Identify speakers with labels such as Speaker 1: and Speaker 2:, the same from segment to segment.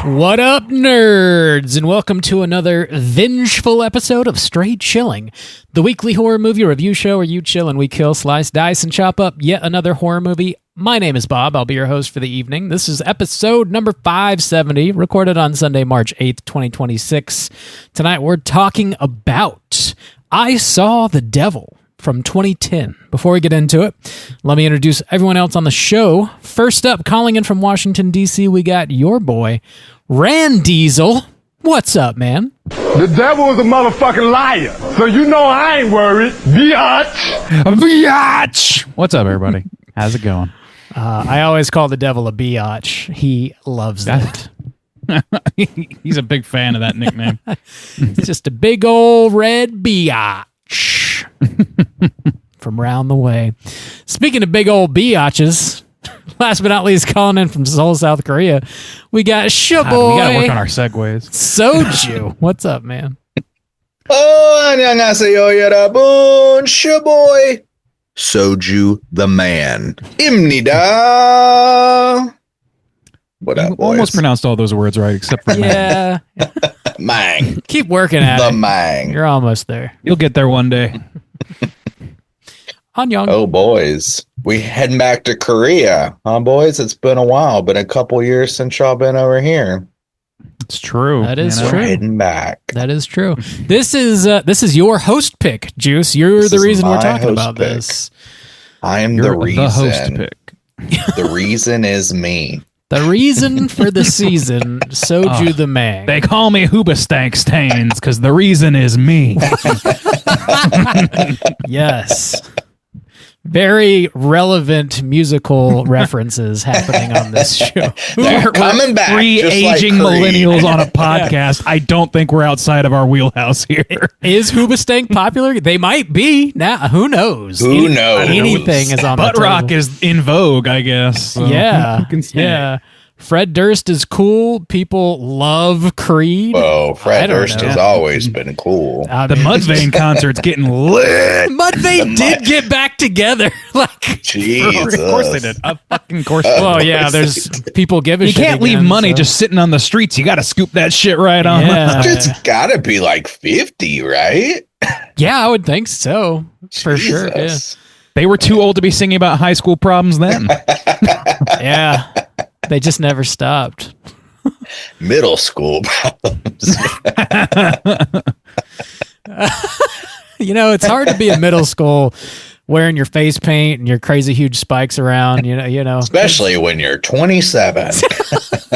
Speaker 1: What up, nerds, and welcome to another vengeful episode of Straight Chilling, the weekly horror movie review show where you chill and we kill, slice, dice, and chop up yet another horror movie. My name is Bob. I'll be your host for the evening. This is episode number 570, recorded on Sunday, March 8th, 2026. Tonight we're talking about I Saw the Devil from 2010. Before we get into it, let me introduce everyone else on the show. First up, calling in from Washington, D.C., we got your boy, Rand Diesel. What's up, man?
Speaker 2: The devil is a motherfucking liar, so you know I ain't worried. Biatch!
Speaker 3: Biatch! What's up, everybody? How's it going?
Speaker 1: I always call the devil a biatch. He loves that.
Speaker 3: He's a big fan of that nickname.
Speaker 1: It's just a big old red biatch from round the way. Speaking of big old biatches, last but not least, calling in from Seoul, South Korea, we got Shaboy.
Speaker 3: We gotta work on our segues.
Speaker 1: Soju. What's up, man?
Speaker 4: Oh, 안녕하세요, 여러분. Shaboy. Soju the man. Imnida. What up,
Speaker 3: You
Speaker 4: boys?
Speaker 3: almost pronounced all those words right, except for
Speaker 1: Yeah.
Speaker 4: Mang.
Speaker 1: Keep working at
Speaker 4: The
Speaker 1: it.
Speaker 4: mang.
Speaker 1: You're almost there.
Speaker 3: You'll get there one day.
Speaker 1: Annyeong.
Speaker 4: Oh, boys. We heading back to Korea. Huh, boys? It's been a while. Been a couple years since y'all been over here.
Speaker 3: It's true.
Speaker 1: That is
Speaker 3: you know?
Speaker 1: true.
Speaker 4: We're heading back.
Speaker 1: That is true. This is your host pick, Juice. You're
Speaker 4: This
Speaker 1: the
Speaker 4: is
Speaker 1: reason we're
Speaker 4: my
Speaker 1: talking
Speaker 4: host
Speaker 1: about
Speaker 4: pick.
Speaker 1: this.
Speaker 4: I am
Speaker 3: You're
Speaker 4: the reason.
Speaker 3: the host pick.
Speaker 4: The reason is me.
Speaker 1: The reason for the season, Soju the man.
Speaker 3: They call me Hoobastank Stains because the reason is me.
Speaker 1: Yes. Very relevant musical references happening on this show.
Speaker 4: They're coming back.
Speaker 3: Three
Speaker 4: just like
Speaker 3: aging
Speaker 4: Creed.
Speaker 3: millennials on a podcast. I don't think we're outside of our wheelhouse here.
Speaker 1: Is Hoobastank popular? They might be. Now, who knows?
Speaker 4: Who knows?
Speaker 1: Anything is on
Speaker 3: Butt
Speaker 1: the table.
Speaker 3: rock is in vogue, I guess. So
Speaker 1: Yeah.
Speaker 3: who can say?
Speaker 1: Yeah. Fred Durst is cool. People love Creed.
Speaker 4: Oh,
Speaker 1: I
Speaker 4: Fred
Speaker 1: don't
Speaker 4: Durst
Speaker 1: know.
Speaker 4: has always been cool.
Speaker 3: The Mudvayne concert's getting lit.
Speaker 1: Mudvayne did get back together. Like,
Speaker 4: Jesus.
Speaker 3: Of course they did. Of fucking course.
Speaker 1: well, yeah, there's people give a
Speaker 3: You
Speaker 1: shit
Speaker 3: can't leave
Speaker 1: again,
Speaker 3: money
Speaker 1: so-
Speaker 3: just sitting on the streets. You got to scoop that shit right on.
Speaker 1: Yeah.
Speaker 4: It's gotta be like 50, right?
Speaker 1: Yeah, I would think so. For sure. Yeah.
Speaker 4: Jesus.
Speaker 3: They were too old to be singing about high school problems then.
Speaker 1: Yeah. They just never stopped.
Speaker 4: Middle school problems.
Speaker 1: You know, it's hard to be in middle school wearing your face paint and your crazy huge spikes around, you know.
Speaker 4: Especially when you're 27.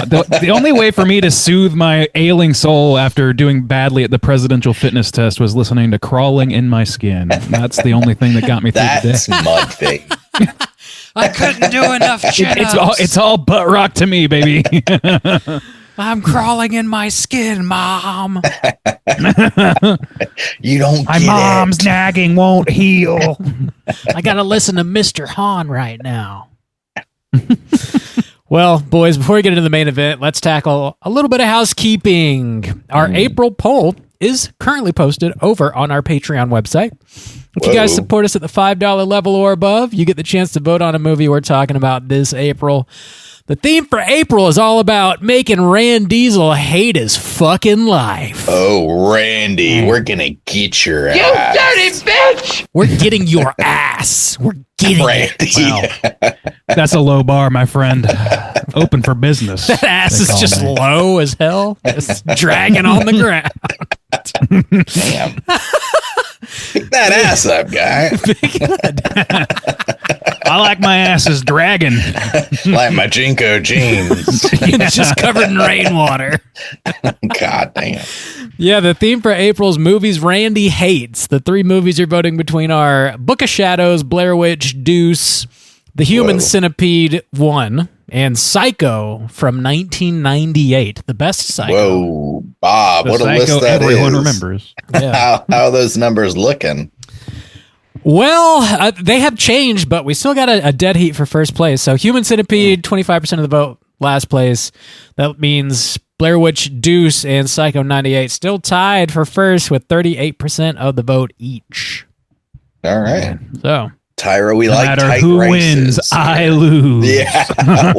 Speaker 3: The only way for me to soothe my ailing soul after doing badly at the presidential fitness test was listening to Crawling in My Skin. That's the only thing that got me through the
Speaker 4: That's
Speaker 3: day.
Speaker 4: Mudvayne.
Speaker 1: I couldn't do enough
Speaker 3: It's all butt rock to me, baby.
Speaker 1: I'm crawling in my skin, Mom.
Speaker 4: You don't
Speaker 3: My
Speaker 4: get
Speaker 3: mom's
Speaker 4: it.
Speaker 3: nagging won't heal.
Speaker 1: I got to listen to Mr. Hahn right now. Well, boys, before we get into the main event, let's tackle a little bit of housekeeping. Our April poll is currently posted over on our Patreon website. If you guys
Speaker 4: Whoa.
Speaker 1: support us at the $5 level or above, you get the chance to vote on a movie we're talking about this April. The theme for April is all about making Rand Diesel hate his fucking life.
Speaker 4: Oh, Randy, we're gonna get your ass.
Speaker 5: You dirty bitch!
Speaker 1: We're getting your ass. We're getting
Speaker 4: Randy.
Speaker 1: it.
Speaker 3: That's a low bar, my friend. Open for business.
Speaker 1: That ass
Speaker 3: they
Speaker 1: is
Speaker 3: call
Speaker 1: just
Speaker 3: me.
Speaker 1: low as hell. It's dragging on the ground.
Speaker 4: Damn. Pick that ass up, guy.
Speaker 3: I like my asses dragging.
Speaker 4: Like my Jinko jeans.
Speaker 1: It's just covered in rainwater.
Speaker 4: God damn.
Speaker 1: Yeah, the theme for April's movies Randy hates. The three movies you're voting between are Book of Shadows, Blair Witch, Deuce, The Human
Speaker 4: Whoa.
Speaker 1: Centipede 1, and Psycho from 1998. The best Psycho.
Speaker 4: Whoa, Bob,
Speaker 3: The
Speaker 4: what a
Speaker 3: Psycho
Speaker 4: list that
Speaker 3: everyone
Speaker 4: is.
Speaker 3: remembers.
Speaker 1: Yeah.
Speaker 4: How are those numbers looking?
Speaker 1: Well, they have changed, but we still got a dead heat for first place. So Human Centipede, 25% of the vote, last place. That means Blair Witch, Deuce, and Psycho 98 still tied for first with 38% of the vote each.
Speaker 4: All right.
Speaker 1: So
Speaker 4: Tyra, we
Speaker 3: No
Speaker 4: like
Speaker 3: matter
Speaker 4: tight
Speaker 3: who
Speaker 4: races.
Speaker 3: wins, I lose.
Speaker 4: Yeah.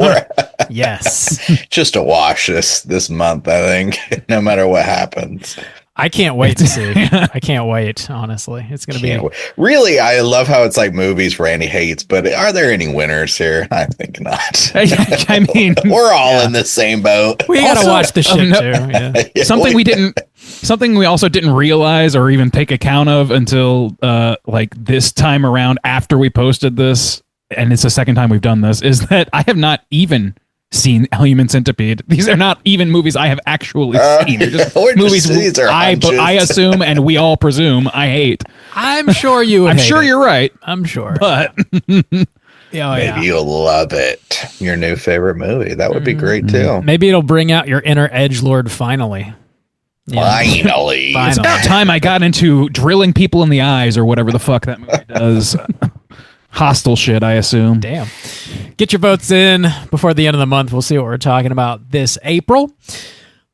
Speaker 1: Yes.
Speaker 4: Just a wash this month, I think, no matter what happens.
Speaker 1: I can't wait to see. I can't wait, honestly. It's going to be...
Speaker 4: Really, I love how it's like movies Randy hates, but are there any winners here? I think not.
Speaker 3: I mean,
Speaker 4: we're all in the same boat.
Speaker 1: We got to watch the shit, too. Yeah.
Speaker 3: Something we also didn't realize or even take account of until like this time around after we posted this, and it's the second time we've done this, is that I have not even seen Human Centipede. These are not even movies I have actually seen. They're just movies I assume and we all presume I hate.
Speaker 1: I'm sure you would.
Speaker 3: I'm sure you're right.
Speaker 1: I'm sure.
Speaker 3: But
Speaker 4: maybe you'll love it. Your new favorite movie. That would be great too.
Speaker 1: Maybe it'll bring out your inner edgelord finally. Yeah.
Speaker 4: Finally.
Speaker 3: It's about time I got into drilling people in the eyes or whatever the fuck that movie does. Hostile shit, I assume.
Speaker 1: Damn. Get your votes in before the end of the month. We'll see what we're talking about this April.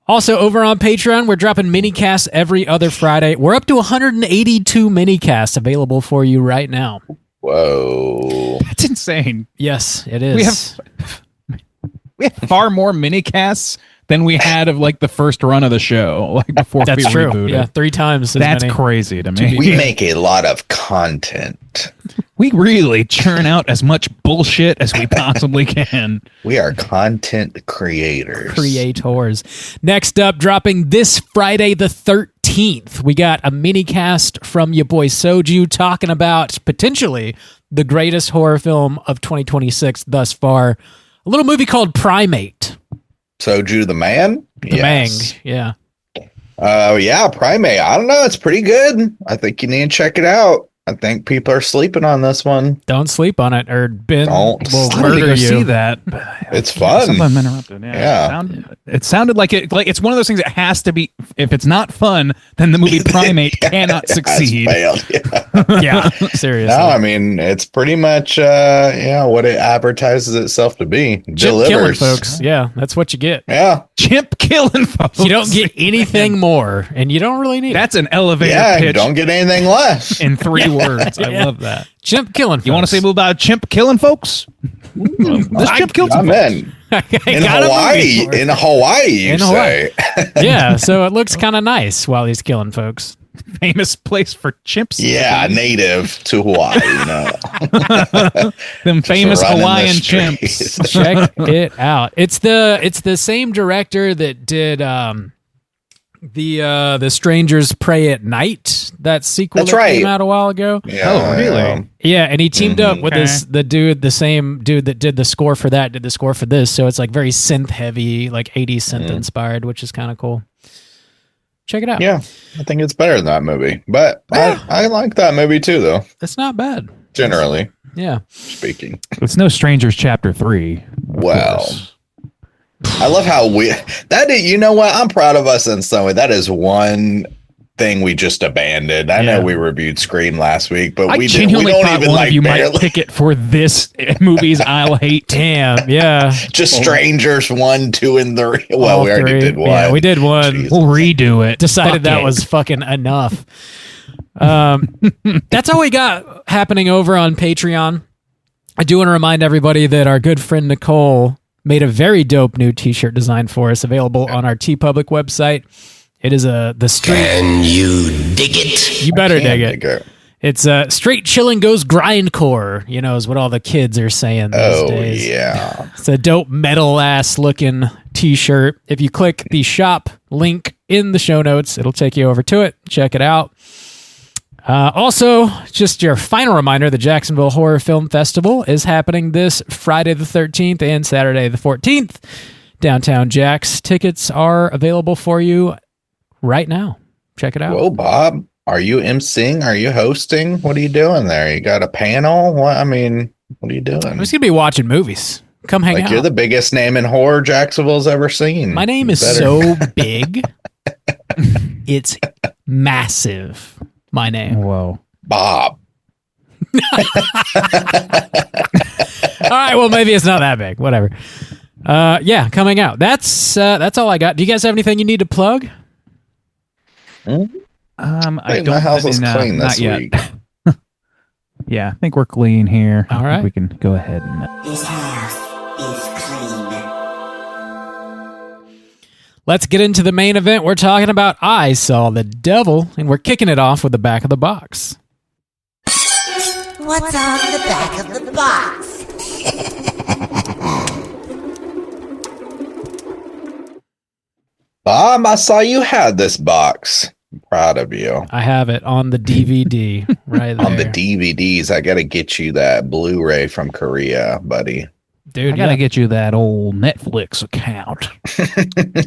Speaker 1: Also, over on Patreon, we're dropping minicasts every other Friday. We're up to 182 minicasts available for you right now.
Speaker 4: Whoa.
Speaker 3: That's insane.
Speaker 1: Yes, it is.
Speaker 3: We have far more minicasts than we had of like the first run of the show, like before
Speaker 1: That's
Speaker 3: we
Speaker 1: true.
Speaker 3: rebooted.
Speaker 1: Yeah, 3 times.
Speaker 3: That's crazy to me.
Speaker 4: We make a lot of content.
Speaker 3: We really churn out as much bullshit as we possibly can.
Speaker 4: We are content creators.
Speaker 1: Next up, dropping this Friday the 13th, we got a mini cast from your boy Soju talking about potentially the greatest horror film of 2026 thus far. A little movie called Primate.
Speaker 4: Soju the man?
Speaker 1: The Mang, yeah.
Speaker 4: Yeah, Primate. I don't know. It's pretty good. I think you need to check it out. I think people are sleeping on this one.
Speaker 1: Don't sleep on it, or Ben will
Speaker 3: I
Speaker 1: murder you.
Speaker 3: See that?
Speaker 4: It's fun.
Speaker 3: Something interrupted. Yeah. It sounded like it. Like it's one of those things that has to be. If it's not fun, then the movie Primate cannot succeed.
Speaker 1: Yeah, seriously.
Speaker 4: No, I mean it's pretty much what it advertises itself to be.
Speaker 1: Chimp killing folks. Yeah, that's what you get.
Speaker 4: Yeah,
Speaker 3: chimp killing folks.
Speaker 1: You don't get anything more, and you don't really need.
Speaker 3: That's an elevator pitch.
Speaker 4: You don't get anything less.
Speaker 3: In 3 words. I love that.
Speaker 1: Chimp killing folks.
Speaker 3: You want to say about chimp killing folks?
Speaker 4: This chimp killed some folks. In Hawaii, you say.
Speaker 1: Yeah, so it looks kind of nice while he's killing folks.
Speaker 3: Famous place for chimps.
Speaker 4: Yeah, native to Hawaii.
Speaker 3: Them famous Hawaiian chimps.
Speaker 1: Check it out. It's the same director that did the Strangers Prey at Night, that sequel came out a while ago.
Speaker 4: Yeah,
Speaker 3: oh, really?
Speaker 1: Yeah, and he teamed up with the same dude that did the score for that, did the score for this, so it's like very synth heavy, like 80s synth inspired, which is kind of cool. Check it out.
Speaker 4: Yeah, I think it's better than that movie, but I like that movie too, though.
Speaker 1: It's not bad.
Speaker 4: Generally.
Speaker 1: Yeah.
Speaker 4: Speaking.
Speaker 3: It's no Strangers Chapter 3.
Speaker 4: Well. I love how you know what? I'm proud of us in some way. That is one thing we just abandoned. I know we reviewed Scream last week, but we don't even like
Speaker 3: you might pick it for this movie's I'll hate.
Speaker 1: Damn, yeah.
Speaker 4: Just Strangers 1, 2, and 3. Well, we already did 1.
Speaker 1: Yeah, we did 1.
Speaker 4: Jesus.
Speaker 1: We'll redo it. Decided that was fucking enough. That's all we got happening over on Patreon. I do want to remind everybody that our good friend Nicole made a very dope new t-shirt design for us, available on our TeePublic website. It is the straight...
Speaker 5: Can you dig it?
Speaker 1: You better dig it. It's straight chilling goes grindcore, is what all the kids are saying these days.
Speaker 4: Yeah.
Speaker 1: It's a dope metal-ass looking t-shirt. If you click the shop link in the show notes, it'll take you over to it. Check it out. Also, just your final reminder, the Jacksonville Horror Film Festival is happening this Friday the 13th and Saturday the 14th. Downtown Jax. Tickets are available for you right now. Check it out.
Speaker 4: Whoa, Bob. Are you emceeing? Are you hosting? What are you doing there? You got a panel? What are you doing?
Speaker 1: I'm just going to be watching movies. Come hang out.
Speaker 4: You're the biggest name in horror Jacksonville's ever seen.
Speaker 1: My name is so big. It's massive. My name.
Speaker 3: Whoa.
Speaker 4: Bob.
Speaker 1: All right, well, maybe it's not that big. Whatever. Yeah, coming out. That's all I got. Do you guys have anything you need to plug?
Speaker 3: I don't.
Speaker 4: My house is clean this week.
Speaker 3: Yeah, I think we're clean here.
Speaker 1: All right.
Speaker 3: We can go ahead and...
Speaker 5: This house is clean.
Speaker 1: Let's get into the main event. We're talking about I Saw the Devil, and we're kicking it off with the back of the box.
Speaker 6: What's on the back of the box?
Speaker 4: Bob, I saw you had this box. I'm proud of you.
Speaker 1: I have it on the DVD right there.
Speaker 4: On the DVDs, I got to get you that Blu-ray from Korea, buddy.
Speaker 1: Dude,
Speaker 3: I gotta get you that old Netflix account.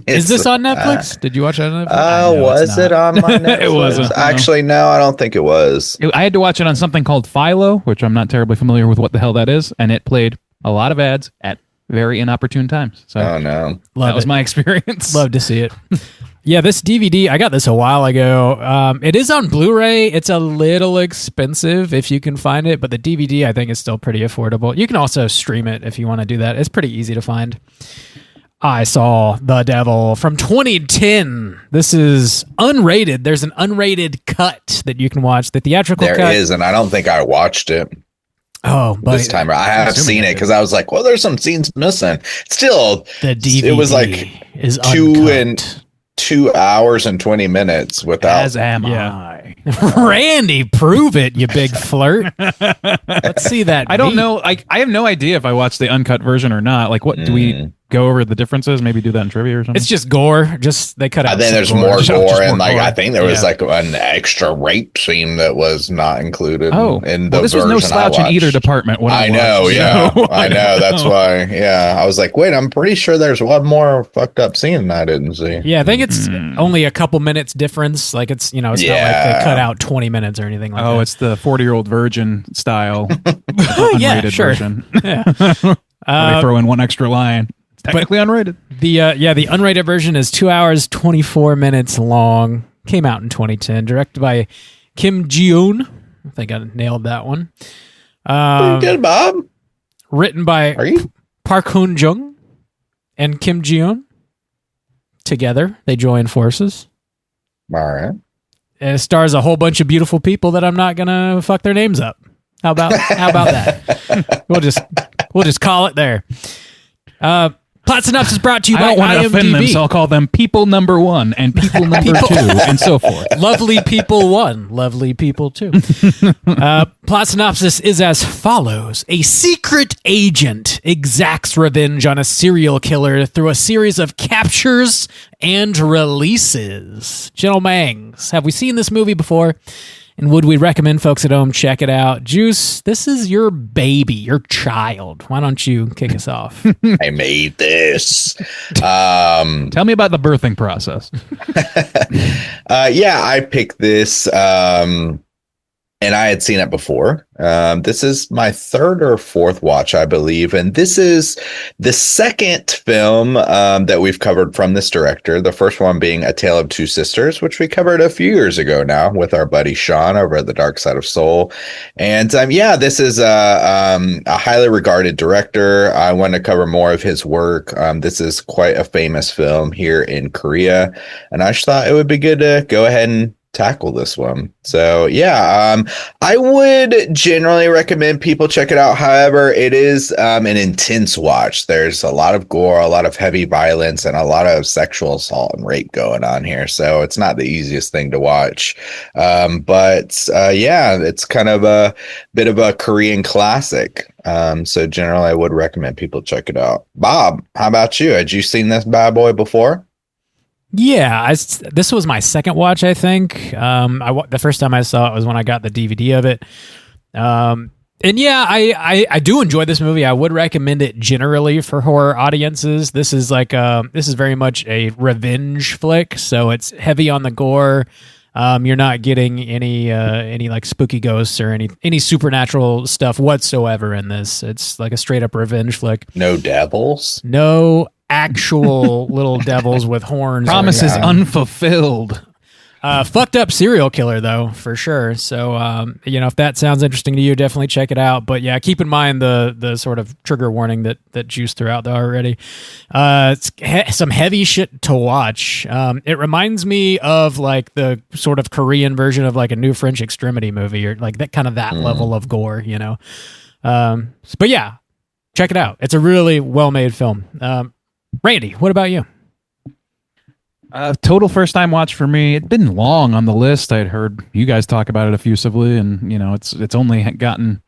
Speaker 1: Is this on Netflix? Did you watch it on Netflix?
Speaker 4: Was it on my Netflix?
Speaker 3: It wasn't.
Speaker 4: Actually, no, I don't think it was.
Speaker 3: I had to watch it on something called Philo, which I'm not terribly familiar with what the hell that is, and it played a lot of ads at very inopportune times. So
Speaker 4: Oh no,
Speaker 3: that was my experience.
Speaker 1: Love to see it. Yeah, this DVD, I got this a while ago. It is on Blu-ray. It's a little expensive if you can find it, but the DVD I think is still pretty affordable. You can also stream it if you want to do that. It's pretty easy to find. I Saw the Devil from 2010. This is unrated. There's an unrated cut that you can watch. The theatrical cut.
Speaker 4: There is, and I don't think I watched it.
Speaker 1: Oh, but
Speaker 4: this time I have seen it because I was like, well, there's some scenes missing. Still,
Speaker 1: the DVD
Speaker 4: it was like
Speaker 1: is
Speaker 4: 2 hours and 20 minutes without.
Speaker 3: As am I.
Speaker 1: Randy, prove it, you big flirt. Let's see that.
Speaker 3: I don't know. I have no idea if I watched the uncut version or not. Like, what do we go over the differences? Maybe do that in trivia or something.
Speaker 1: It's just gore. Just they cut out.
Speaker 4: I think there's
Speaker 1: gore.
Speaker 4: more gore, and
Speaker 1: more
Speaker 4: like
Speaker 1: gore.
Speaker 4: I think there was like an extra rape scene that was not included.
Speaker 3: Oh,
Speaker 4: in the
Speaker 3: this was no slouch in either department. When I
Speaker 4: know,
Speaker 3: watched,
Speaker 4: yeah,
Speaker 3: so
Speaker 4: I know. That's why, yeah, I was like, wait, I'm pretty sure there's one more fucked up scene I didn't see.
Speaker 1: Yeah, I think it's only a couple minutes difference. Like it's it's not like they cut out 20 minutes or anything like that.
Speaker 3: Oh, it's the 40-year-old virgin style.
Speaker 1: Yeah,
Speaker 3: unrated
Speaker 1: sure.
Speaker 3: version.
Speaker 1: Yeah.
Speaker 3: Where they throw in one extra line. It's technically unrated.
Speaker 1: The unrated version is 2 hours 24 minutes long. Came out in 2010. Directed by Kim Ji-yoon. I think I nailed that one.
Speaker 4: Pretty good, Bob.
Speaker 1: Written by Park Hoon-jung and Kim Ji-yoon. Together, they join forces.
Speaker 4: All right.
Speaker 1: And it stars a whole bunch of beautiful people that I'm not gonna fuck their names up. How about that? We'll just call it there. Plot synopsis brought to you by
Speaker 3: I don't want to
Speaker 1: IMDb.
Speaker 3: offend them, so I'll call them people number 1 and people number 2 and so forth.
Speaker 1: Lovely people 1, lovely people 2. Plot synopsis is as follows. A secret agent exacts revenge on a serial killer through a series of captures and releases. Gentlemen, have we seen this movie before? And would we recommend folks at home check it out? Juice, this is your baby, your child. Why don't you kick us off?
Speaker 4: I made this.
Speaker 3: Tell me about the birthing process.
Speaker 4: Yeah, I picked this. And I had seen it before. This is my third or fourth watch, I believe. And this is the second film that we've covered from this director. The first one being A Tale of Two Sisters, which we covered a few years ago now with our buddy Sean over at The Dark Side of Soul. And this is a highly regarded director. I want to cover more of his work. This is quite a famous film here in Korea. And I just thought it would be good to go ahead and tackle this one. So I would generally recommend people check it out. However, it is an intense watch. There's a lot of gore, a lot of heavy violence, and a lot of sexual assault and rape going on here. So it's not the easiest thing to watch. It's kind of a bit of a Korean classic. So generally I would recommend people check it out. Bob, how about you? Had you seen this bad boy before?
Speaker 1: Yeah, this was my second watch, I think. The first time I saw it was when I got the DVD of it. I do enjoy this movie. I would recommend it generally for horror audiences. This is very much a revenge flick, so it's heavy on the gore. You're not getting any like spooky ghosts or any supernatural stuff whatsoever in this. It's like a straight up revenge flick.
Speaker 4: No devils?
Speaker 1: No actual little devils with horns.
Speaker 3: Promises unfulfilled.
Speaker 1: Fucked up serial killer though, for sure. So if that sounds interesting to you, definitely check it out. But yeah, keep in mind the sort of trigger warning that Juice threw out there already. It's some heavy shit to watch. It reminds me of like the sort of Korean version of like a New French Extremity movie, or like that kind of level of gore, But yeah, check it out. It's a really well made film. Randy, what about you?
Speaker 3: Total first time watch for me. It'd been long on the list. I'd heard you guys talk about it effusively, and it's only gotten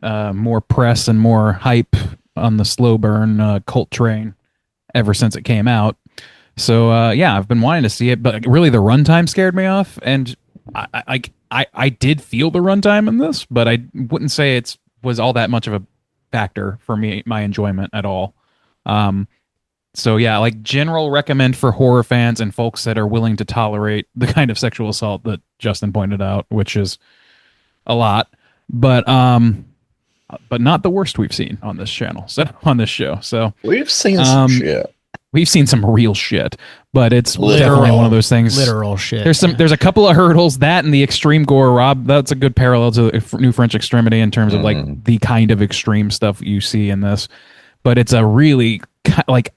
Speaker 3: more press and more hype on the slow burn cult train ever since it came out. So I've been wanting to see it, but really the runtime scared me off, and I did feel the runtime in this, but I wouldn't say it was all that much of a factor for me, my enjoyment at all. General recommend for horror fans and folks that are willing to tolerate the kind of sexual assault that Justin pointed out, which is a lot, but not the worst we've seen on this channel, on this show. So
Speaker 4: we've seen some shit.
Speaker 3: We've seen some real shit, but it's definitely one of those things.
Speaker 1: Literal shit.
Speaker 3: There's a couple of hurdles, that and the extreme gore. Rob, that's a good parallel to New French Extremity in terms of like the kind of extreme stuff you see in this. But it's a really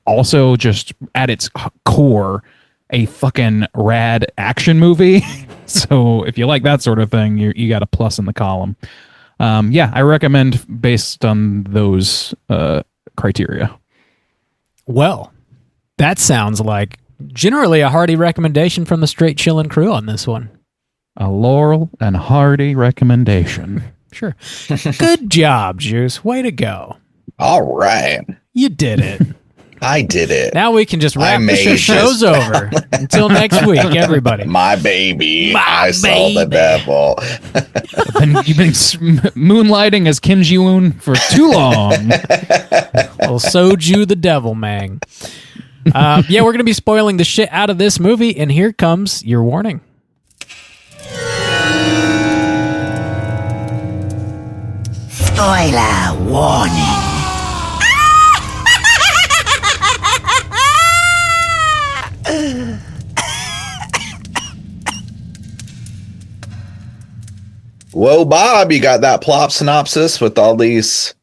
Speaker 3: also just at its core a fucking rad action movie. So if you like that sort of thing, you got a plus in the column. I recommend based on those criteria.
Speaker 1: Well, that sounds like generally a hearty recommendation from the Straight Chillin' crew on this one.
Speaker 3: A Laurel and Hardy recommendation.
Speaker 1: Sure. Good job, Juice. Way to go.
Speaker 4: All right.
Speaker 1: You did it.
Speaker 4: I did it.
Speaker 1: Now we can just wrap this. Show's over. Until next week, everybody.
Speaker 4: My baby. I saw the devil.
Speaker 3: You've been moonlighting as Kim Ji-woon for too long.
Speaker 1: Well, soju the devil, man. We're going to be spoiling the shit out of this movie, and here comes your warning.
Speaker 6: Spoiler warning.
Speaker 4: Whoa, Bob, you got that plot synopsis with all these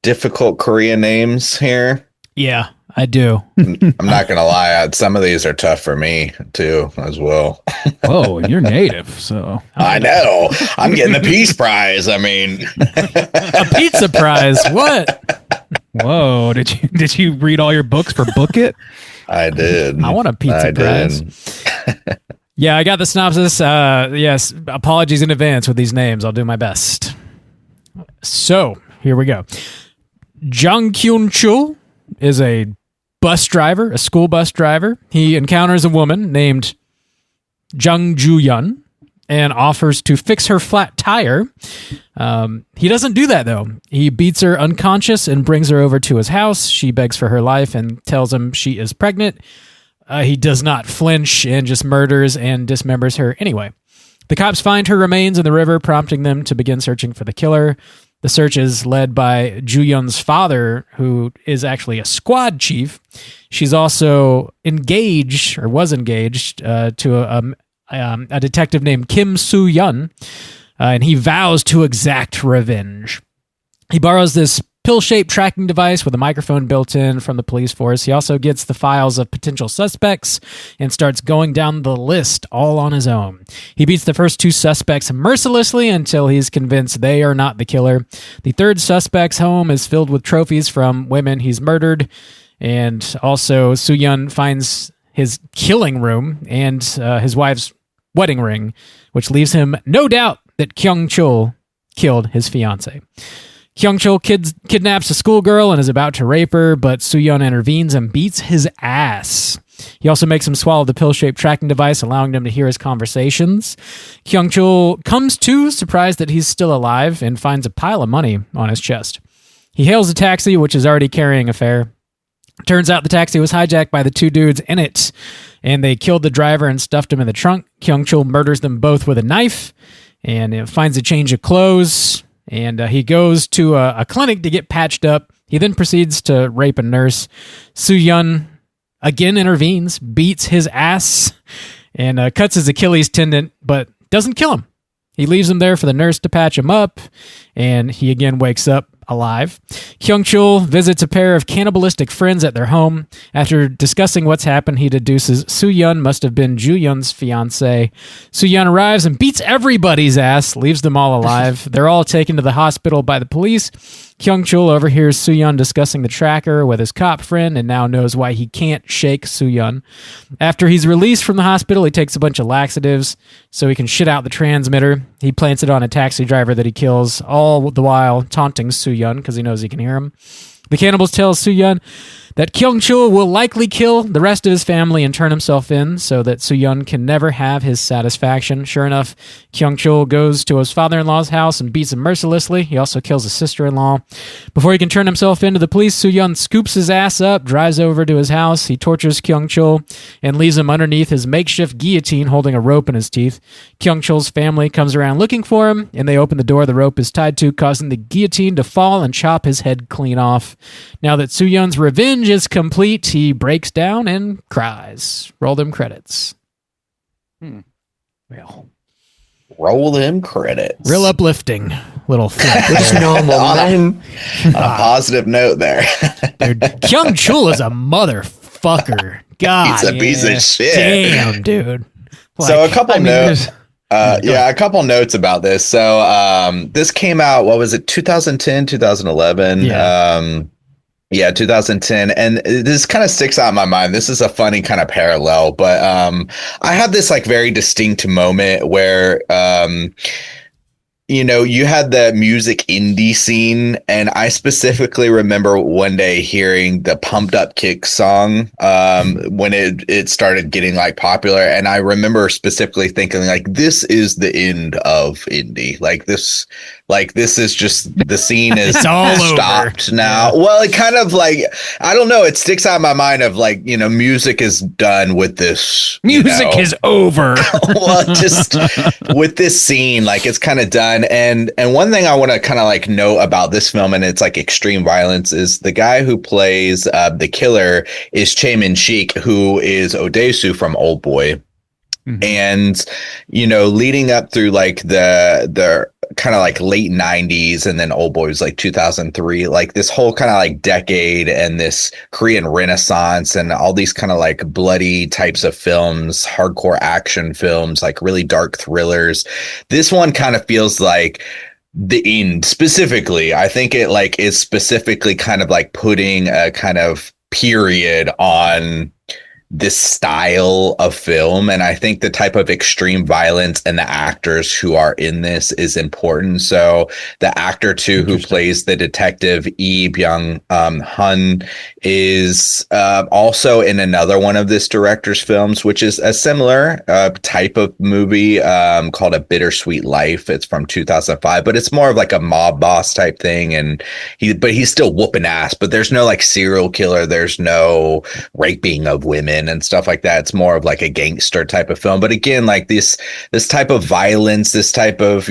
Speaker 4: difficult Korean names here?
Speaker 1: Yeah, I do.
Speaker 4: I'm not going to lie. Some of these are tough for me, too, as well.
Speaker 3: Oh, you're native, so.
Speaker 4: I know. I'm getting the Peace Prize. I mean.
Speaker 1: A pizza prize? What?
Speaker 3: Whoa, did you read all your books for Book It?
Speaker 4: I did.
Speaker 1: I want a pizza prize. Yeah, I got the synopsis. Yes, apologies in advance with these names. I'll do my best. So, here we go. Jung Kyun-chul is a bus driver, a school bus driver. He encounters a woman named Jung Ju-yeon and offers to fix her flat tire. He doesn't do that, though. He beats her unconscious and brings her over to his house. She begs for her life and tells him she is pregnant. He does not flinch and just murders and dismembers her anyway. The cops find her remains in the river, prompting them to begin searching for the killer. The search is led by Ju-yeon's father, who is actually a squad chief. She's also engaged, or was engaged, to a detective named Kim Soo-yeon, and he vows to exact revenge. He borrows this pill-shaped tracking device with a microphone built in from the police force. He also gets the files of potential suspects and starts going down the list all on his own. He beats the first two suspects mercilessly until he's convinced they are not the killer. The third suspect's home is filled with trophies from women he's murdered, and also Soo-yeon finds his killing room and his wife's wedding ring, which leaves him no doubt that Kyung-chul killed his fiancée. Kyung-chul kidnaps a schoolgirl and is about to rape her, but Soo-yeon intervenes and beats his ass. He also makes him swallow the pill-shaped tracking device, allowing them to hear his conversations. Kyung-chul comes to, surprised that he's still alive, and finds a pile of money on his chest. He hails a taxi, which is already carrying a fare. Turns out the taxi was hijacked by the two dudes in it, and they killed the driver and stuffed him in the trunk. Kyung-chul murders them both with a knife, and finds a change of clothes. And he goes to a clinic to get patched up. He then proceeds to rape a nurse. Soo-yeon again intervenes, beats his ass, and cuts his Achilles tendon, but doesn't kill him. He leaves him there for the nurse to patch him up, and he again wakes up alive. Kyung-chul visits a pair of cannibalistic friends at their home. After discussing what's happened, he deduces Soo-yeon must have been Ju-yeon's fiancée. Soo-yeon arrives and beats everybody's ass, leaves them all alive. They're all taken to the hospital by the police. Kyung-chul overhears Soo-yeon discussing the tracker with his cop friend and now knows why he can't shake Soo-yeon. After he's released from the hospital, he takes a bunch of laxatives so he can shit out the transmitter. He plants it on a taxi driver that he kills, all the while taunting Soo-yeon because he knows he can hear him. The cannibals tell Soo-yeon that Kyung-chul will likely kill the rest of his family and turn himself in so that Soo-yeon can never have his satisfaction. Sure enough, Kyung-chul goes to his father-in-law's house and beats him mercilessly. He also kills his sister-in-law. Before he can turn himself in to the police, Soo-yeon scoops his ass up, drives over to his house. He tortures Kyung-chul and leaves him underneath his makeshift guillotine holding a rope in his teeth. Kyung-chul's family comes around looking for him, and they open the door the rope is tied to, causing the guillotine to fall and chop his head clean off. Now that Soo-yeon's revenge is complete, he breaks down and cries. Roll them credits.
Speaker 4: Well, roll them credits.
Speaker 1: Real uplifting little thing.
Speaker 7: Just normal, man.
Speaker 4: On a positive note there.
Speaker 1: Dude, Kyung-chul is a motherfucker. God,
Speaker 4: he's a piece of shit.
Speaker 1: Damn, dude.
Speaker 4: So a couple notes. A couple notes about this. So this came out, what was it, 2010, 2011? Yeah, 2010. And this kind of sticks out in my mind. This is a funny kind of parallel, but I had this like very distinct moment where you had the music indie scene, and I specifically remember one day hearing the Pumped Up Kick song when it started getting like popular, and I remember specifically thinking like, this is the end of indie. Like this is just, the scene is all stopped over now. Yeah. Well, it kind of like, I don't know, it sticks out in my mind of like, music is done with this.
Speaker 3: Music is over.
Speaker 4: Well, just with this scene, like it's kind of done. And one thing I want to kind of like note about this film, and it's like extreme violence, is the guy who plays the killer is Chae Min-sik, who is Odesu from Old Boy. Mm-hmm. And, leading up through like the kind of like late 90s, and then Old Boy was like 2003, like this whole kind of like decade and this Korean Renaissance and all these kind of like bloody types of films, hardcore action films, like really dark thrillers. This one kind of feels like the end specifically. I think it like is specifically kind of like putting a kind of period on this style of film. And I think the type of extreme violence and the actors who are in this is important. So the actor too, who plays the detective Lee Byung-hun, is also in another one of this director's films, which is a similar type of movie called A Bittersweet Life. It's from 2005, but it's more of like a mob boss type thing. And he's still whooping ass, but there's no like serial killer. There's no raping of women and stuff like that. It's more of like a gangster type of film. But again, like this type of violence, this type of,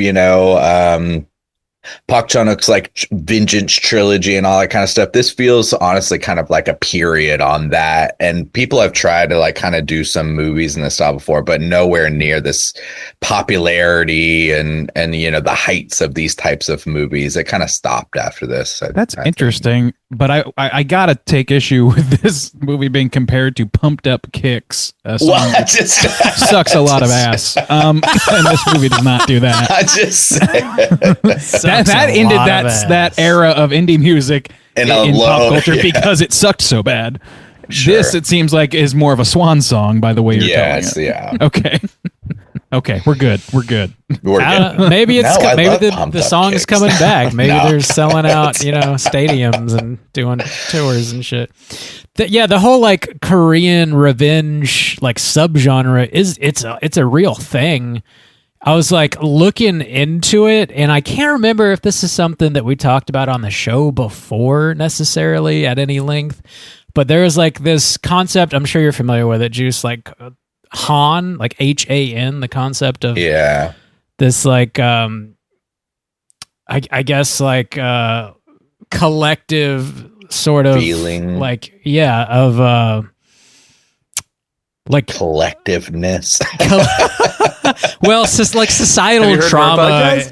Speaker 4: Park Chan-wook's like Vengeance trilogy and all that kind of stuff. This feels honestly kind of like a period on that. And people have tried to like kind of do some movies in this style before, but nowhere near this popularity and the heights of these types of movies. It kind of stopped after this.
Speaker 3: That's interesting. But I gotta take issue with this movie being compared to Pumped Up Kicks. Sucks a lot of ass. And this movie does not do that.
Speaker 4: I just
Speaker 3: that ended that era of indie music in pop culture because it sucked so bad. Sure. This, it seems like, is more of a swan song by the way you're telling it.
Speaker 4: Yeah.
Speaker 3: Okay, we're good.
Speaker 1: Maybe the song is coming back. Maybe they're selling out, stadiums and doing tours and shit. The whole like Korean revenge like subgenre it's a real thing. I was like looking into it, and I can't remember if this is something that we talked about on the show before necessarily at any length. But there is like this concept, I'm sure you're familiar with it, Juice, like Han, like HAN, the concept of this like I guess like collective sort of
Speaker 4: feeling,
Speaker 1: like of like
Speaker 4: collectiveness.
Speaker 1: Well, it's just like societal trauma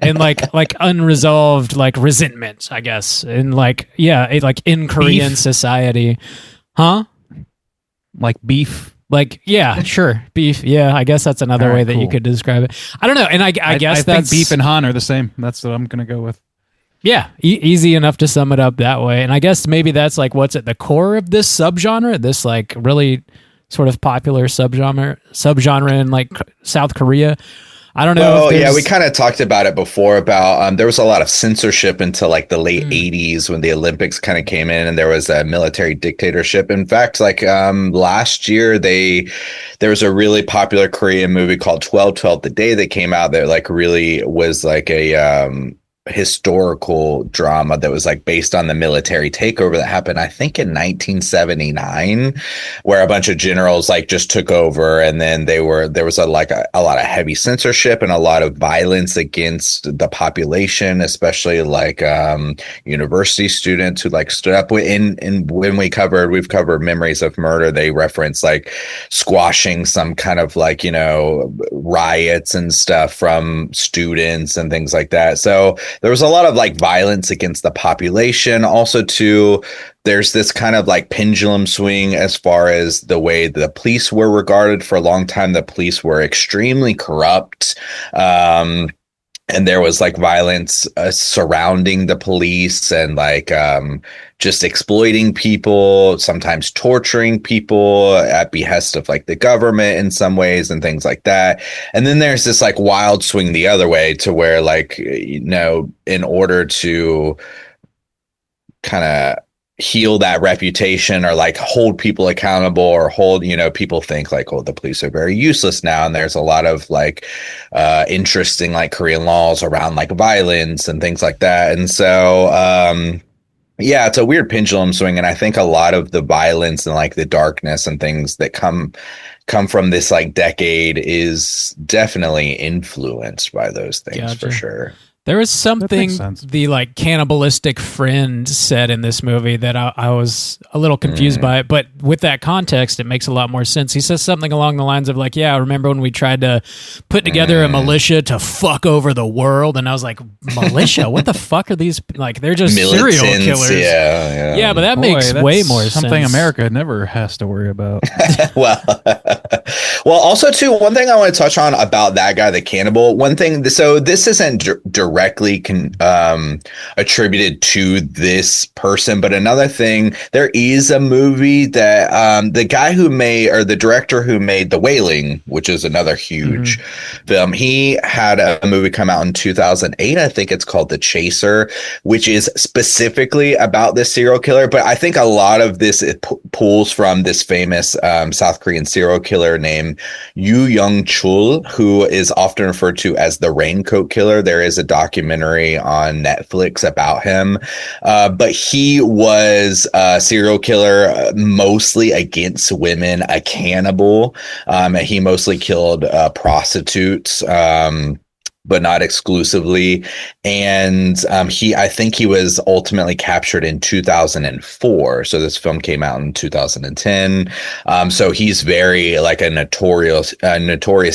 Speaker 1: and like unresolved like resentment, I guess, and like like in Korean society,
Speaker 3: like beef.
Speaker 1: Like, sure. Beef. Yeah, I guess that's another way that you could describe it. I don't know. And I guess
Speaker 3: think beef and Han are the same. That's what I'm going to go with.
Speaker 1: Yeah, easy enough to sum it up that way. And I guess maybe that's like what's at the core of this subgenre, this like really sort of popular subgenre in like South Korea. I don't know.
Speaker 4: Well, yeah, we kind of talked about it before about there was a lot of censorship until like the late 80s when the Olympics kind of came in and there was a military dictatorship. In fact, like last year, there was a really popular Korean movie called 12/12 The Day that came out that like really was like a historical drama that was like based on the military takeover that happened, I think, in 1979, where a bunch of generals like just took over, and then there was a lot of heavy censorship and a lot of violence against the population, especially like university students who like stood up. And when we've covered Memories of Murder, they reference like squashing some kind of like, you know, riots and stuff from students and things like that. So there was a lot of like violence against the population. Also, too, there's this kind of like pendulum swing as far as the way the police were regarded. For a long time, the police were extremely corrupt. And there was like violence surrounding the police and like just exploiting people, sometimes torturing people at behest of like the government in some ways and things like that. And then there's this like wild swing the other way to where like, you know, in order to kind of heal that reputation or like hold people accountable or hold, you know, people think like, oh, the police are very useless now. And there's a lot of like interesting like Korean laws around like violence and things like that. And so, yeah, it's a weird pendulum swing. And I think a lot of the violence and like the darkness and things that come from this like decade is definitely influenced by those things. For sure.
Speaker 1: There was something the like cannibalistic friend said in this movie that I was a little confused by it, but with that context, it makes a lot more sense. He says something along the lines of like, yeah, I remember when we tried to put together a militia to fuck over the world. And I was like, militia? What the fuck are these? Like, they're just
Speaker 4: Militants,
Speaker 1: serial killers.
Speaker 4: Yeah,
Speaker 1: but that makes way more sense.
Speaker 3: Something America never has to worry about.
Speaker 4: well, also too, one thing I want to touch on about that guy, the cannibal, one thing, so this isn't directly attributed to this person, but another thing, there is a movie that the guy who made, or the director who made The Wailing, which is another huge film, he had a movie come out in 2008. I think it's called The Chaser, which is specifically about this serial killer. But I think a lot of this pulls from this famous South Korean serial killer named Yoo Young-chul, who is often referred to as the Raincoat Killer. There is a documentary on Netflix about him, but he was a serial killer, mostly against women, a cannibal. He mostly killed prostitutes, but not exclusively. And I think he was ultimately captured in 2004. So this film came out in 2010. So he's very like a notorious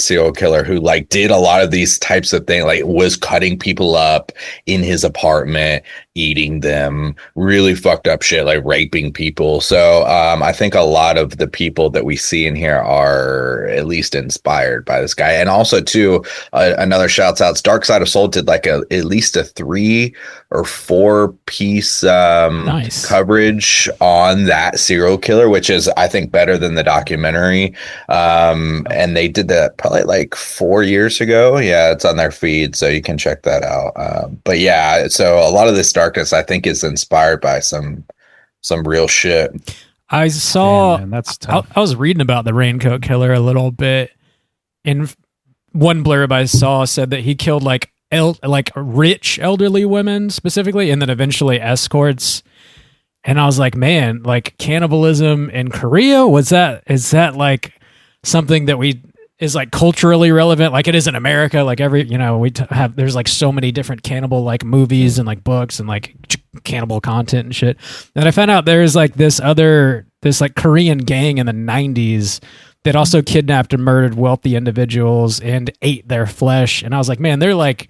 Speaker 4: serial killer who like did a lot of these types of things, like was cutting people up in his apartment, eating them, really fucked up shit, like raping people. So I think a lot of the people that we see in here are at least inspired by this guy. And also too, another shouts outs, Dark Side of Soul did like at least a 3 or 4 piece coverage on that serial killer, which is I think better than the documentary. And they did that probably like 4 years ago. Yeah, it's on their feed, so you can check that out. But yeah, so a lot of this darkness I think is inspired by some real shit.
Speaker 1: I saw
Speaker 3: that's tough.
Speaker 1: I was reading about the Raincoat Killer a little bit, and one blurb I saw said that he killed like rich elderly women specifically, and then eventually escorts. And I was like, man, like cannibalism in Korea, is that like something that is like culturally relevant, like it is in America? Like there's like so many different cannibal like movies and like books and like cannibal content and shit. And I found out there's like this like Korean gang in the 90s that also kidnapped and murdered wealthy individuals and ate their flesh. And I was like, man, they're like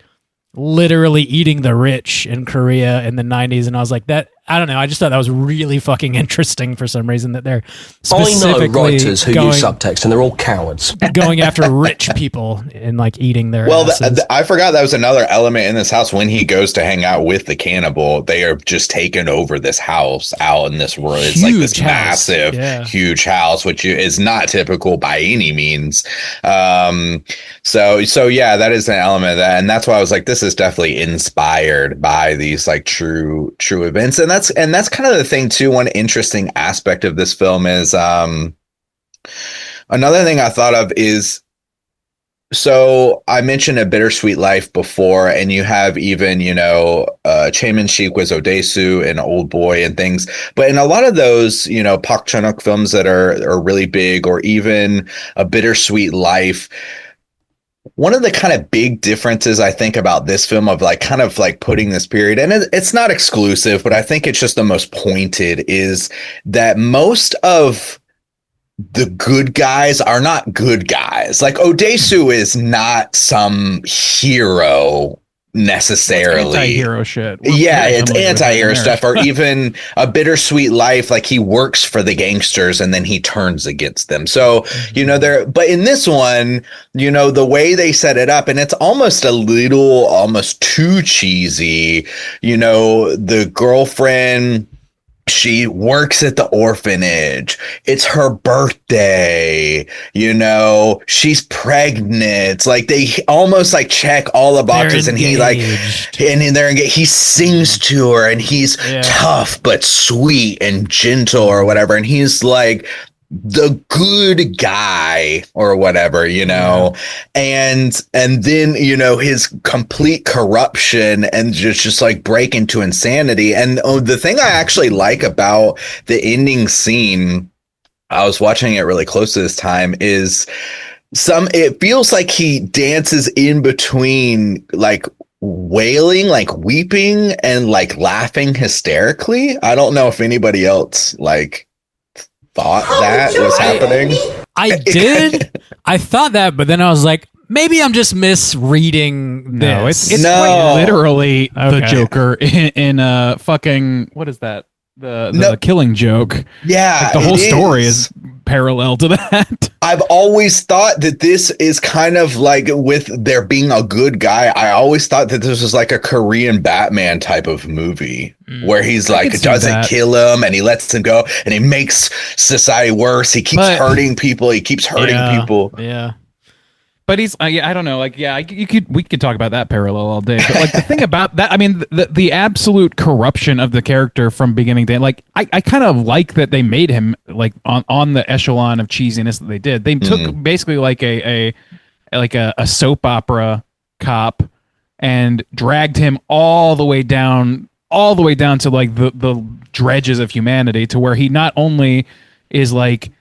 Speaker 1: literally eating the rich in Korea in the 90s. And I was like, I don't know. I just thought that was really fucking interesting for some reason that they're
Speaker 7: I know
Speaker 1: specifically
Speaker 7: writers who use subtext, and they're all cowards.
Speaker 1: going after rich people and like eating their asses.
Speaker 4: I forgot that was another element in this house. When he goes to hang out with the cannibal, they are just taking over this house out in this world. It's like this massive, huge house, which is not typical by any means. So yeah, that is an element of that, and that's why I was like, this is definitely inspired by these like true events, and that's kind of the thing too. One interesting aspect of this film is another thing I thought of is, so I mentioned A Bittersweet Life before, and you have even, Chaemin Sheik was Odesu and Old Boy and things. But in a lot of those, Park Chan-wook films that are really big, or even A Bittersweet Life, one of the kind of big differences I think about this film of like kind of like putting this period, and it's not exclusive, but I think it's just the most pointed, is that most of the good guys are not good guys. Like Odesu is not some hero necessarily.
Speaker 3: It's anti-hero shit.
Speaker 4: It's anti-hero stuff. Or even A Bittersweet Life, like he works for the gangsters and then he turns against them. So, but in this one, the way they set it up, and it's almost too cheesy, the girlfriend, she works at the orphanage. It's her birthday. She's pregnant. Like they almost like check all the boxes, and he he sings to her, and he's tough but sweet and gentle or whatever. And he's like the good guy or whatever, and then, his complete corruption and just like break into insanity. And the thing I actually like about the ending scene, I was watching it really close to this time, is it feels like he dances in between like wailing, like weeping and like laughing hysterically. I don't know if anybody else like thought that was happening.
Speaker 1: I did. I thought that, but then I was like, maybe I'm just misreading this.
Speaker 3: No, it's quite literally the Joker in fucking, what is that? The Killing Joke.
Speaker 4: Yeah,
Speaker 3: like the whole story is parallel to that.
Speaker 4: I've always thought that this is kind of like, with there being a good guy, I always thought that this was like a Korean Batman type of movie where he's like doesn't kill him and he lets him go and he makes society worse. He keeps hurting people. He keeps hurting people.
Speaker 1: Yeah.
Speaker 3: But he's, I don't know, like, we could talk about that parallel all day. But like the thing about that, I mean, the absolute corruption of the character from beginning to end, like, I kind of like that they made him like on the echelon of cheesiness that they did. They took basically like a soap opera cop and dragged him all the way down to like the dredges of humanity, to where he not only is like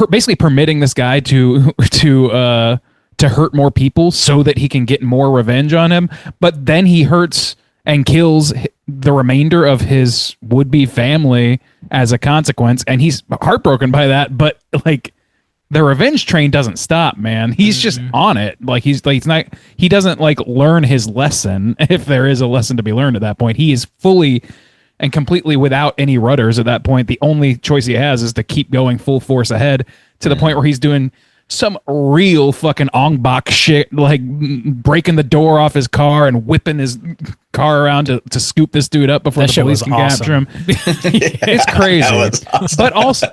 Speaker 3: basically permitting this guy to hurt more people so that he can get more revenge on him, but then he hurts and kills the remainder of his would-be family as a consequence, and he's heartbroken by that. But like, the revenge train doesn't stop, man. He's just on it. Like he doesn't like learn his lesson, if there is a lesson to be learned at that point. He is fully and completely without any rudders at that point. The only choice he has is to keep going full force ahead, to the point where he's doing some real fucking Ong Bak shit, like breaking the door off his car and whipping his car around to scoop this dude up before the police can capture him. It's crazy. That was awesome. But also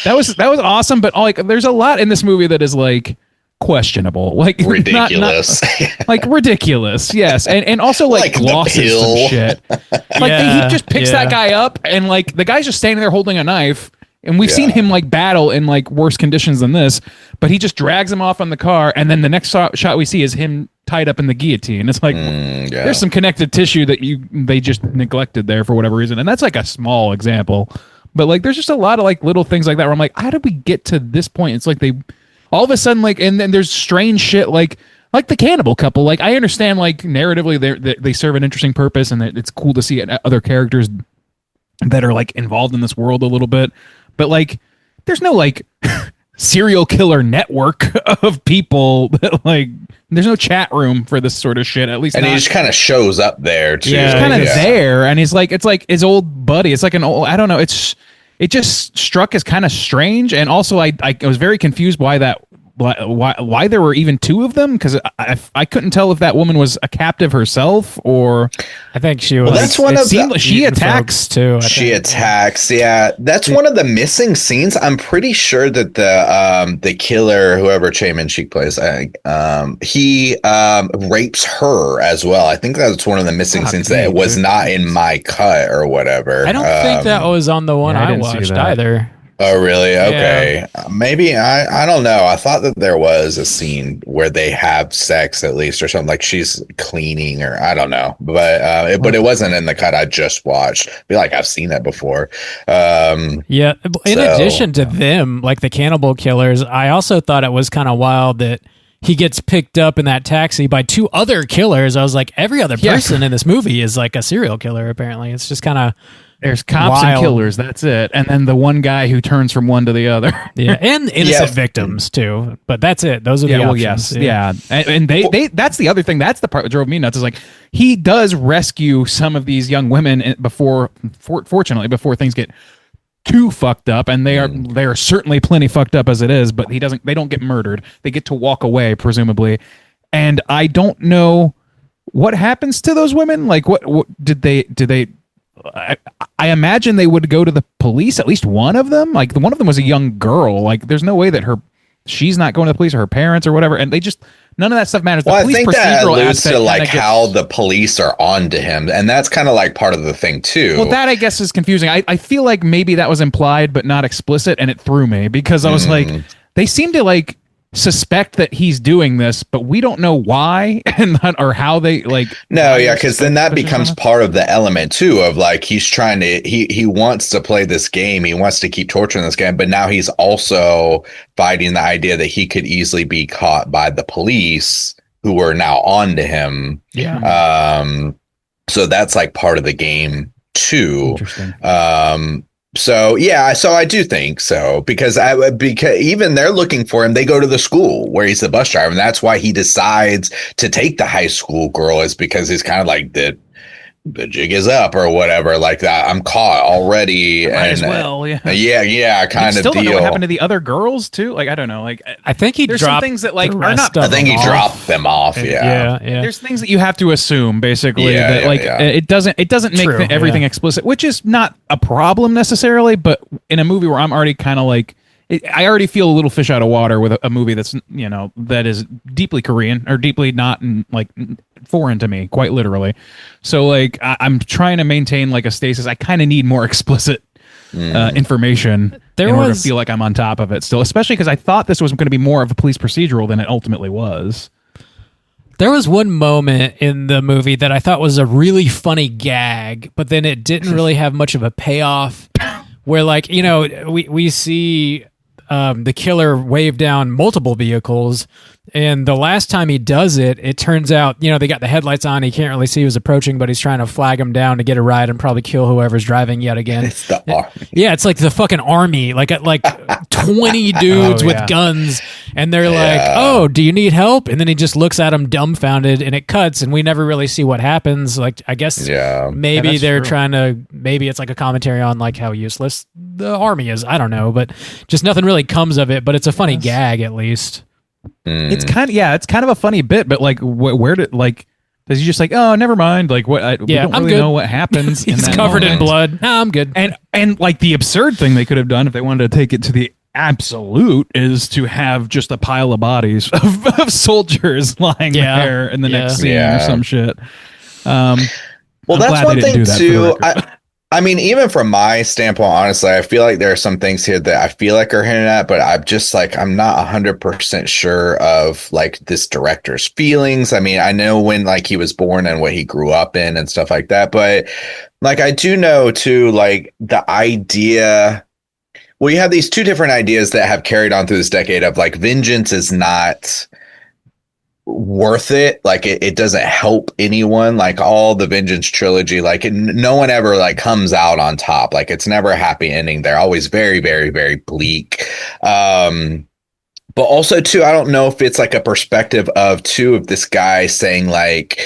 Speaker 3: that was awesome. But like, there's a lot in this movie that is like questionable, like
Speaker 4: ridiculous,
Speaker 3: like ridiculous. Yes, and also like glosses some shit. Like he just picks that guy up, and like the guy's just standing there holding a knife. And we've seen him like battle in like worse conditions than this, but he just drags him off on the car, and then the next shot we see is him tied up in the guillotine. It's like there's some connective tissue that they just neglected there for whatever reason, and that's like a small example. But like, there's just a lot of like little things like that where I'm like, how did we get to this point? It's like they all of a sudden like, and then there's strange shit like the cannibal couple. Like, I understand like narratively they serve an interesting purpose, and it's cool to see other characters that are like involved in this world a little bit. But like, there's no like serial killer network of people that like there's no chat room for this sort of shit, at least.
Speaker 4: And he just kind of shows up there too.
Speaker 3: Yeah, he's kind of there, and it's like his old buddy. It's like an old, I don't know, it just struck as kind of strange, and also I was very confused why there were even two of them, because I couldn't tell if that woman was a captive herself or
Speaker 1: I think she was.
Speaker 4: Well, that's one of the
Speaker 3: she attacks
Speaker 1: too.
Speaker 4: She attacks. Yeah, that's one of the missing scenes. I'm pretty sure that the killer, whoever Che Min-shik plays, he rapes her as well. I think that's one of the missing scenes that was not in my cut or whatever.
Speaker 1: I don't think that was on the one I watched either.
Speaker 4: Oh, really? Okay. Yeah. Maybe. I don't know. I thought that there was a scene where they have sex at least or something, like she's cleaning or I don't know. But it wasn't in the cut I just watched. I feel like I've seen that before.
Speaker 1: Yeah. In addition to them, like the cannibal killers, I also thought it was kind of wild that he gets picked up in that taxi by two other killers. I was like, every other person in this movie is like a serial killer, apparently. It's just kind of...
Speaker 3: There's cops and killers, that's it. And then the one guy who turns from one to the other.
Speaker 1: Yeah, and innocent victims, too. But that's it. Those are the options.
Speaker 3: Well, yes, yeah. And they that's the other thing. That's the part that drove me nuts, is like, he does rescue some of these young women fortunately, before things get too fucked up, and they are certainly plenty fucked up as it is, but they don't get murdered. They get to walk away, presumably. And I don't know what happens to those women. Like, what did they I imagine they would go to the police, at least one of them. Like, one of them was a young girl. Like, there's no way that she's not going to the police, or her parents or whatever. And they just, none of that stuff matters.
Speaker 4: Well, I think that alludes to like how the police are on to him. And that's kind of like part of the thing too.
Speaker 3: Well, that I guess is confusing. I feel like maybe that was implied, but not explicit. And it threw me because I was like, they seem to like suspect that he's doing this, but we don't know why or how they like.
Speaker 4: No, yeah, because then that becomes part of the element too of like he's trying to he wants to play this game, he wants to keep torturing this guy, but now he's also fighting the idea that he could easily be caught by the police who are now on to him.
Speaker 1: Yeah.
Speaker 4: So that's like part of the game too.
Speaker 3: Interesting.
Speaker 4: So I do think so, because even they're looking for him. They go to the school where he's the bus driver, and that's why he decides to take the high school girl, is because he's kind of like the jig is up or whatever, like that. I'm caught already.
Speaker 3: Might as well,
Speaker 4: kind of
Speaker 3: still
Speaker 4: deal.
Speaker 3: Don't know what happened to the other girls too. Like, I don't know. Like,
Speaker 1: I think
Speaker 3: there's some things that like are not.
Speaker 4: I think he dropped them off.
Speaker 1: Yeah.
Speaker 3: There's things that you have to assume basically that it doesn't make everything explicit, which is not a problem necessarily. But in a movie where I'm already kind of like, I already feel a little fish out of water with a movie that's, that is deeply Korean or deeply not like foreign to me, quite literally. So like I'm trying to maintain like a stasis. I kind of need more explicit information in order to feel like I'm on top of it still, especially because I thought this was going to be more of a police procedural than it ultimately was.
Speaker 1: There was one moment in the movie that I thought was a really funny gag, but then it didn't really have much of a payoff, where like, we see the killer wave down multiple vehicles, and the last time he does it, it turns out, they got the headlights on, he can't really see who's approaching, but he's trying to flag him down to get a ride and probably kill whoever's driving yet again.
Speaker 4: It's the army.
Speaker 1: Yeah, it's like the fucking army, like 20 dudes with guns, and they're like, oh, do you need help? And then he just looks at him dumbfounded, and it cuts, and we never really see what happens. Like, I guess maybe they're trying to, maybe it's like a commentary on like how useless the army is. I don't know, but just nothing really comes of it, but it's a funny gag at least.
Speaker 3: It's kind of a funny bit, but like where did like does he just like, oh, never mind, like what we don't really know what happens.
Speaker 1: He's covered in blood. No, I'm good.
Speaker 3: And like the absurd thing they could have done if they wanted to take it to the absolute is to have just a pile of bodies of soldiers lying there in the next scene or some shit.
Speaker 4: Well, that's one thing too. I mean, even from my standpoint, honestly, I feel like there are some things here that I feel like are hinted at, but I'm just like, I'm not 100% sure of like this director's feelings. I mean, I know when like he was born and what he grew up in and stuff like that, but like I do know too, like the idea. Well, you have these two different ideas that have carried on through this decade of like vengeance is not worth it, like it doesn't help anyone, like all the Vengeance trilogy, like no one ever like comes out on top, like it's never a happy ending, they're always very, very, very bleak. But also, too, I don't know if it's like a perspective of this guy saying like,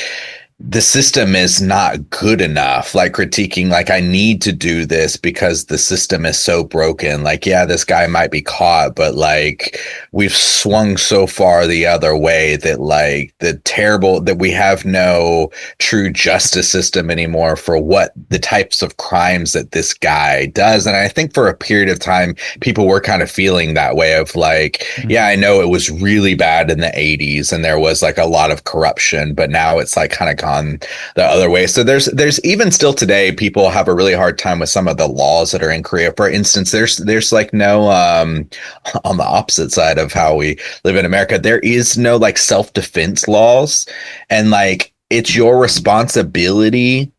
Speaker 4: the system is not good enough, like critiquing, like, I need to do this because the system is so broken. Like, yeah, this guy might be caught, but like, we've swung so far the other way that like that we have no true justice system anymore for what the types of crimes that this guy does. And I think for a period of time, people were kind of feeling that way of like, yeah, I know it was really bad in the 80s and there was like a lot of corruption, but now it's like kind of gone the other way. So there's even still today, people have a really hard time with some of the laws that are in Korea. For instance, there's like no on the opposite side of how we live in America, there is no like self-defense laws, and like it's your responsibility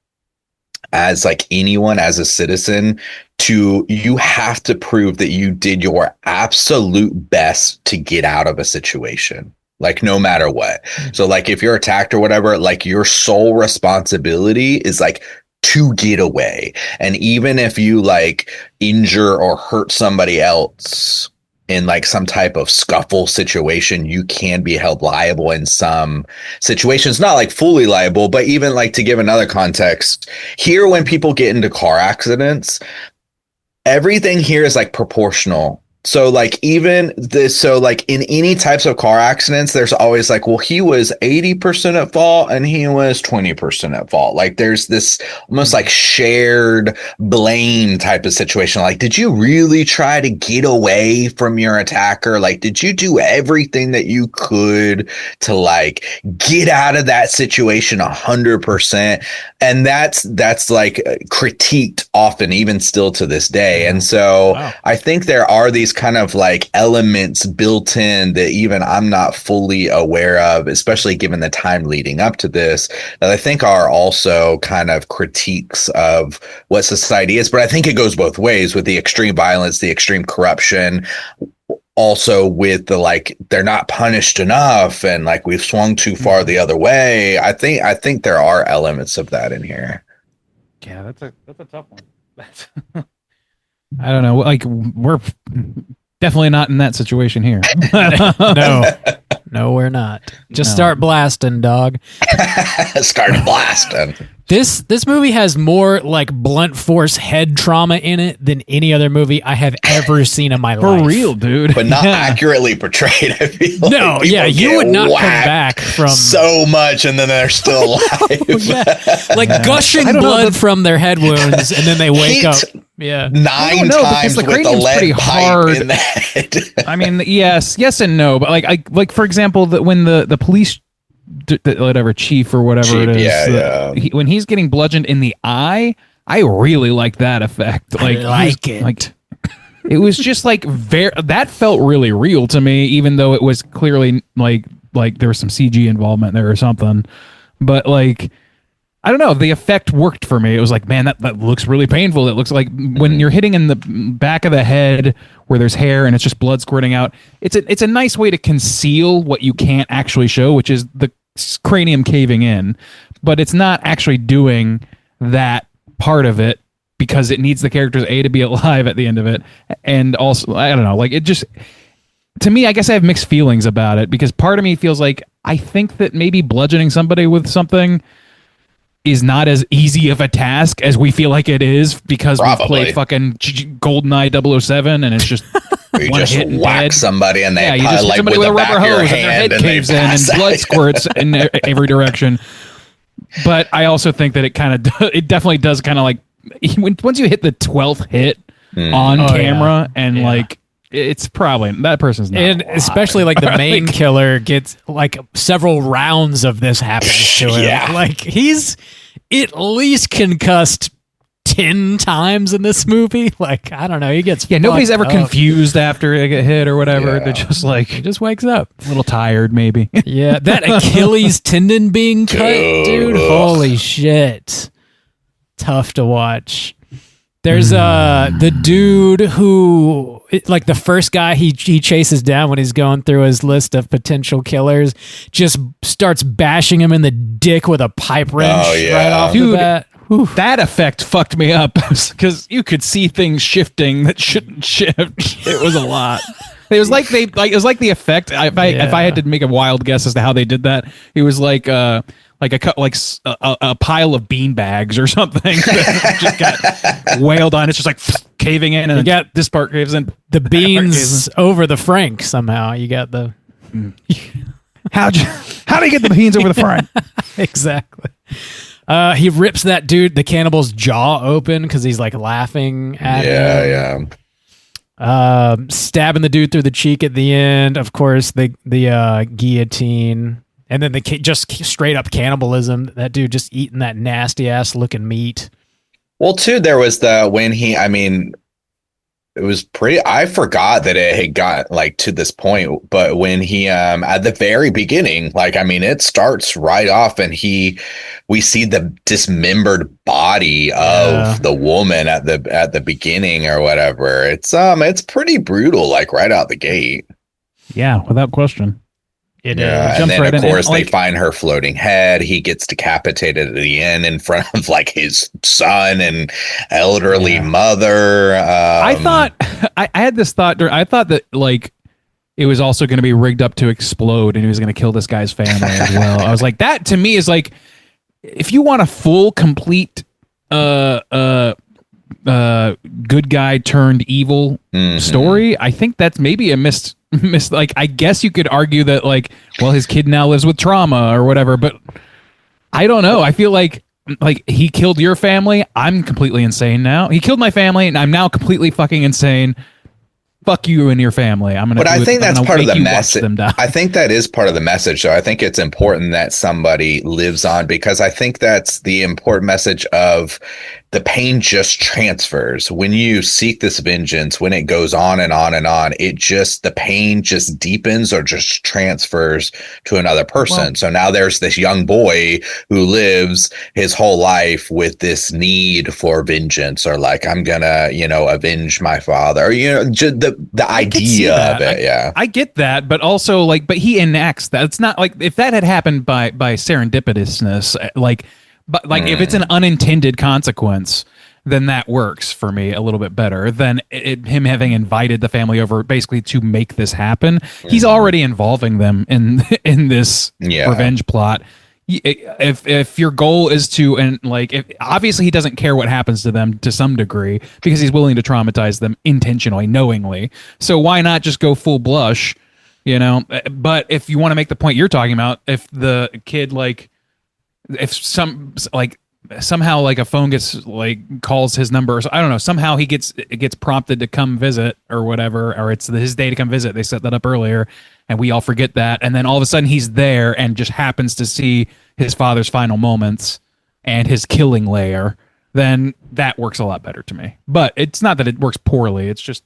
Speaker 4: as like anyone, as a citizen, you have to prove that you did your absolute best to get out of a situation. Like, no matter what. So like, if you're attacked or whatever, like your sole responsibility is like to get away. And even if you like injure or hurt somebody else in like some type of scuffle situation, you can be held liable in some situations, not like fully liable, but even like, to give another context here, when people get into car accidents, everything here is like proportional. So like even this, so like in any types of car accidents, there's always like, well, he was 80% at fault and he was 20% at fault. Like there's this almost like shared blame type of situation. Like, did you really try to get away from your attacker? Like, did you do everything that you could to like get out of that situation 100%? And that's like critiqued often, even still to this day. And so I think there are these kind of like elements built in that even I'm not fully aware of, especially given the time leading up to this, that I think are also kind of critiques of what society is. But I think it goes both ways, with the extreme violence, the extreme corruption, also with the like, they're not punished enough and like we've swung too far the other way. I think there are elements of that in here.
Speaker 3: Yeah, that's a tough one. I don't know. Like, we're definitely not in that situation here.
Speaker 1: No, we're not. Just start blasting, dog.
Speaker 4: Start blasting.
Speaker 1: This movie has more like blunt force head trauma in it than any other movie I have ever seen in my life.
Speaker 3: For real, dude.
Speaker 4: But not accurately portrayed, I feel like.
Speaker 1: No, yeah, you would not come back from
Speaker 4: so much and then they're still alive.
Speaker 1: Like gushing blood from their head wounds and then they wake up. Yeah,
Speaker 4: 9 times with the lead pipe in the head.
Speaker 3: I mean, yes and no, but like for example, when the police, whatever chief or whatever it is, when he's getting bludgeoned in the eye, I really like that effect. Like, it was just like that felt really real to me, even though it was clearly like there was some CG involvement there or something. But like, I don't know, the effect worked for me. It was like, man, that looks really painful. It looks like when you're hitting in the back of the head where there's hair and it's just blood squirting out. It's a nice way to conceal what you can't actually show, which is the cranium caving in. But it's not actually doing that part of it because it needs the characters to be alive at the end of it. And also, I don't know, like, it just, to me, I guess I have mixed feelings about it, because part of me feels like I think that maybe bludgeoning somebody with something is not as easy of a task as we feel like it is, because we've played fucking GoldenEye 007 and it's just
Speaker 4: you
Speaker 3: one
Speaker 4: just
Speaker 3: hit and
Speaker 4: whack
Speaker 3: dead.
Speaker 4: somebody and they
Speaker 3: you just hit
Speaker 4: like
Speaker 3: somebody with a rubber hose and their head caves in and blood squirts in every direction. But I also think that it definitely does kind of like, once you hit the 12th hit on camera and like, it's probably that person's not. And
Speaker 1: especially like the main killer gets like several rounds of this happens to him.
Speaker 4: Yeah.
Speaker 1: Like he's at least concussed 10 times in this movie. Like, I don't know. He gets
Speaker 3: nobody's ever confused after they get hit or whatever. They're just like,
Speaker 1: he just wakes up
Speaker 3: a little tired, maybe.
Speaker 1: Yeah, that Achilles tendon being cut, dude. Holy shit. Tough to watch. There's the dude who, like the first guy he chases down when he's going through his list of potential killers, just starts bashing him in the dick with a pipe wrench right off the bat. Whew.
Speaker 3: That effect fucked me up because you could see things shifting that shouldn't shift. It was a lot. It was like it was like the effect. If I had to make a wild guess as to how they did that, it was like a pile of bean bags or something that just got wailed on. It's just like caving in, and
Speaker 1: got
Speaker 3: this part caves in.
Speaker 1: The beans over the Frank somehow. You got the.
Speaker 3: How do you get the beans over the Frank?
Speaker 1: Exactly. He rips that dude, the cannibal's jaw open because he's like laughing at him. Stabbing the dude through the cheek at the end. Of course, the guillotine. And then just straight up cannibalism. That dude just eating that nasty ass looking meat.
Speaker 4: Well, too, there was it was pretty, I forgot that it had got like to this point, but when he, at the very beginning, it starts right off and we see the dismembered body of the woman at the beginning or whatever. It's pretty brutal, like right out the gate.
Speaker 3: Yeah, without question.
Speaker 4: And then of course they find her floating head. He gets decapitated at the end in front of like his son and elderly mother.
Speaker 3: I thought I had this thought. I thought that like it was also going to be rigged up to explode, and he was going to kill this guy's family as well. I was like, that to me is like, if you want a full, complete, good guy turned evil story, I think that's maybe a missed. Like, I guess you could argue that like, well, his kid now lives with trauma or whatever, but I don't know. I feel like he killed your family. I'm completely insane now. He killed my family, and I'm now completely fucking insane. Fuck you and your family.
Speaker 4: But I think that's part of the message. I think that is part of the message. So I think it's important that somebody lives on, because I think that's the important message of the pain just transfers. When you seek this vengeance, when it goes on and on and on, the pain just deepens or just transfers to another person. Well, so now there's this young boy who lives his whole life with this need for vengeance, or like, I'm gonna, avenge my father, or, the idea of it.
Speaker 3: I get that, but also but he enacts that. It's not like if that had happened by serendipitousness, if it's an unintended consequence, then that works for me a little bit better than him having invited the family over basically to make this happen. He's already involving them in this revenge plot. If your goal is to, and obviously he doesn't care what happens to them to some degree, because he's willing to traumatize them intentionally, knowingly. So why not just go full blush, But if you want to make the point you're talking about, if the kid somehow a phone gets calls his number, so I don't know, somehow he gets prompted to come visit or whatever, or it's his day to come visit. They set that up earlier, and we all forget that, and then all of a sudden he's there and just happens to see his father's final moments and his killing lair. Then that works a lot better to me. But it's not that it works poorly. It's just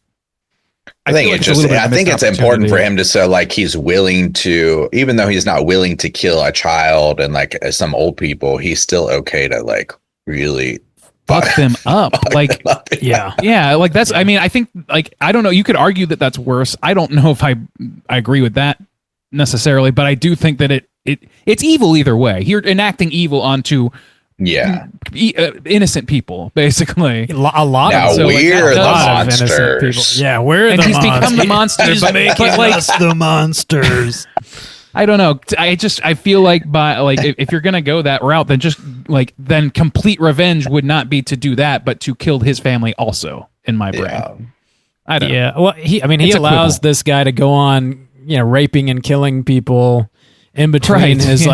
Speaker 4: I think it's important for him to say he's willing to, even though he's not willing to kill a child and some old people, he's still okay to really
Speaker 3: fuck them up. That's, I think I don't know. You could argue that that's worse. I don't know if I agree with that necessarily, but I do think that it's evil either way. You're enacting evil onto innocent people, basically.
Speaker 1: A lot
Speaker 4: now,
Speaker 1: of
Speaker 4: we're the monsters.
Speaker 1: Yeah, we're the monsters.
Speaker 3: He's become the monster.
Speaker 1: He's making us the monsters.
Speaker 3: I don't know. I feel like if you're gonna go that route, then just then complete revenge would not be to do that, but to kill his family also. In my brain, I don't know.
Speaker 1: Yeah, well, he allows this guy to go on, raping and killing people in between his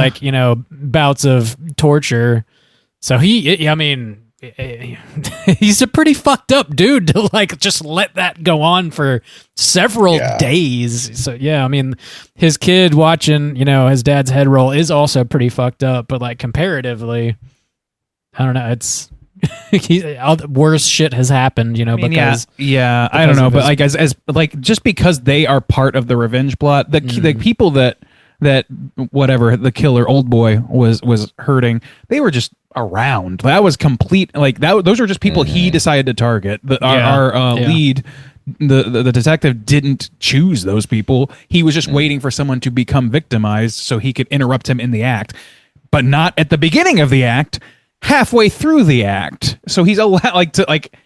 Speaker 1: bouts of torture. So he's a pretty fucked up dude to just let that go on for several days. So his kid watching, his dad's head roll is also pretty fucked up, but comparatively, I don't know, it's worse shit has happened, because
Speaker 3: I don't know, but as just because they are part of the revenge plot, the people that whatever the killer old boy was hurting, they were just around. That was complete those are just people he decided to target. Our lead, the detective, didn't choose those people. He was just waiting for someone to become victimized so he could interrupt him in the act, but not at the beginning of the act, halfway through the act. So he's allowed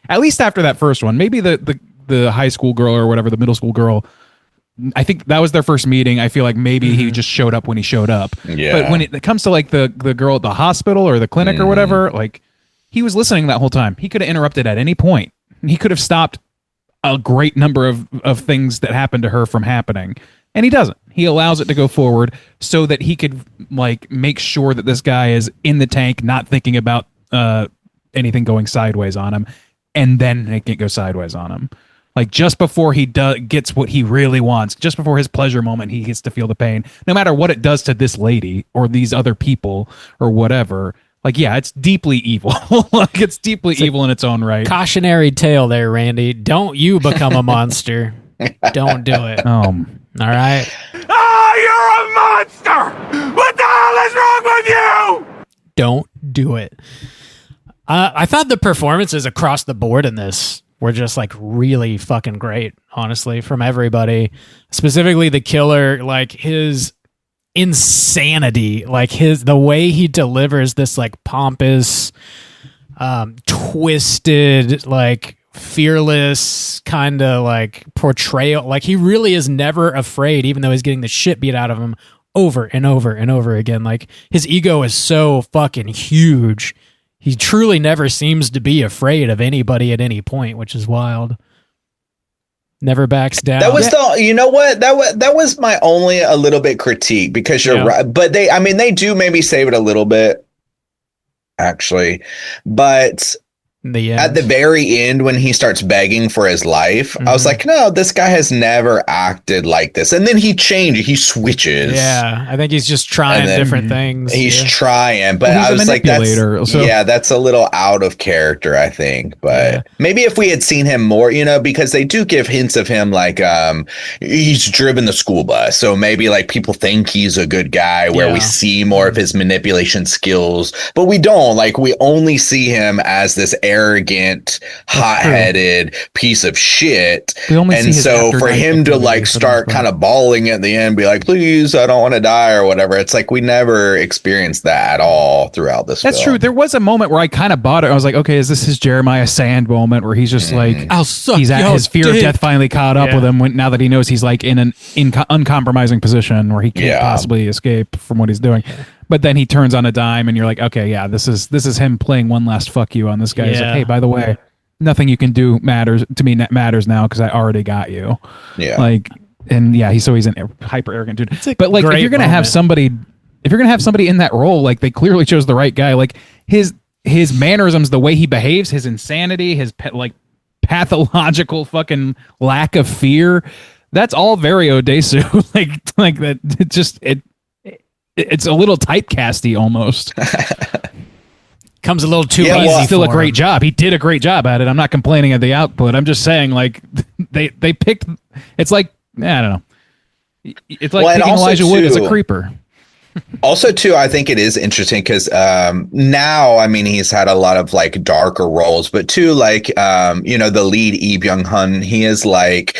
Speaker 3: at least after that first one, maybe the high school girl or whatever, the middle school girl, I think that was their first meeting. I feel like maybe he just showed up when he showed up.
Speaker 4: Yeah.
Speaker 3: But when it comes to like the girl at the hospital or the clinic or whatever, like he was listening that whole time. He could have interrupted at any point. He could have stopped a great number of things that happened to her from happening. And he doesn't. He allows it to go forward so that he could like make sure that this guy is in the tank, not thinking about anything going sideways on him, and then make it go sideways on him. Like just before he gets what he really wants, just before his pleasure moment, he gets to feel the pain, no matter what it does to this lady or these other people or whatever. Like, yeah, it's deeply evil. Like it's deeply evil in its own right.
Speaker 1: Cautionary tale there, Randy. Don't you become a monster. Don't do it. All right.
Speaker 2: Oh, you're a monster! What the hell is wrong with you?
Speaker 1: Don't do it. I thought the performances across the board in this were just like really fucking great, honestly, from everybody. Specifically the killer, like his insanity, like the way he delivers this like pompous, twisted, like fearless kind of like portrayal. Like he really is never afraid, even though he's getting the shit beat out of him over and over and over again. Like his ego is so fucking huge. He truly never seems to be afraid of anybody at any point, which is wild. Never backs down.
Speaker 4: That was you know what? That was my only a little bit critique, because you're right. But they do maybe save it a little bit, actually. But at the very end, when he starts begging for his life, I was like, no, this guy has never acted like this. And then he changes, he switches.
Speaker 1: Yeah, I think he's just trying different things.
Speaker 4: He's trying, but I was like, that's a little out of character, I think. But maybe if we had seen him more, because they do give hints of him, like he's driven the school bus. So maybe like people think he's a good guy, where we see more of his manipulation skills, but we don't. Like we only see him as this arrogant, hot-headed piece of shit. And so for him to like start kind of bawling at the end, be like, please, I don't want to die or whatever, it's like we never experienced that at all throughout this film.
Speaker 3: That's true. There was a moment where I kind of bought it. I was like, okay, is this his Jeremiah Sand moment, where he's just like,
Speaker 1: I'll suck
Speaker 3: he's at his fear of death finally caught up with him now that he knows he's like in an uncompromising position where he can't possibly escape from what he's doing. But then he turns on a dime, and you're like, okay, yeah, this is him playing one last fuck you on this guy. He's like, hey, by the way, nothing you can do matters to me. Matters now because I already got you.
Speaker 4: Yeah.
Speaker 3: Like, and he's an hyper arrogant dude. But like, if you're gonna have somebody in that role, like they clearly chose the right guy. Like his mannerisms, the way he behaves, his insanity, his pathological fucking lack of fear. That's all very Odesu. like that. It's a little typecasty almost.
Speaker 1: Comes a little too easy.
Speaker 3: Well, still a great job. He did a great job at it. I'm not complaining at the output. I'm just saying, like they picked. It's like I don't know. It's like picking Elijah Wood as a creeper.
Speaker 4: Also, too, I think it is interesting because now, I mean, he's had a lot of like darker roles, but too, like the lead Lee Byung-hun, he is like.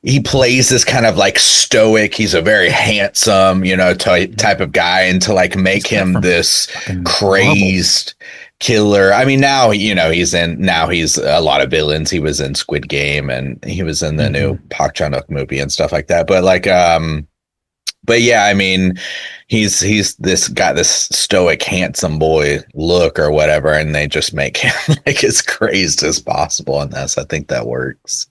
Speaker 4: He plays this kind of like stoic. He's a very handsome, type of guy, and to like make him this crazed killer. I mean, now he's a lot of villains. He was in Squid Game, and he was in the new Park Chan-wook movie and stuff like that. But like, but yeah, I mean, he's got this stoic, handsome boy look or whatever, and they just make him like as crazed as possible in this. I think that works.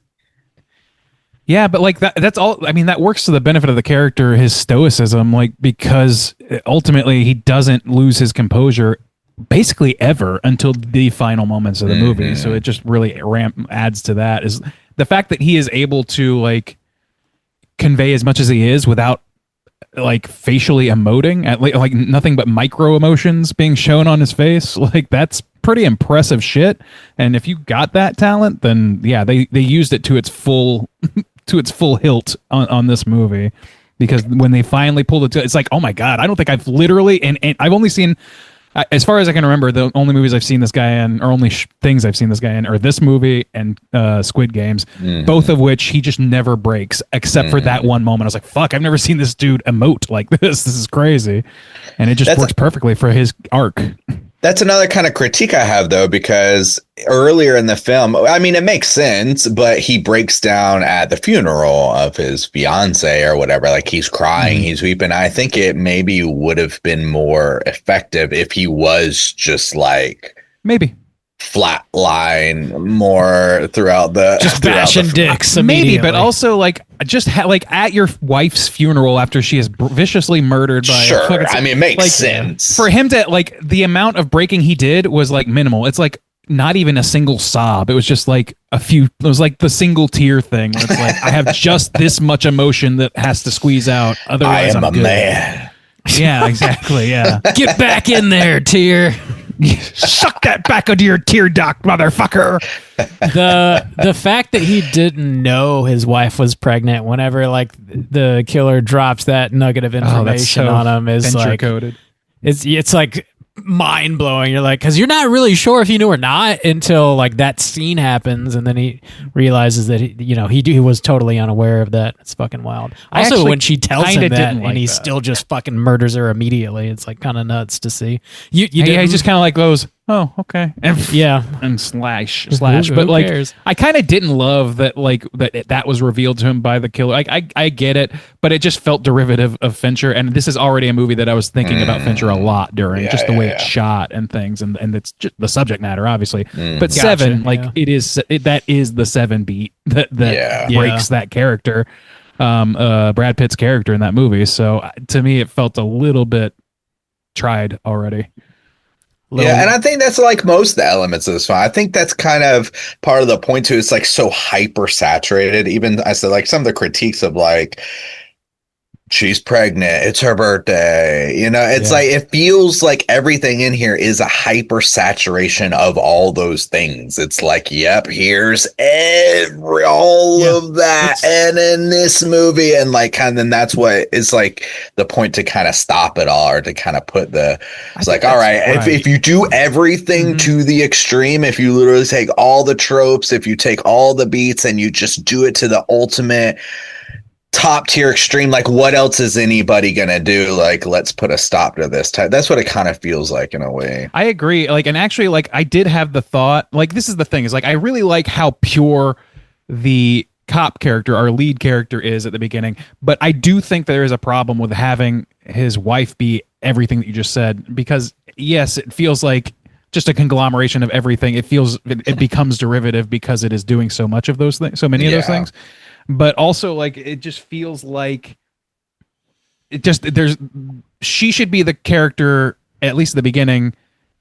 Speaker 3: Yeah, but like that's all. I mean, that works to the benefit of the character, his stoicism, like because ultimately he doesn't lose his composure basically ever until the final moments of the movie. So it just really adds to that is the fact that he is able to like convey as much as he is without like facially emoting, at like nothing but micro emotions being shown on his face. Like that's pretty impressive shit. And if you got that talent, then yeah, they used it to its full hilt on this movie, because when they finally pulled it to, it's like, oh my God, I don't think I've literally, and I've only seen, as far as I can remember, the only movies I've seen this guy in, or only things I've seen this guy in, are this movie and Squid Games, both of which he just never breaks, except for that one moment. I was like, fuck, I've never seen this dude emote like this. This is crazy. And it just works perfectly for his arc.
Speaker 4: That's another kind of critique I have, though, because earlier in the film, I mean, it makes sense, but he breaks down at the funeral of his fiance or whatever. Like, he's crying, he's weeping. I think it maybe would have been more effective if he was just like
Speaker 3: maybe
Speaker 4: flatline more throughout the
Speaker 1: just bashing dicks
Speaker 3: maybe, but also like just like at your wife's funeral after she is viciously murdered by
Speaker 4: sure. I mean, it makes
Speaker 3: like,
Speaker 4: sense
Speaker 3: for him to like the amount of breaking he did was like minimal. It's like not even a single sob. It was just like a few. It was like the single tear thing. Where it's like I have just this much emotion that has to squeeze out. Otherwise, I'm
Speaker 4: a
Speaker 3: good.
Speaker 4: Man.
Speaker 3: Yeah, exactly. Yeah,
Speaker 1: get back in there, tear.
Speaker 3: Suck that back into your tear duct, motherfucker.
Speaker 1: The fact that he didn't know his wife was pregnant whenever like the killer drops that nugget of information on him is like
Speaker 3: coded.
Speaker 1: It's like mind blowing. You're like, because you're not really sure if he knew or not until like that scene happens, and then he realizes that he was totally unaware of that. It's fucking wild. Also, when she tells him that, and he still just fucking murders her immediately, it's like kind of nuts to see.
Speaker 3: He just kind of like goes, oh, okay, and slash. But like,
Speaker 1: cares?
Speaker 3: I kind of didn't love that. Like that was revealed to him by the killer. Like I get it, but it just felt derivative of Fincher. And this is already a movie that I was thinking about Fincher a lot during just the way it's shot and things, and it's just the subject matter, obviously. But Seven, that is the Seven beat that breaks that character, Brad Pitt's character in that movie. So to me, it felt a little bit tried already.
Speaker 4: Yeah, and I think that's like most of the elements of this film. I think that's kind of part of the point too. It's like so hyper saturated. Even I said like some of the critiques of like she's pregnant, it's her birthday. It's like it feels like everything in here is a hyper saturation of all those things. It's like, yep, here's all of that, and in this movie, and like kind of then that's what is like the point to kind of stop it all, or to kind of put it's like, all right, if you do everything to the extreme, if you literally take all the tropes, if you take all the beats and you just do it to the ultimate top tier extreme, like what else is anybody gonna do? Like, let's put a stop to this type. That's what it kind of feels like in a way.
Speaker 3: I agree. Like, and actually, like I did have the thought, like this is the thing, is like I really like how pure the cop character, our lead character, is at the beginning, but I do think there is a problem with having his wife be everything that you just said, because yes, it feels like just a conglomeration of everything. It becomes derivative because it is doing so much of those things, so many of those things. But also, like, it just feels like she should be the character, at least at the beginning,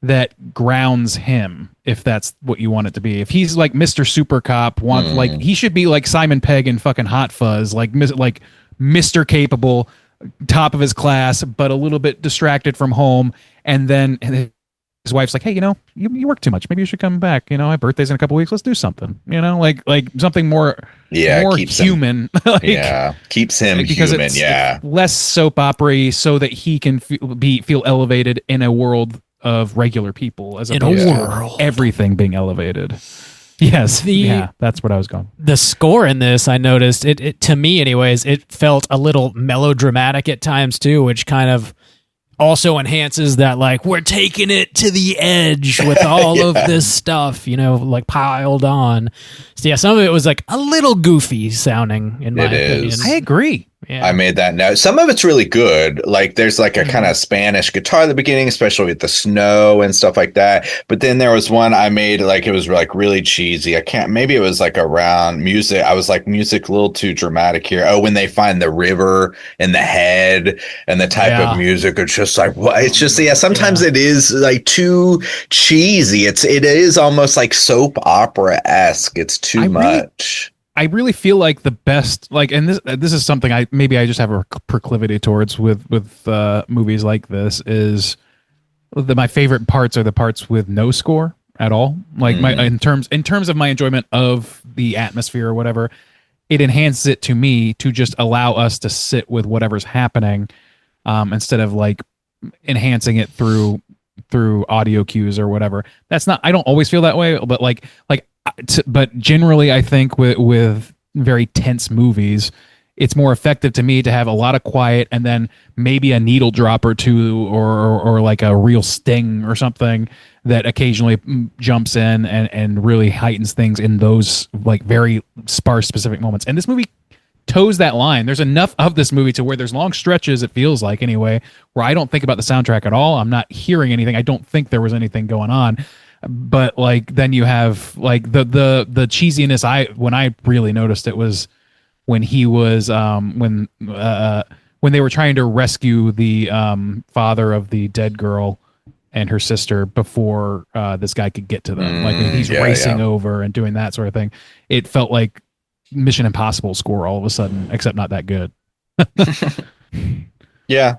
Speaker 3: that grounds him, if that's what you want it to be. If he's like Mr. Super Cop, like he should be like Simon Pegg in fucking Hot Fuzz, like Mr. Capable, top of his class, but a little bit distracted from home. And then his wife's like, hey, you work too much. Maybe you should come back. My birthday's in a couple weeks. Let's do something. Like something more human.
Speaker 4: Keeps him
Speaker 3: because
Speaker 4: human.
Speaker 3: It's less soap opera-y, so that he can feel elevated in a world of regular people, as opposed to everything being elevated. Yes, that's what I was going.
Speaker 1: The score in this, I noticed it to me, anyways. It felt a little melodramatic at times too, which kind of also enhances that, like, we're taking it to the edge with all of this stuff, like piled on. So yeah, some of it was like a little goofy sounding in my opinion.
Speaker 3: I agree.
Speaker 1: Yeah.
Speaker 4: I made that note. Some of it's really good. Like there's like a kind of Spanish guitar at the beginning, especially with the snow and stuff like that. But then there was one I made, like it was like really cheesy. Maybe it was like around music. I was like, music a little too dramatic here. Oh, when they find the river and the head and the type of music, it's just like, what? It's just, sometimes it is like too cheesy. It is almost like soap opera-esque. It's too much.
Speaker 3: I really feel like the best, like, and this is something I just have a proclivity towards with movies like this, is my favorite parts are the parts with no score at all. Like in terms of my enjoyment of the atmosphere or whatever, it enhances it to me to just allow us to sit with whatever's happening, instead of like enhancing it through audio cues or whatever. I don't always feel that way, but but generally I think with very tense movies, it's more effective to me to have a lot of quiet and then maybe a needle drop or two or like a real sting or something that occasionally jumps in and really heightens things in those like very sparse specific moments. And this movie toes that line. There's enough of this movie to where there's long stretches, it feels like anyway, where I don't think about the soundtrack at all. I'm not hearing anything. I don't think there was anything going on. But like then you have like the cheesiness. When I really noticed it was when he was when they were trying to rescue the father of the dead girl and her sister before this guy could get to them. Like when he's racing over and doing that sort of thing. It felt like Mission Impossible score all of a sudden, except not that good.
Speaker 4: Yeah,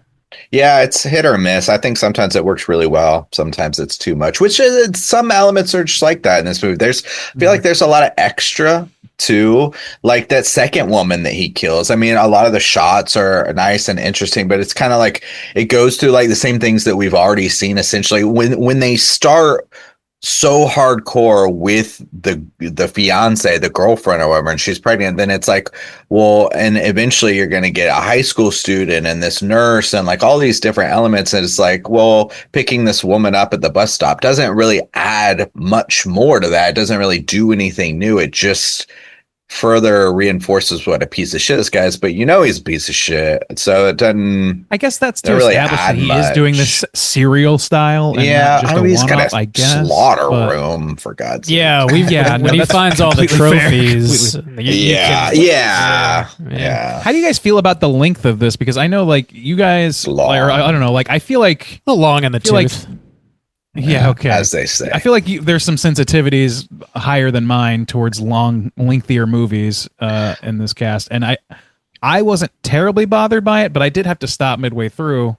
Speaker 4: it's hit or miss. I think sometimes it works really well. Sometimes it's too much, which is, some elements are just like that in this movie. I feel like there's a lot of extra too, like that second woman that he kills. I mean, a lot of the shots are nice and interesting, but it's kind of like it goes through like the same things that we've already seen essentially when they start so hardcore with the fiance, the girlfriend or whatever, and she's pregnant, then it's like, well, and eventually you're going to get a high school student and this nurse and like all these different elements. And it's like, well, picking this woman up at the bus stop doesn't really add much more to that. It doesn't really do anything new. It just further reinforces what a piece of shit this guy is, but he's a piece of shit, so it doesn't.
Speaker 3: I guess that's to
Speaker 4: really
Speaker 3: establish that he is doing this serial style. And not just
Speaker 4: he's got
Speaker 3: I guess
Speaker 4: slaughter room for God's sake.
Speaker 1: Yeah, when he finds all the trophies.
Speaker 3: How do you guys feel about the length of this? Because I know, like, you guys, or I don't know, like, I feel like
Speaker 1: a long in the tooth.
Speaker 3: Like, yeah, okay.
Speaker 4: As they say.
Speaker 3: I feel like there's some sensitivities higher than mine towards lengthier movies in this cast, and I wasn't terribly bothered by it, but I did have to stop midway through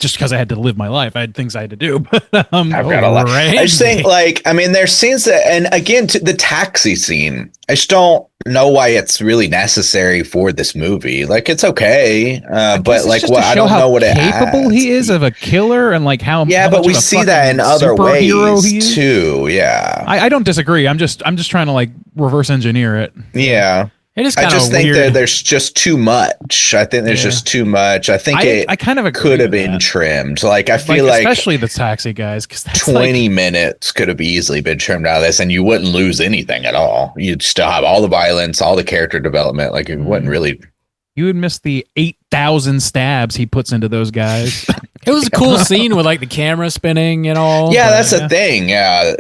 Speaker 3: just because I had to live my life. I had things I had to do. But
Speaker 4: I've got a lot. I just think, like, I mean, there's scenes that, and again, the taxi scene, I just don't know why it's really necessary for this movie. Like, it's okay, but like, what I don't know what it
Speaker 3: capable
Speaker 4: adds.
Speaker 3: he is of a killer, and like how
Speaker 4: but we see that in other ways too. Yeah,
Speaker 3: I don't disagree. I'm just trying to like reverse engineer it.
Speaker 4: Yeah.
Speaker 1: It is
Speaker 4: I just think that there's just too much. I think there's just too much. I think
Speaker 3: I kind of
Speaker 4: could have been trimmed. Like, I feel like
Speaker 3: especially the taxi guys, because
Speaker 4: 20 minutes could have easily been trimmed out of this, and you wouldn't lose anything at all. You'd still have all the violence, all the character development. Like, it wouldn't really.
Speaker 3: You would miss the 8,000 stabs he puts into those guys.
Speaker 1: It was a cool scene with like the camera spinning and all.
Speaker 4: Yeah, that's the thing. Yeah,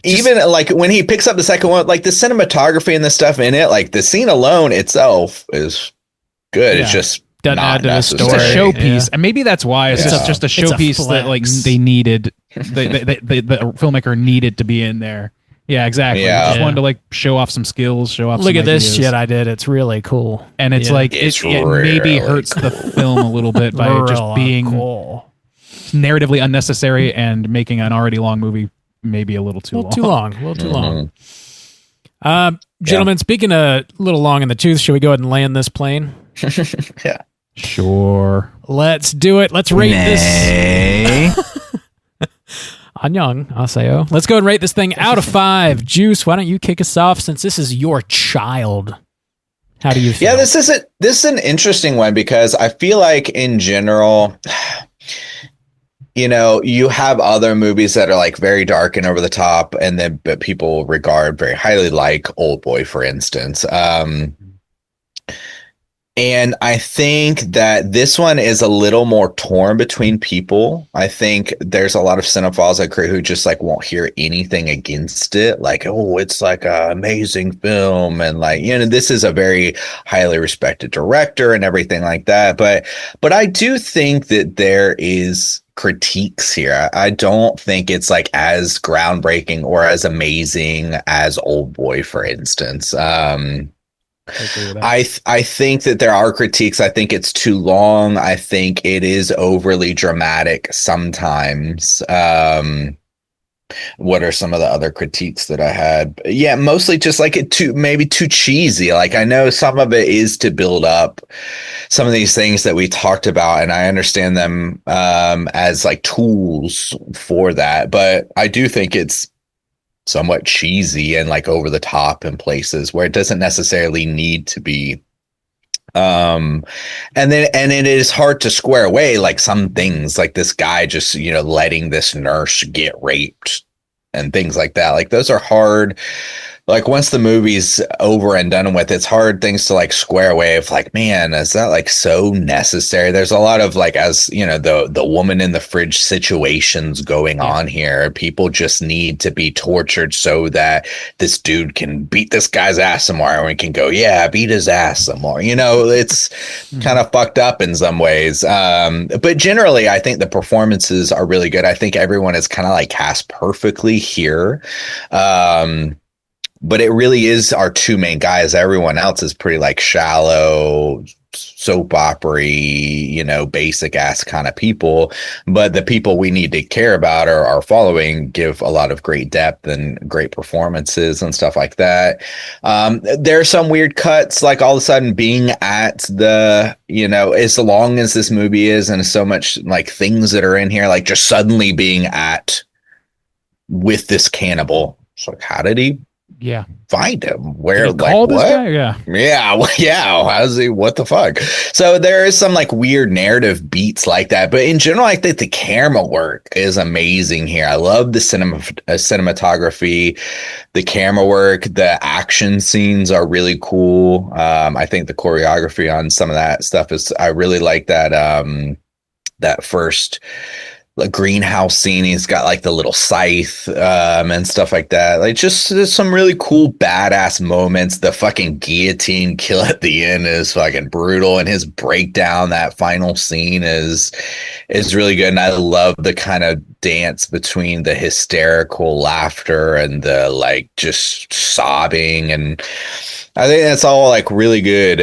Speaker 4: even like when he picks up the second one, like the cinematography and the stuff in it, like the scene alone itself is good. It's just
Speaker 1: doesn't add to the story.
Speaker 3: It's a showpiece, and maybe that's why it's just a showpiece that like they needed. The filmmaker needed to be in there. Yeah, exactly.
Speaker 4: Yeah.
Speaker 3: Just wanted to like show off some skills, show off.
Speaker 1: Look
Speaker 3: some
Speaker 1: at this
Speaker 3: ideas.
Speaker 1: shit I did. It's really cool,
Speaker 3: and it's like it maybe hurts the film a little bit by just being narratively unnecessary and making an already long movie maybe a little too long.
Speaker 1: A little too long. Gentlemen, speaking of a little long in the tooth, should we go ahead and land this plane?
Speaker 4: Yeah,
Speaker 3: sure.
Speaker 1: Let's do it. Let's rate this. Annyeong, Aseo. Let's go and rate this thing out of 5. Juice, why don't you kick us off since this is your child? How do you feel?
Speaker 4: Yeah, this is an interesting one because I feel like in general, you have other movies that are like very dark and over the top, and then but people regard very highly, like Old Boy, for instance. And I think that this one is a little more torn between people. I think there's a lot of cinephiles who just like won't hear anything against it. Like, oh, it's like an amazing film. And like, this is a very highly respected director and everything like that. But I do think that there is critiques here. I don't think it's like as groundbreaking or as amazing as Old Boy, for instance. I think that there are critiques. I think it's too long. I think it is overly dramatic sometimes. What are some of the other critiques that I had? Yeah, mostly just like maybe too cheesy. Like, I know some of it is to build up some of these things that we talked about, and I understand them as like tools for that. But I do think it's somewhat cheesy and like over the top in places where it doesn't necessarily need to be And it is hard to square away, like some things, like this guy just, letting this nurse get raped and things like that. Like those are hard. Like once the movie's over and done with, it's hard things to like square away of like, man, is that like so necessary? There's a lot of like, as the woman in the fridge situations going on here. People just need to be tortured so that this dude can beat this guy's ass some more, and we can go, yeah, beat his ass some more. It's kind of fucked up in some ways. But generally, I think the performances are really good. I think everyone is kind of like cast perfectly here. But it really is our two main guys. Everyone else is pretty like shallow, soap opera-y, basic ass kind of people. But the people we need to care about or are following give a lot of great depth and great performances and stuff like that. There are some weird cuts, like all of a sudden being at the, as long as this movie is, and so much like things that are in here, like just suddenly being with this cannibal. It's like, how did he find him? Where? Like
Speaker 3: call
Speaker 4: what?
Speaker 3: This guy?
Speaker 4: Yeah. How's he? What the fuck? So there is some like weird narrative beats like that, but in general, I think the camera work is amazing here. I love the cinematography, the camera work, the action scenes are really cool. I think the choreography on some of that stuff I really like that. That first greenhouse scene, he's got like the little scythe and stuff like that. Like just there's some really cool badass moments. The fucking guillotine kill at the end is fucking brutal, and his breakdown, that final scene is really good. And I love the kind of dance between the hysterical laughter and the like just sobbing, and I think that's all like really good.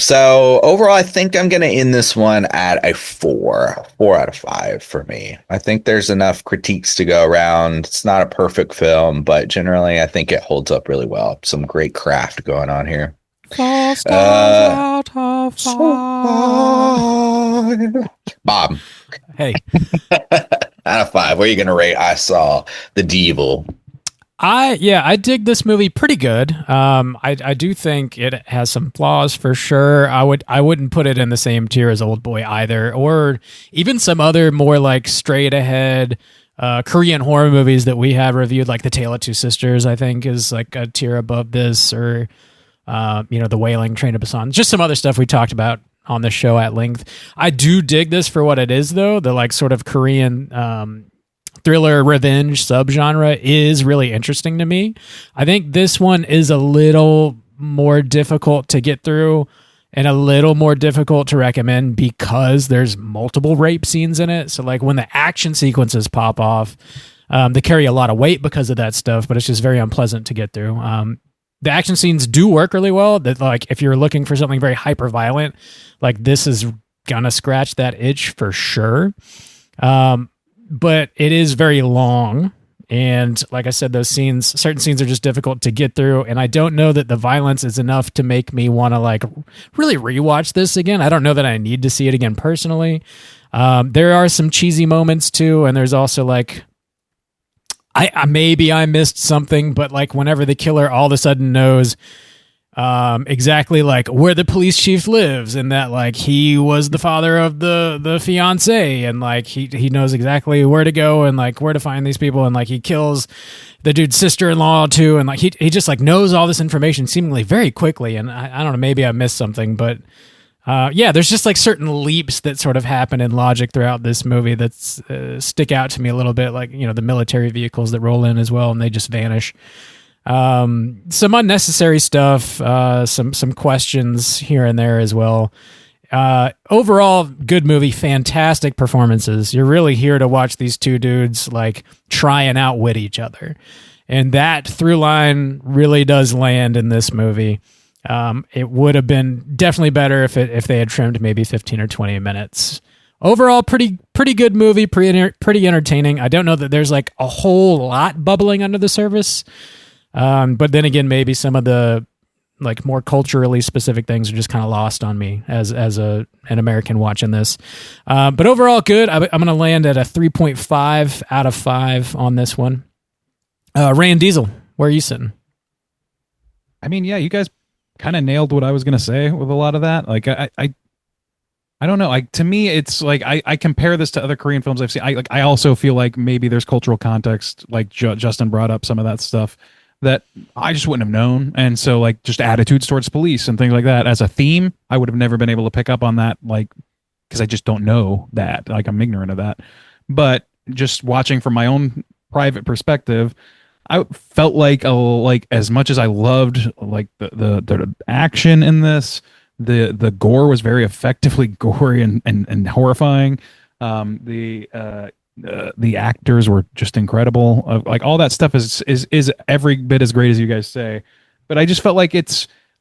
Speaker 4: So overall, I think I'm going to end this one at a 4 out of 5 for me. I think there's enough critiques to go around. It's not a perfect film, but generally I think it holds up really well. Some great craft going on here.
Speaker 1: 4 stars out of 5.
Speaker 4: Bob.
Speaker 1: Hey.
Speaker 4: Out of 5. Where are you going to rate I Saw the Devil?
Speaker 1: I dig this movie pretty good. I do think it has some flaws for sure. I wouldn't put it in the same tier as Old Boy either, or even some other more like straight ahead Korean horror movies that we have reviewed, like The Tale of Two Sisters. I think is like a tier above this, or The Wailing, Train to Busan. Just some other stuff we talked about on the show at length. I do dig this for what it is, though. The like sort of Korean thriller revenge subgenre is really interesting to me. I think this one is a little more difficult to get through and a little more difficult to recommend because there's multiple rape scenes in it. So like when the action sequences pop off, they carry a lot of weight because of that stuff, but it's just very unpleasant to get through. The action scenes do work really well. That like if you're looking for something very hyper violent, like this is gonna scratch that itch for sure. But it is very long. And like I said, certain scenes are just difficult to get through. And I don't know that the violence is enough to make me want to like really rewatch this again. I don't know that I need to see it again personally. There are some cheesy moments too. And there's also like, maybe I missed something, but like whenever the killer all of a sudden knows exactly like where the police chief lives, and that like he was the father of the fiance, and like he knows exactly where to go and like where to find these people, and like he kills the dude's sister-in-law too, and like he just like knows all this information seemingly very quickly. And I don't know, maybe I missed something, but there's just like certain leaps that sort of happen in logic throughout this movie that stick out to me a little bit, like the military vehicles that roll in as well and they just vanish. Some unnecessary stuff, some questions here and there as well. Overall, good movie, fantastic performances. You're really here to watch these two dudes like try and outwit each other. And that through line really does land in this movie. It would have been definitely better if they had trimmed maybe 15 or 20 minutes. Overall, pretty good movie, pretty entertaining. I don't know that there's like a whole lot bubbling under the surface. But then again, maybe some of the like more culturally specific things are just kind of lost on me as an American watching this. But overall, good. I'm going to land at a 3.5 out of 5 on this one. Ray and Diesel, where are you sitting?
Speaker 3: I mean, yeah, you guys kind of nailed what I was going to say with a lot of that. Like I don't know. Like to me, it's like I compare this to other Korean films I've seen. I also feel like maybe there's cultural context, like Justin brought up some of that stuff that I just wouldn't have known. And so like just attitudes towards police and things like that as a theme, I would have never been able to pick up on that, like, because I just don't know that. Like I'm ignorant of that. But just watching from my own private perspective, I felt like as much as I loved like the action in this, the gore was very effectively gory and horrifying. The actors were just incredible. Like all that stuff is every bit as great as you guys say. But I just felt like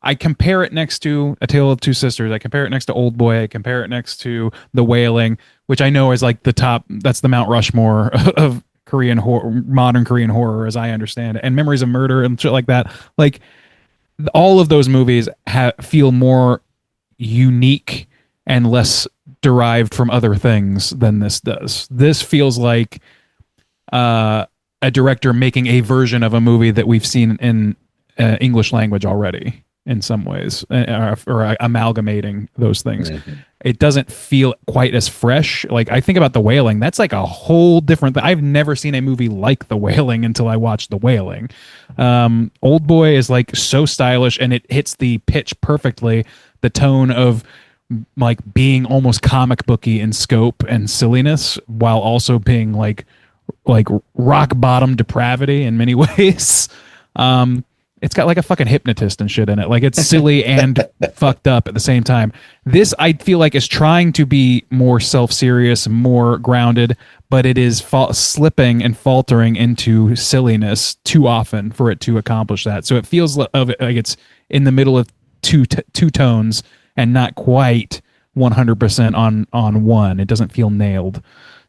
Speaker 3: I compare it next to A Tale of Two Sisters. I compare it next to Old Boy. I compare it next to The Wailing, which I know is like the top. That's the Mount Rushmore of Korean horror, modern Korean horror, as I understand it, and Memories of Murder and shit like that. Like all of those movies feel more unique and less derived from other things than this does. This feels like a director making a version of a movie that we've seen in English language already in some ways, or amalgamating those things. Mm-hmm. It doesn't feel quite as fresh. Like I think about The Wailing, that's like a whole different thing. I've never seen a movie like The Wailing until I watched The Wailing. Old Boy is like so stylish and it hits the pitch perfectly, the tone of like being almost comic booky in scope and silliness while also being like rock bottom depravity in many ways. It's got like a fucking hypnotist and shit in it. Like it's silly and fucked up at the same time. This I feel like is trying to be more self-serious, more grounded, but it is slipping and faltering into silliness too often for it to accomplish that. So it feels like it's in the middle of two tones and not quite 100% on one. It doesn't feel nailed.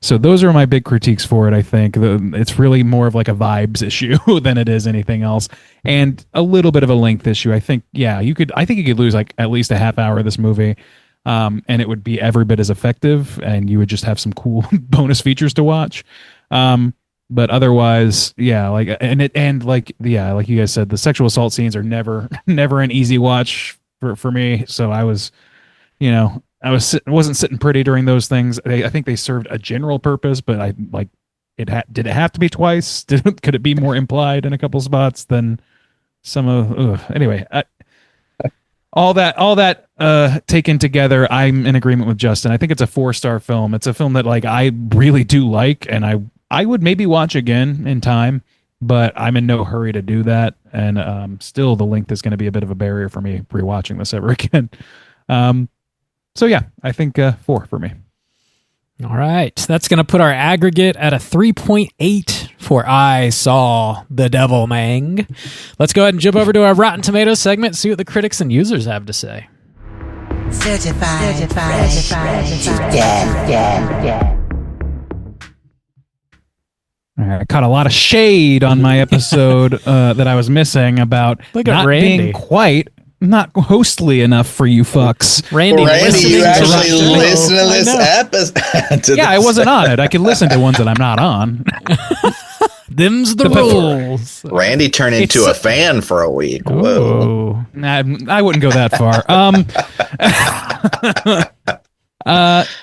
Speaker 3: So those are my big critiques for it. I think it's really more of like a vibes issue than it is anything else, and a little bit of a length issue. I think, I think you could lose like at least a half hour of this movie, and it would be every bit as effective, and you would just have some cool bonus features to watch. But otherwise, like you guys said, the sexual assault scenes are never an easy watch for me. So I was, wasn't sitting pretty during those things. I think they served a general purpose, but I like it. Did it have to be twice? Could it be more implied in a couple spots than some of? Anyway, all that taken together, I'm in agreement with Justin. I think it's a 4-star film. It's a film that like I really do like, and I would maybe watch again in time, but I'm in no hurry to do that. And still, the length is going to be a bit of a barrier for me rewatching this ever again. So yeah, I think 4 for me.
Speaker 1: All right. That's going to put our aggregate at a 3.8 for I Saw the Devil Mang. Let's go ahead and jump over to our Rotten Tomatoes segment, see what the critics and users have to say.
Speaker 6: Certified.
Speaker 3: All right, I caught a lot of shade on my episode that I was missing about not being not hostly enough for you fucks.
Speaker 1: Randy,
Speaker 4: you actually listen to this episode?
Speaker 3: I wasn't on it. I can listen to ones that I'm not on.
Speaker 1: Them's the rules.
Speaker 4: Randy turned into a fan for a week. Whoa.
Speaker 3: I wouldn't go that far.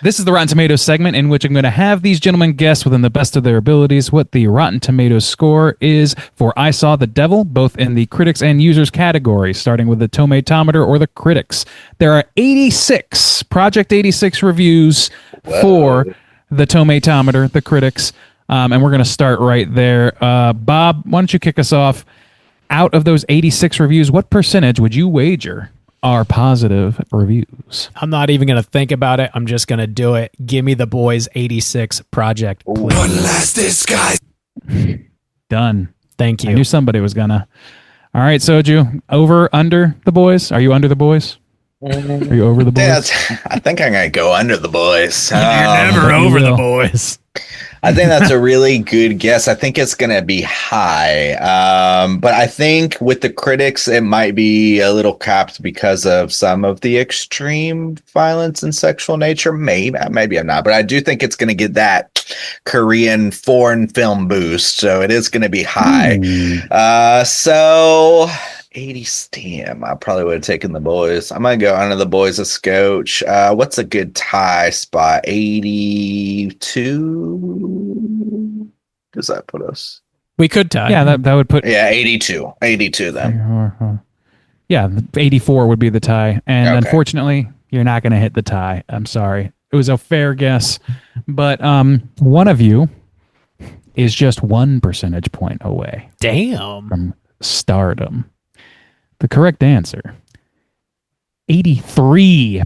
Speaker 3: This is the Rotten Tomatoes segment in which I'm going to have these gentlemen guess within the best of their abilities what the Rotten Tomatoes score is for I Saw the Devil, both in the critics and users category, starting with the Tomatometer or the critics. There are 86 Project 86 reviews for the Tomatometer, the critics, and we're going to start right there. Bob, why don't you kick us off? Out of those 86 reviews, what percentage would you wager are positive reviews?
Speaker 1: I'm not even going to think about it. I'm just going to do it. Give me the boys 86 project. Please.
Speaker 5: One last disguise.
Speaker 3: Done.
Speaker 1: Thank you.
Speaker 3: I knew somebody was going to. All right, Soju, over, under the boys? Are you under the boys? Are you over the boys?
Speaker 4: I think I'm going to go under the boys.
Speaker 1: You're never over the boys.
Speaker 4: I think that's a really good guess. I think it's going to be high. But I think with the critics, it might be a little capped because of some of the extreme violence and sexual nature. Maybe I'm not. But I do think it's going to get that Korean foreign film boost. So it is going to be high. So 80 damn, I probably would have taken the boys. I might go under the boys of Scotch. What's a good tie spot? 82? Does that put us?
Speaker 1: We could tie.
Speaker 3: Yeah, that would put.
Speaker 4: Yeah, 82. 82 then.
Speaker 3: Yeah, 84 would be the tie. And unfortunately, you're not going to hit the tie. I'm sorry. It was a fair guess. But one of you is just 1 percentage point away.
Speaker 1: Damn.
Speaker 3: From stardom. The correct answer, 83%.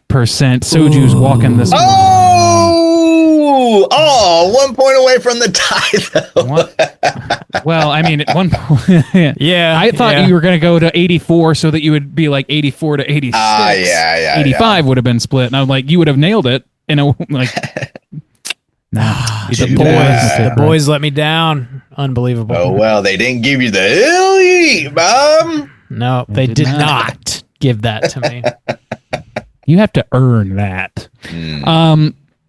Speaker 3: Soju's walking this.
Speaker 4: Oh, 1 point away from the tie, though.
Speaker 3: Well, I mean, at one point,
Speaker 1: yeah,
Speaker 3: I thought you were going to go to 84 so that you would be like 84 to 86. 85 would have been split. And I'm like, you would have nailed it. And like,
Speaker 1: the boys let me down. Unbelievable.
Speaker 4: Oh, well, they didn't give you the hell you eat, Bob.
Speaker 1: No, they did not give that to me.
Speaker 3: You have to earn that.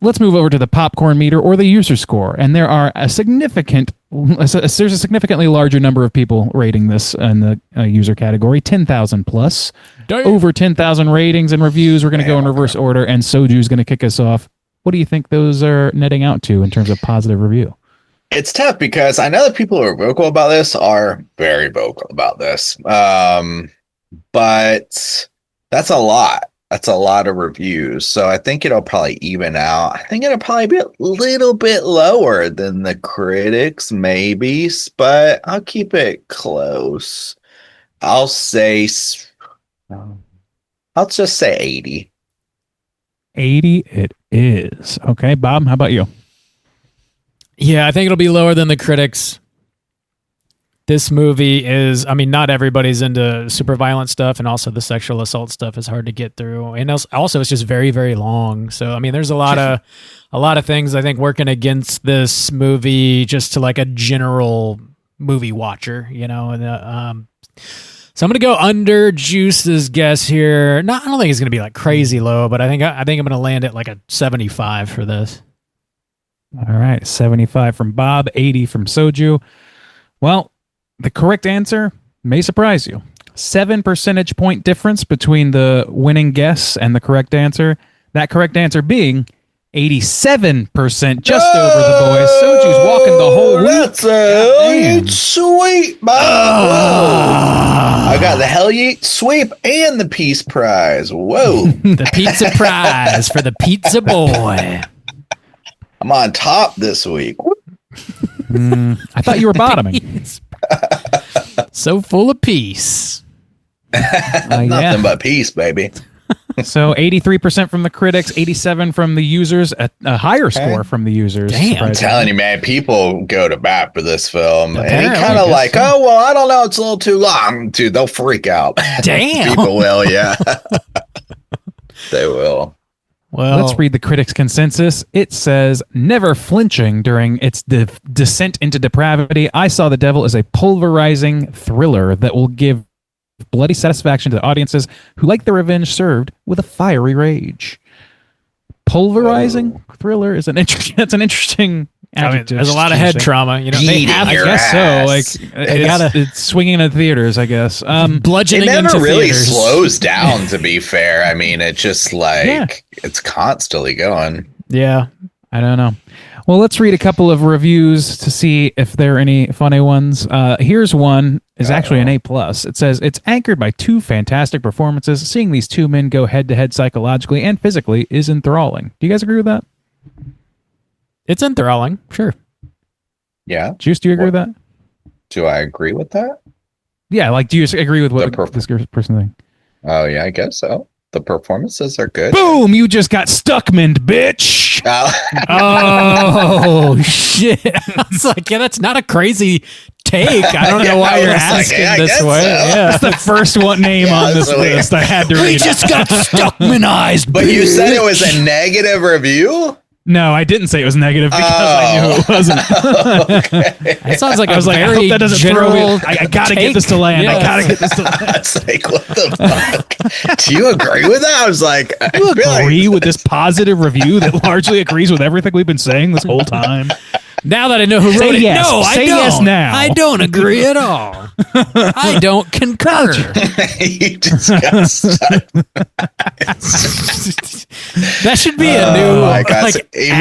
Speaker 3: Let's move over to the popcorn meter or the user score. And there are there's a significantly larger number of people rating this in the user category, 10,000 plus. Damn. Over 10,000 ratings and reviews. We're going to go in reverse order, and Soju's going to kick us off. What do you think those are netting out to in terms of positive review?
Speaker 4: It's tough because I know that people who are vocal about this are very vocal about this. But that's a lot. That's a lot of reviews. So I think it'll probably even out. I think it'll probably be a little bit lower than the critics, maybe, but I'll keep it close. I'll just say 80.
Speaker 3: 80 it is. Okay, Bob, how about you?
Speaker 1: Yeah, I think it'll be lower than the critics. This movie is, I mean, not everybody's into super violent stuff, and also the sexual assault stuff is hard to get through. And also it's just very, very long. So, I mean, there's a lot of things I think working against this movie just to like a general movie watcher, you know. And so I'm going to go under Juice's guess here. I don't think it's going to be like crazy low, but I think I'm going to land at like a 75 for this.
Speaker 3: All right, 75 from Bob, 80 from Soju. Well, the correct answer may surprise you. 7 percentage point difference between the winning guess and the correct answer. That correct answer being 87%, just over the boys. Soju's walking the whole week.
Speaker 4: That's sweep, Bob. I got the hell yeet sweep and the peace prize. Whoa.
Speaker 1: The pizza prize for the pizza boy.
Speaker 4: I'm on top this week.
Speaker 3: I thought you were bottoming.
Speaker 1: So full of peace.
Speaker 4: Nothing but peace, baby.
Speaker 3: So 83% from the critics, 87 from the users, a higher score from the users.
Speaker 1: Damn.
Speaker 4: I'm telling you, man, people go to bat for this film. And he kind of like, oh, well, I don't know, it's a little too long. Dude, they'll freak out.
Speaker 1: Damn.
Speaker 4: People will, yeah. They will.
Speaker 3: Well, let's read the critics' consensus. It says, never flinching during its descent into depravity, I Saw the Devil as a pulverizing thriller that will give bloody satisfaction to the audiences who like the revenge served with a fiery rage. Pulverizing thriller is that's an interesting adjective.
Speaker 1: There's a lot of head trauma, you know.
Speaker 4: They have,
Speaker 3: I guess so. Like it's swinging into theaters, I guess.
Speaker 1: Bludgeoning
Speaker 4: it never
Speaker 1: into
Speaker 4: really
Speaker 1: theaters.
Speaker 4: slows down. To be fair, I mean, it just like it's constantly going.
Speaker 1: Yeah,
Speaker 3: I don't know. Well, let's read a couple of reviews to see if there are any funny ones. Here's one. Is actually an A+. It says, it's anchored by two fantastic performances. Seeing these two men go head-to-head psychologically and physically is enthralling. Do you guys agree with that?
Speaker 1: It's enthralling, sure.
Speaker 4: Yeah.
Speaker 3: Juice, do you agree with that?
Speaker 4: Do I agree with that?
Speaker 3: Yeah, like, do you agree with what this person thinks?
Speaker 4: Oh, yeah, I guess so. The performances are good.
Speaker 3: Boom! You just got Stuckmaned, bitch!
Speaker 1: Oh, shit. I was like, yeah, that's not a crazy take. I don't know why you're asking this way.
Speaker 4: So.
Speaker 1: Yeah.
Speaker 3: That's the first name on this list. I had to read.
Speaker 1: We just got Stuckmanized,
Speaker 4: But you said it was a negative review?
Speaker 3: No, I didn't say it was negative because I knew it wasn't.
Speaker 1: Okay. It sounds like
Speaker 3: I was like, I hope that doesn't throw me. I gotta get this to land.
Speaker 1: Yeah.
Speaker 3: I gotta get this to land.
Speaker 4: It's like, what the fuck? Do you agree with that? I was like, I
Speaker 3: You
Speaker 4: feel
Speaker 3: agree with this positive review that largely agrees with everything we've been saying this whole time?
Speaker 1: Now that I know who wrote it,
Speaker 3: yes.
Speaker 1: no, I
Speaker 3: Say
Speaker 1: don't.
Speaker 3: yes now.
Speaker 1: I don't agree at all. I don't concur.
Speaker 4: You disgust.
Speaker 1: That should be a new.
Speaker 4: My God.
Speaker 1: Like,
Speaker 4: he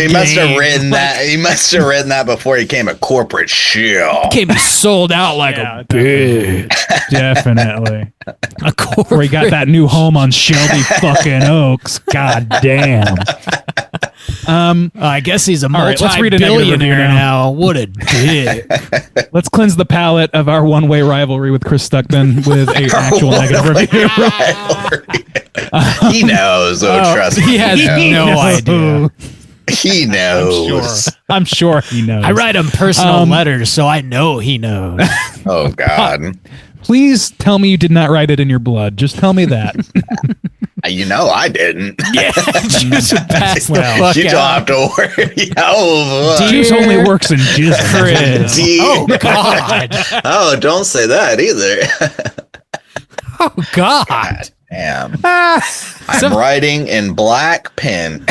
Speaker 4: must have
Speaker 1: game.
Speaker 4: written that. He must have written that before he became a corporate shill.
Speaker 1: Can't be sold out like a bitch.
Speaker 3: Definitely.
Speaker 1: A corporate.
Speaker 3: Where he got that new home on Shelby fucking Oaks. God damn.
Speaker 1: I guess he's a
Speaker 3: right, let's read a negative review
Speaker 1: multi-billionaire
Speaker 3: now.
Speaker 1: now. What a dick.
Speaker 3: Let's cleanse the palate of our one-way rivalry with Chris Stuckman with an actual negative review.
Speaker 4: He knows. Trust me.
Speaker 1: He has no idea.
Speaker 4: He knows.
Speaker 3: I'm sure he knows.
Speaker 1: I write him personal letters, so I know he knows.
Speaker 4: Oh, God.
Speaker 3: Please tell me you did not write it in your blood. Just tell me that.
Speaker 4: You know I didn't.
Speaker 1: Yeah, just pass the fuck
Speaker 4: You don't
Speaker 1: out.
Speaker 4: have to worry. Oh,
Speaker 3: Juice only works in jizz.
Speaker 1: Chris.
Speaker 4: Oh,
Speaker 1: God.
Speaker 4: Oh, don't say that either.
Speaker 1: Oh, God.
Speaker 4: God damn. I'm writing in black pen.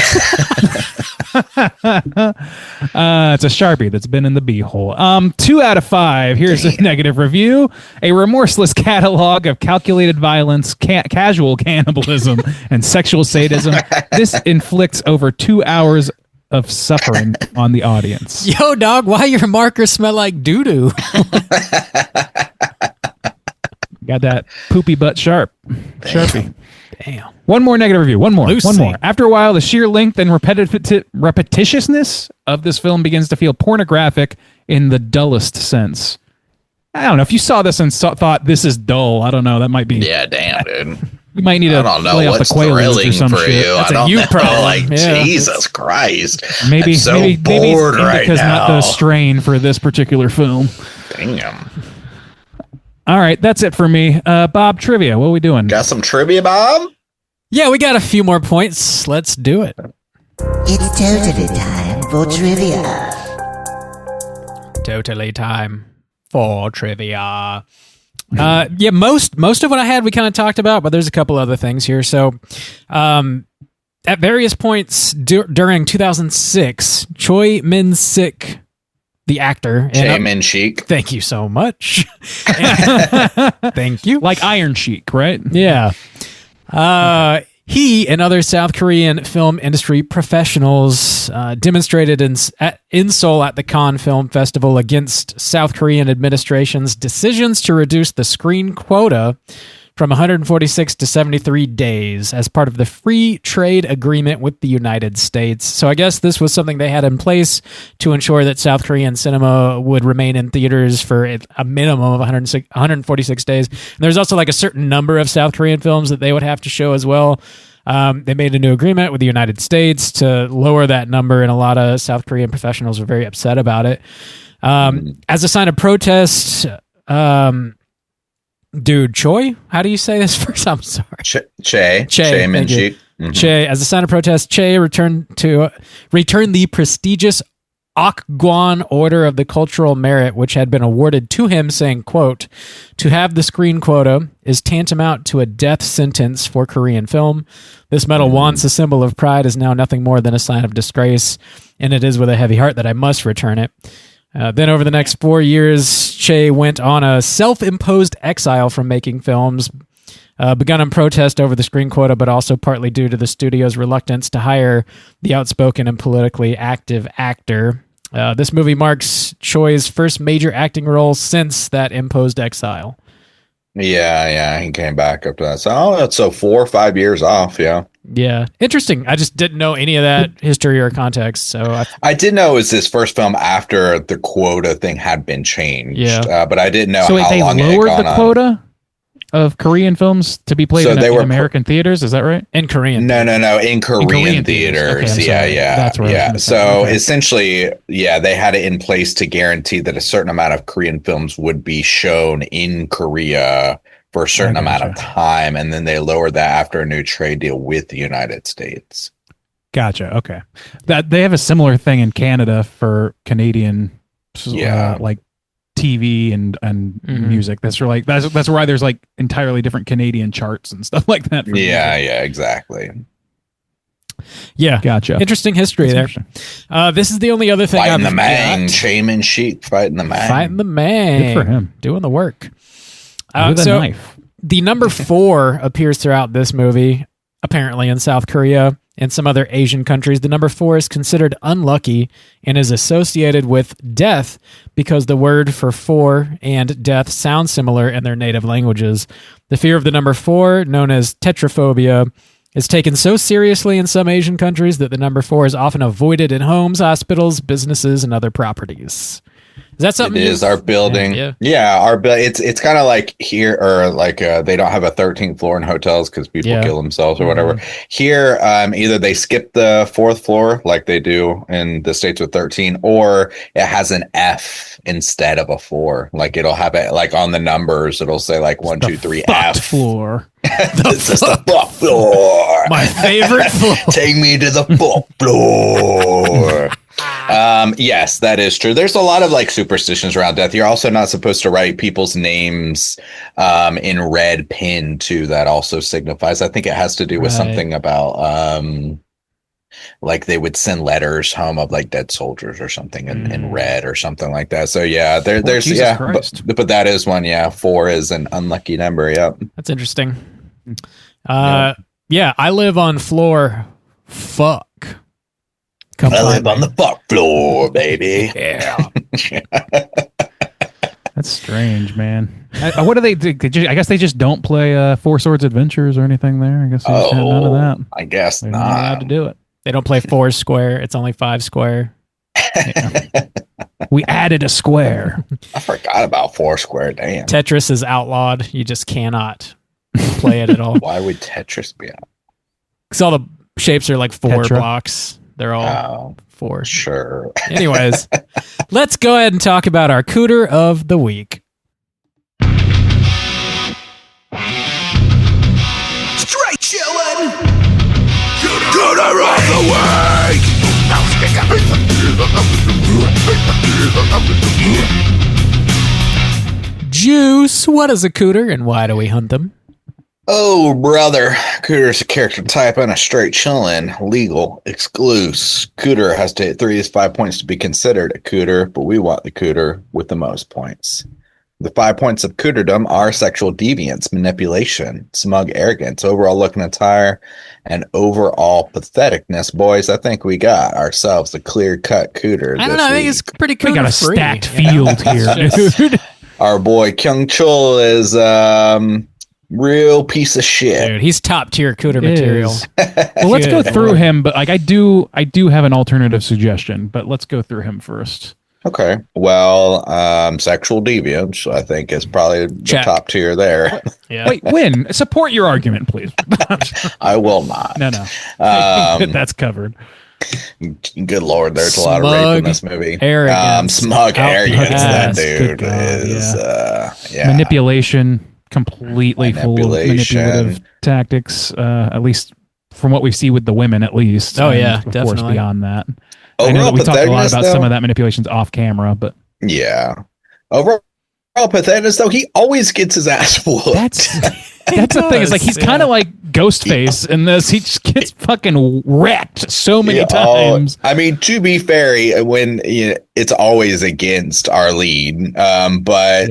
Speaker 3: It's a Sharpie that's been in the beehole. 2 out of 5. Here's a negative review. A remorseless catalog of calculated violence, casual cannibalism, and sexual sadism. This inflicts over 2 hours of suffering on the audience.
Speaker 1: Yo, dog, why your markers smell like doo-doo?
Speaker 3: Got that poopy butt Sharpie.
Speaker 1: Damn.
Speaker 3: One more negative review. One more.
Speaker 1: Lucy.
Speaker 3: One more. After a while, the sheer length and repetitiousness of this film begins to feel pornographic in the dullest sense. I don't know. If you saw this and thought this is dull, I don't know. That might be.
Speaker 4: Yeah, damn, dude.
Speaker 3: You might need to
Speaker 4: I don't know
Speaker 3: lay off
Speaker 4: what's
Speaker 3: the Quaaludes
Speaker 4: thrilling
Speaker 3: or some
Speaker 4: for
Speaker 3: shit.
Speaker 4: you.
Speaker 1: That's
Speaker 4: I
Speaker 1: a
Speaker 4: don't
Speaker 1: you
Speaker 4: know.
Speaker 1: problem.
Speaker 4: Like,
Speaker 1: Yeah.
Speaker 4: Jesus Christ.
Speaker 3: Maybe
Speaker 4: I'm so
Speaker 3: maybe
Speaker 4: bored
Speaker 3: it's
Speaker 4: right
Speaker 3: because
Speaker 4: now.
Speaker 3: not the strain for this particular film.
Speaker 4: Damn.
Speaker 3: All right, that's it for me. Bob, trivia. What are we doing?
Speaker 4: Got some trivia, Bob?
Speaker 1: Yeah, we got a few more points. Let's do it.
Speaker 6: It's totally time for trivia.
Speaker 1: Totally time for trivia. Yeah, most of what I had we kind of talked about, but there's a couple other things here. So, at various points during 2006, Choi Min-sik, the actor,
Speaker 4: Chae Min-sik.
Speaker 1: thank you so much. Thank you.
Speaker 3: Like Iron Sheik, right?
Speaker 1: Yeah. He and other South Korean film industry professionals demonstrated in Seoul at the Cannes Film Festival against South Korean administration's decisions to reduce the screen quota from 146 to 73 days as part of the free trade agreement with the United States. So I guess this was something they had in place to ensure that South Korean cinema would remain in theaters for a minimum of 146 days. And there's also like a certain number of South Korean films that they would have to show as well. They made a new agreement with the United States to lower that number, and a lot of South Korean professionals were very upset about it. As a sign of protest, dude, Choi? How do you say this first? I'm sorry.
Speaker 4: Chae Min-sik.
Speaker 1: Chae, as a sign of protest, Chae returned the prestigious Okgwan Order of the Cultural Merit, which had been awarded to him, saying, quote, "To have the screen quota is tantamount to a death sentence for Korean film. This medal, once a symbol of pride, is now nothing more than a sign of disgrace, and it is with a heavy heart that I must return it." Then over the next 4 years, Chae went on a self-imposed exile from making films, begun in protest over the screen quota, but also partly due to the studio's reluctance to hire the outspoken and politically active actor. This movie marks Choi's first major acting role since that imposed exile.
Speaker 4: Yeah, he came back up to that. So 4 or 5 years off, yeah.
Speaker 1: Yeah, interesting. I just didn't know any of that history or context. So
Speaker 4: I did know it was his first film after the quota thing had been changed.
Speaker 1: Yeah.
Speaker 4: But I didn't know
Speaker 3: So
Speaker 4: how
Speaker 3: they
Speaker 4: long it had
Speaker 3: lowered
Speaker 4: gone
Speaker 3: the
Speaker 4: on.
Speaker 3: quota of Korean films to be played
Speaker 4: So
Speaker 3: in
Speaker 4: they were
Speaker 3: American theaters. Is that right?
Speaker 1: in Korean.
Speaker 4: No, in Korean
Speaker 3: Korean
Speaker 4: theaters.
Speaker 3: theaters. Okay, I'm sorry.
Speaker 4: Yeah.
Speaker 3: That's what I was gonna say.
Speaker 4: So
Speaker 3: Okay.
Speaker 4: essentially, they had it in place to guarantee that a certain amount of Korean films would be shown in Korea for a certain amount of time, and then they lowered that after a new trade deal with the United States.
Speaker 3: Gotcha. Okay. That they have a similar thing in Canada for Canadian, like TV and music. That's why there's like entirely different Canadian charts and stuff like that.
Speaker 4: Yeah, exactly.
Speaker 1: Yeah.
Speaker 3: Gotcha.
Speaker 1: Interesting history there. This is the only other thing
Speaker 4: Fighting
Speaker 1: I've
Speaker 4: the Mang,
Speaker 1: got.
Speaker 4: shaming sheep, fighting the Mang.
Speaker 1: Fighting the Mang.
Speaker 3: Good for him.
Speaker 1: Doing the work.
Speaker 3: With a knife.
Speaker 1: The number 4 appears throughout this movie, apparently in South Korea and some other Asian countries. The number 4 is considered unlucky and is associated with death because the word for 4 and death sound similar in their native languages. The fear of the number 4, known as tetraphobia, is taken so seriously in some Asian countries that the number 4 is often avoided in homes, hospitals, businesses, and other properties. Is that something?
Speaker 4: It is our building. Yeah, our it's kind of like here, or like they don't have a 13th floor in hotels because people kill themselves or whatever. Here, either they skip the 4th floor like they do in the States with 13, or it has an F instead of a 4. Like it'll have it like on the numbers. It'll say like 1, 2, 3 F
Speaker 3: floor.
Speaker 4: This is the fuck floor.
Speaker 1: My favorite floor.
Speaker 4: Take me to the fuck floor. Yes, that is true. There's a lot of like superstitions around death. You're also not supposed to write people's names in red pin too. That also signifies, I think it has to do with something about like they would send letters home of like dead soldiers or something in red or something like that. So yeah, there's but that is one. Yeah, 4 is an unlucky number. Yep.
Speaker 1: That's interesting. Yeah, I live on floor fuck.
Speaker 4: I live on the fuck floor, baby.
Speaker 1: Yeah.
Speaker 3: That's strange, man. What do they do? I guess they just don't play Four Swords Adventures or anything there. I guess they just have none of that.
Speaker 4: I guess
Speaker 3: They're
Speaker 4: not
Speaker 3: allowed to do it.
Speaker 1: They don't play 4 square. It's only 5 square.
Speaker 3: Yeah. We added a square.
Speaker 4: I forgot about 4 square. Damn.
Speaker 1: Tetris is outlawed. You just cannot play it at all.
Speaker 4: Why would Tetris be out?
Speaker 1: Because all the shapes are like 4
Speaker 3: Tetra.
Speaker 1: blocks. They're all 4.
Speaker 4: Sure.
Speaker 1: Anyways, let's go ahead and talk about our Cooter of the Week.
Speaker 5: Straight chillin'. Cooter of the Week.
Speaker 1: Juice, what is a Cooter and why do we hunt them?
Speaker 4: Oh, brother. Cooter is a character type on a straight chillin', legal, exclusive. Cooter has to hit 3 to 5 points to be considered a Cooter, but we want the Cooter with the most points. The 5 points of Cooterdom are sexual deviance, manipulation, smug arrogance, overall look and attire, and overall patheticness. Boys, I think we got ourselves a clear-cut Cooter.
Speaker 1: I don't know. I think it's pretty Cooter.
Speaker 3: We got a
Speaker 1: free,
Speaker 3: stacked field here, dude.
Speaker 4: Our boy Kyung Chul is real piece of shit.
Speaker 1: Dude, he's top tier Cooter material.
Speaker 3: Well, let's go through him, but like I do have an alternative suggestion, but let's go through him first.
Speaker 4: Okay. Well, sexual deviance, I think, is probably the top tier there.
Speaker 1: Yeah.
Speaker 3: Wait, Win, support your argument, please.
Speaker 4: I will not.
Speaker 3: No. That's covered.
Speaker 4: Good Lord, there's a lot of rape in this movie.
Speaker 1: Arrogance.
Speaker 4: Smug arrogance. That
Speaker 3: Good
Speaker 4: dude
Speaker 3: God,
Speaker 4: is
Speaker 3: manipulation, completely full of manipulative tactics. At least from what we see with the women, at least.
Speaker 1: Oh, yeah,
Speaker 3: of
Speaker 1: definitely.
Speaker 3: course, beyond that.
Speaker 4: Overall,
Speaker 3: I know that we talked a lot about
Speaker 4: though,
Speaker 3: some of that manipulations off camera, but
Speaker 4: yeah. Overall patheticness, though, he always gets his ass whooped.
Speaker 3: That's the thing. It's like he's kind of like Ghostface in this. He just gets fucking wrecked so many times.
Speaker 4: I mean, to be fair, when it's always against our lead, but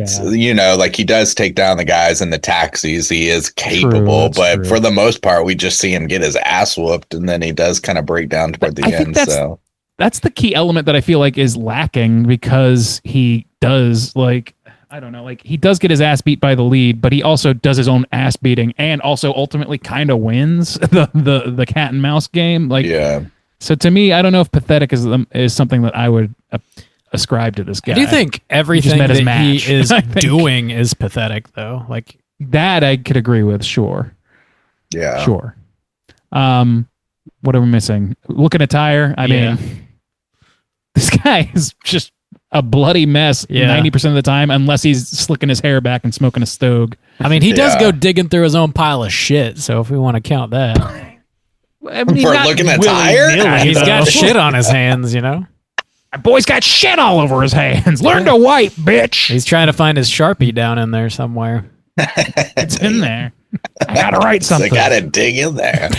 Speaker 4: like he does take down the guys in the taxis. He is capable, but for the most part, we just see him get his ass whooped, and then he does kind of break down toward the end.
Speaker 3: That's the key element that I feel like is lacking because he does he does get his ass beat by the lead, but he also does his own ass beating and also ultimately kind of wins the cat and mouse game. So to me, I don't know if pathetic is something that I would ascribe to this guy.
Speaker 1: I do think everything that he is doing is pathetic, though. Like
Speaker 3: that, I could agree with. Sure.
Speaker 4: Yeah.
Speaker 3: Sure. What are we missing? Look at attire. I mean, this guy is just a bloody mess 90% of the time, unless he's slicking his hair back and smoking a stogie.
Speaker 1: I mean, he does go digging through his own pile of shit, so if we want to count that.
Speaker 3: I mean,
Speaker 4: for looking at tire?
Speaker 1: He's got shit on his hands, you know?
Speaker 3: My boy's got shit all over his hands. Learn to wipe, bitch.
Speaker 1: He's trying to find his Sharpie down in there somewhere.
Speaker 3: It's in there. I gotta write something.
Speaker 4: I gotta dig in there.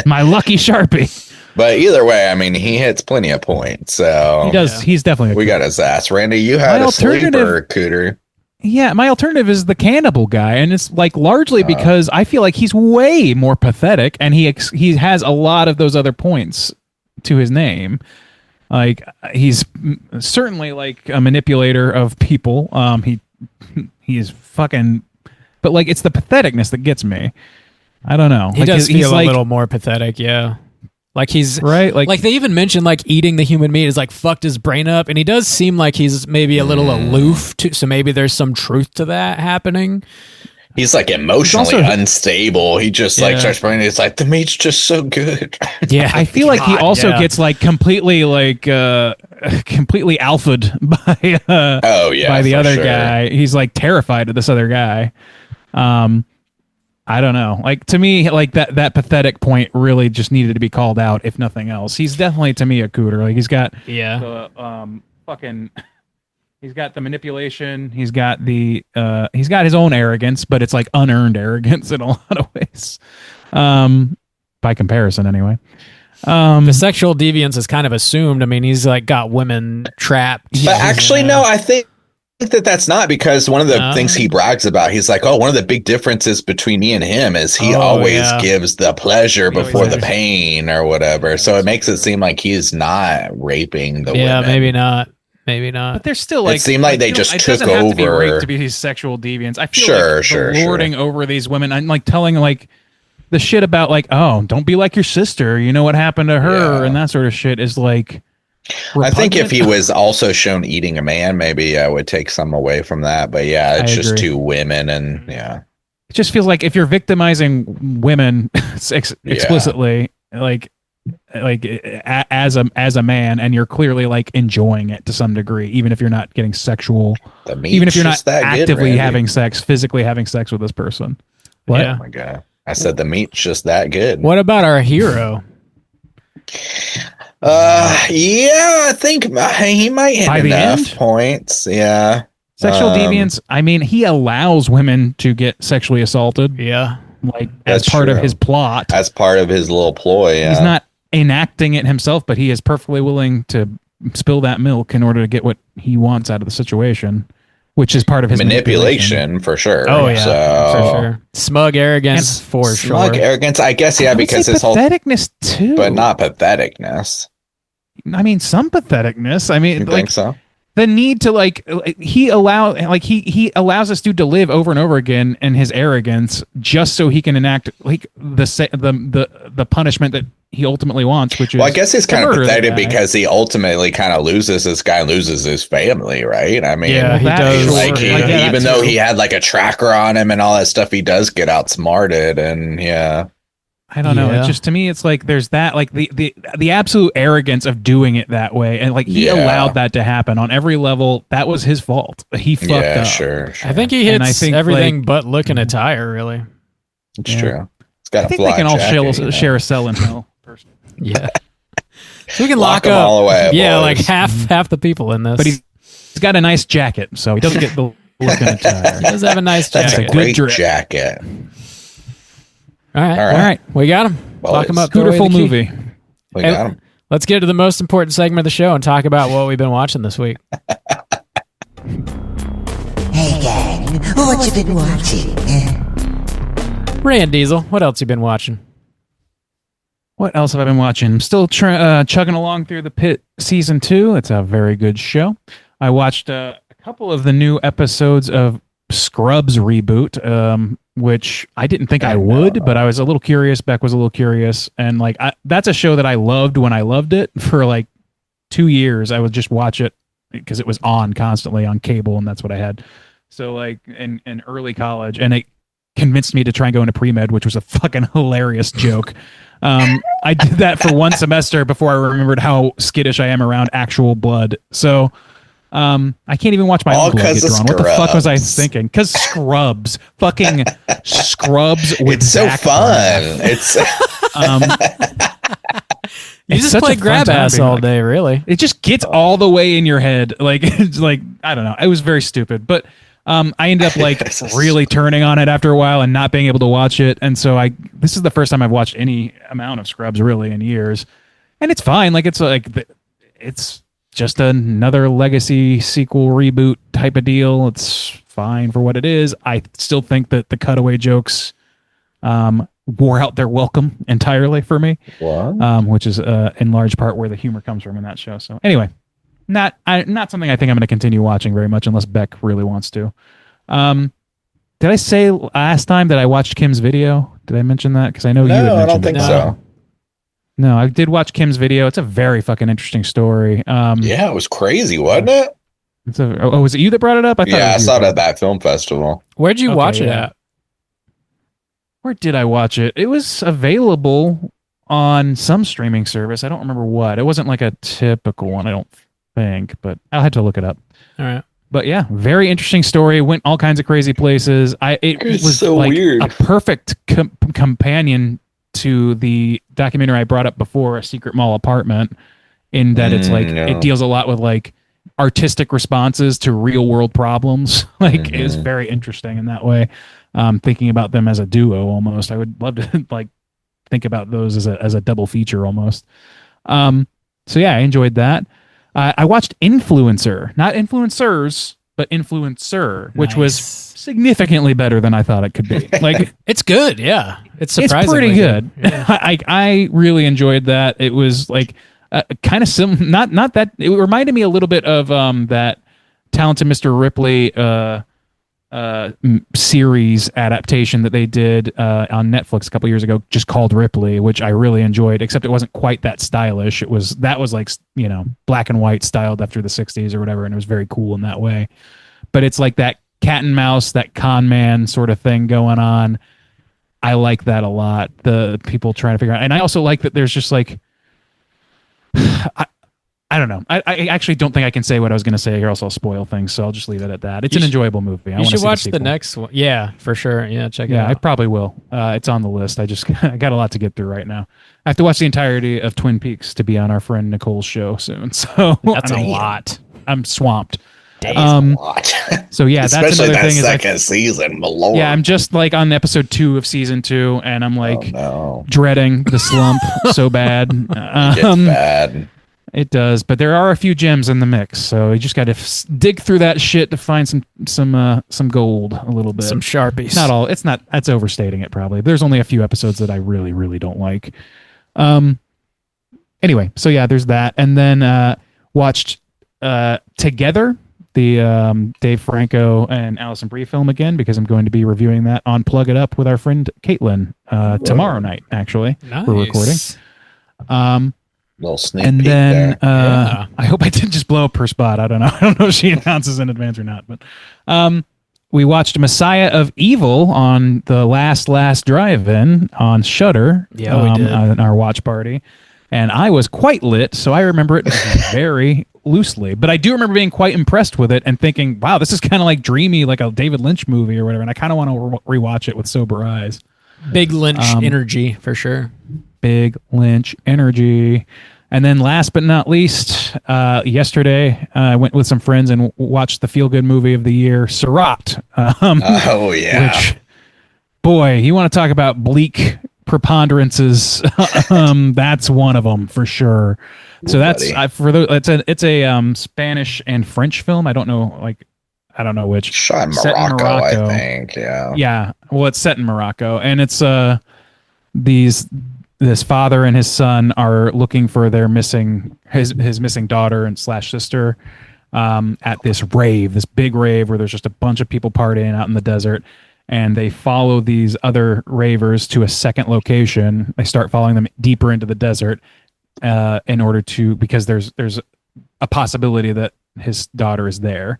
Speaker 3: My lucky Sharpie.
Speaker 4: But either way, I mean, he hits plenty of points. So
Speaker 3: he does. Yeah. He's definitely.
Speaker 4: We got his ass. Randy, you had a sleeper, Cooter.
Speaker 3: Yeah, my alternative is the cannibal guy, and it's like largely because I feel like he's way more pathetic, and he has a lot of those other points to his name. Like he's certainly like a manipulator of people. He is fucking, but like it's the patheticness that gets me. I don't know.
Speaker 1: He does feel a little more pathetic, yeah. Like he's
Speaker 3: right.
Speaker 1: Like they even mentioned like eating the human meat is like fucked his brain up, and he does seem like he's maybe a little aloof too. So maybe there's some truth to that happening.
Speaker 4: He's like emotionally unstable. He just like starts burning. It's like the meat's just so good.
Speaker 3: Yeah, I feel like he also gets like completely alphaed by by the other guy. He's like terrified of this other guy. I don't know. Like to me, like that pathetic point really just needed to be called out, if nothing else. He's definitely to me a Cooter. Like he's got he's got the manipulation. He's got his own arrogance, but it's like unearned arrogance in a lot of ways. By comparison, anyway.
Speaker 1: The sexual deviance is kind of assumed. I mean, he's like got women trapped.
Speaker 4: But actually, no, I think that's not, because one of the things he brags about, he's like, one of the big differences between me and him is he always gives the pleasure before the pain or whatever. So it makes it seem like he's not raping the women.
Speaker 1: Yeah, maybe not. Maybe not.
Speaker 3: But there's still like,
Speaker 4: it seemed like they just took over.
Speaker 3: Have to be rape to be these sexual deviants. I feel like lording over these women. I'm like telling like the shit about like, oh, don't be like your sister. You know what happened to her and that sort of shit is like.
Speaker 4: I think if he was also shown eating a man, maybe I would take some away from that. But yeah, it's just two women, and it
Speaker 3: just feels like if you're victimizing women explicitly, like as a man, and you're clearly like enjoying it to some degree, even if you're not getting sexual, even if you're not actively having sex, physically having sex with this person.
Speaker 1: What?
Speaker 4: Yeah. Oh my God, I said the meat's just that good.
Speaker 1: What about our hero?
Speaker 4: I think he might hit enough points. Yeah.
Speaker 3: Sexual deviance. I mean, he allows women to get sexually assaulted.
Speaker 1: Yeah.
Speaker 3: Like as part of his plot.
Speaker 4: As part of his little ploy. Yeah.
Speaker 3: He's not enacting it himself, but he is perfectly willing to spill that milk in order to get what he wants out of the situation, which is part of his
Speaker 4: manipulation for sure.
Speaker 1: Oh yeah, for sure. Smug arrogance for sure.
Speaker 4: Smug arrogance, I guess. Yeah, because his
Speaker 3: patheticness too,
Speaker 4: but not patheticness.
Speaker 3: I mean, some patheticness. I mean,
Speaker 4: you think so?
Speaker 3: The need to he allows this dude to live over and over again in his arrogance, just so he can enact like the punishment that he ultimately wants, which is.
Speaker 4: Well, I guess he's kind of pathetic because he ultimately kind of loses this guy, loses his family, right? I mean,
Speaker 1: he does.
Speaker 4: Like even though he had like a tracker on him and all that stuff, he does get outsmarted, and
Speaker 3: I don't know. It's just, to me, it's like there's that, like the absolute arrogance of doing it that way, and like he allowed that to happen on every level. That was his fault. He fucked up.
Speaker 4: Sure.
Speaker 1: I think he hits everything but looking at Tyre. Really,
Speaker 4: it's true. It's got.
Speaker 3: I think they can all share a cell in hell. Personally.
Speaker 1: Yeah, so we can
Speaker 4: lock
Speaker 1: up
Speaker 4: all away.
Speaker 1: Yeah, like half the people in this.
Speaker 3: But he's got a nice jacket, so he doesn't get the looking at Tyre.
Speaker 1: He does have a nice jacket.
Speaker 4: That's a great jacket.
Speaker 1: All right. We got him. Lock him up.
Speaker 3: Beautiful movie.
Speaker 4: We got him.
Speaker 1: Let's get to the most important segment of the show and talk about what we've been watching this week.
Speaker 6: Hey, gang. What you been watching?
Speaker 1: Rand Diesel, what else you been watching?
Speaker 3: What else have I been watching? I'm still chugging along through The Pit Season 2. It's a very good show. I watched a couple of the new episodes of Scrubs reboot, which I didn't think I would, but I was a little curious. Beck was a little curious. And like that's a show that I loved when I loved it for like 2 years. I would just watch it because it was on constantly on cable, and that's what I had. So like in early college, and it convinced me to try and go into pre-med, which was a fucking hilarious joke. I did that for one semester before I remembered how skittish I am around actual blood. So I can't even watch my own blood get drawn. What the fuck was I thinking? Because Scrubs. Fucking Scrubs with
Speaker 4: It's so fun. It's
Speaker 1: you just play grab ass all day, really.
Speaker 3: It just gets all the way in your head. Like it's like, I don't know. It was very stupid. But I ended up like really turning on it after a while and not being able to watch it. And so this is the first time I've watched any amount of Scrubs really in years. And it's fine. It's just another legacy sequel reboot type of deal. It's fine for what it is. I still think that the cutaway jokes wore out their welcome entirely for me. Which is in large part where the humor comes from in that show. So anyway, not something I think I'm going to continue watching very much unless Beck really wants to. Did I say last time that I watched Kim's video? Did I mention that? Because I know you had mentioned
Speaker 4: I don't think so.
Speaker 3: No, I did watch Kim's video. It's a very fucking interesting story.
Speaker 4: Yeah, it was crazy, wasn't it?
Speaker 3: Was it you that brought it up?
Speaker 4: I saw it at that film festival.
Speaker 1: Where'd you watch it at?
Speaker 3: Where did I watch it? It was available on some streaming service. I don't remember what. It wasn't like a typical one, I don't think, but I'll have to look it up.
Speaker 1: All right.
Speaker 3: But yeah, very interesting story. Went all kinds of crazy places. It was so like weird. A perfect companion to the documentary I brought up before, A Secret Mall Apartment, in that it's like it deals a lot with like artistic responses to real world problems. Like it was very interesting in that way. Thinking about them as a duo almost. I would love to like think about those as a double feature almost. So yeah, I enjoyed that. I watched Influencer, not Influencers, but Influencer, which was significantly better than I thought it could be. Like
Speaker 1: it's good, yeah. It's surprisingly
Speaker 3: it's pretty good.
Speaker 1: Yeah.
Speaker 3: I really enjoyed that. It was like kind of not that. It reminded me a little bit of that Talented Mr. Ripley series adaptation that they did on Netflix a couple years ago, just called Ripley, which I really enjoyed, except it wasn't quite that stylish. That was like, black and white styled after the 60s or whatever, and it was very cool in that way. But it's like that cat and mouse, that con man sort of thing going on. I like that a lot. The people trying to figure out, and I also like that there's just like I don't know. I actually don't think I can say what I was going to say here, else I'll spoil things, so I'll just leave it at that. It's an enjoyable movie.
Speaker 1: You should watch the next one. Yeah, for sure. Yeah, check it out.
Speaker 3: Yeah, I probably will. It's on the list. I got a lot to get through right now. I have to watch the entirety of Twin Peaks to be on our friend Nicole's show soon. So
Speaker 1: that's a lot.
Speaker 3: I'm swamped.
Speaker 4: Damn, a lot.
Speaker 3: So yeah, that's
Speaker 4: especially
Speaker 3: another
Speaker 4: that
Speaker 3: thing.
Speaker 4: Second season, my lord.
Speaker 3: Yeah, I'm just like on episode 2 of season 2, and I'm like dreading the slump so bad.
Speaker 4: It gets bad.
Speaker 3: It does, but there are a few gems in the mix, so you just got to dig through that shit to find some gold a little bit.
Speaker 1: Some Sharpies.
Speaker 3: Not all. That's overstating it probably. There's only a few episodes that I really, really don't like. Anyway, so yeah, there's that, and then watched Together, the Dave Franco and Alison Brie film again, because I'm going to be reviewing that on Plug It Up with our friend Caitlin tomorrow night. Actually, we're recording.
Speaker 4: Little sneak
Speaker 3: and
Speaker 4: peek
Speaker 3: then
Speaker 4: there.
Speaker 3: I hope I didn't just blow up her spot. I don't know. I don't know if she announces in advance or not. But we watched Messiah of Evil on the last drive-in on Shudder.
Speaker 1: Yeah, we did.
Speaker 3: On our watch party, and I was quite lit, so I remember it very loosely. But I do remember being quite impressed with it and thinking, "Wow, this is kind of like dreamy, like a David Lynch movie or whatever." And I kind of want to rewatch it with sober eyes.
Speaker 1: Big Lynch energy for sure.
Speaker 3: Big Lynch energy. And then last but not least, yesterday I went with some friends and watched the feel-good movie of the year, Surratt.
Speaker 4: Oh, yeah.
Speaker 3: Which, boy, you want to talk about bleak preponderances. That's one of them for sure. So that's it's a Spanish and French film. I don't know which.
Speaker 4: Shot in Morocco, I think. Yeah.
Speaker 3: Yeah. Well, it's set in Morocco, and it's this father and his son are looking for their his missing daughter and / sister at this big rave where there's just a bunch of people partying out in the desert, and they follow these other ravers to a second location. They start following them deeper into the desert in order because there's a possibility that his daughter is there.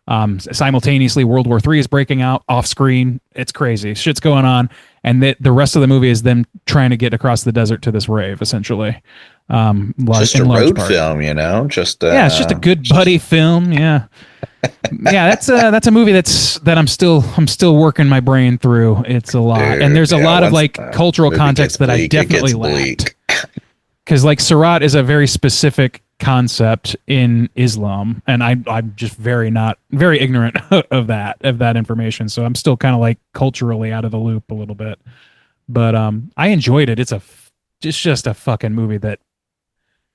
Speaker 3: Simultaneously, World War III is breaking out off screen. It's crazy. Shit's going on. And the rest of the movie is them trying to get across the desert to this rave, essentially.
Speaker 4: Just a road film, it's just
Speaker 3: a good buddy film. Yeah. Yeah, that's a movie that I'm still working my brain through. It's a lot. Dude, and there's a lot of like cultural context that I definitely lacked. Because like Surratt is a very specific concept in Islam, and I'm just very ignorant of that information. So I'm still kind of like culturally out of the loop a little bit. But I enjoyed it. It's just a fucking movie that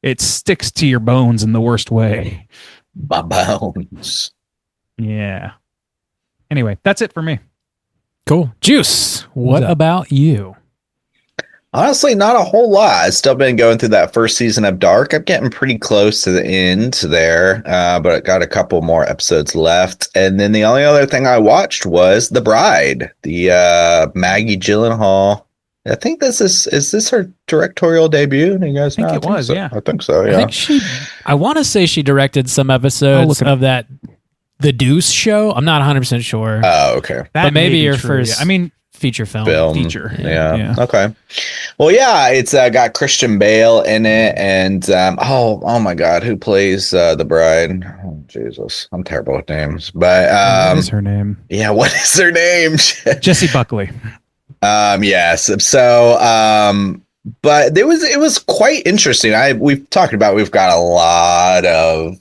Speaker 3: it sticks to your bones in the worst way.
Speaker 4: My bones.
Speaker 3: Yeah. Anyway, that's it for me.
Speaker 1: Cool. Juice, what about you?
Speaker 4: Honestly, not a whole lot. I've still been going through that first season of Dark. I'm getting pretty close to the end there, but I got a couple more episodes left. And then the only other thing I watched was The Bride, the Maggie Gyllenhaal. I think is this her directorial debut? You guys know?
Speaker 3: I think it was,
Speaker 4: so.
Speaker 3: yeah.
Speaker 4: I think so, yeah.
Speaker 1: I want to say she directed some episodes of that The Deuce show. I'm not 100% sure.
Speaker 4: Oh, okay.
Speaker 1: But maybe your
Speaker 3: true,
Speaker 1: first
Speaker 3: I mean,
Speaker 1: feature film.
Speaker 3: Feature.
Speaker 4: Yeah. Okay. Well, yeah, it's got Christian Bale in it, and oh my God, who plays the bride? Oh, Jesus, I'm terrible with names. But
Speaker 3: what is her name?
Speaker 4: Yeah, what is her name?
Speaker 3: Jessie Buckley.
Speaker 4: Yes. So, but it was quite interesting. We've talked about, we've got a lot of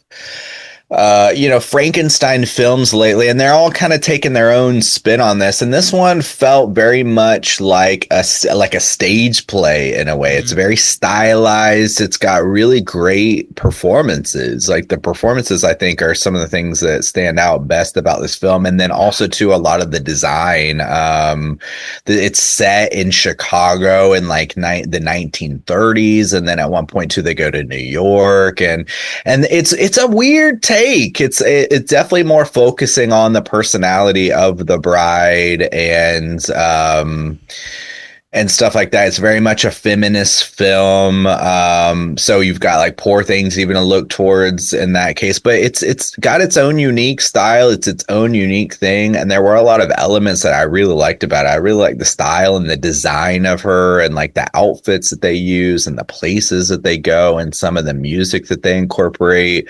Speaker 4: Frankenstein films lately, and they're all kind of taking their own spin on this. And this one felt very much like a stage play in a way. It's very stylized. It's got really great performances. Like the performances, I think, are some of the things that stand out best about this film. And then also too, a lot of the design. It's set in Chicago in like the 1930s, and then at one point too, they go to New York, and it's a weird take. It's definitely more focusing on the personality of the bride and stuff like that. It's very much a feminist film. So you've got like Poor Things even to look towards in that case, but it's got its own unique style. It's its own unique thing. And there were a lot of elements that I really liked about it. I really like the style and the design of her, and like the outfits that they use and the places that they go, and some of the music that they incorporate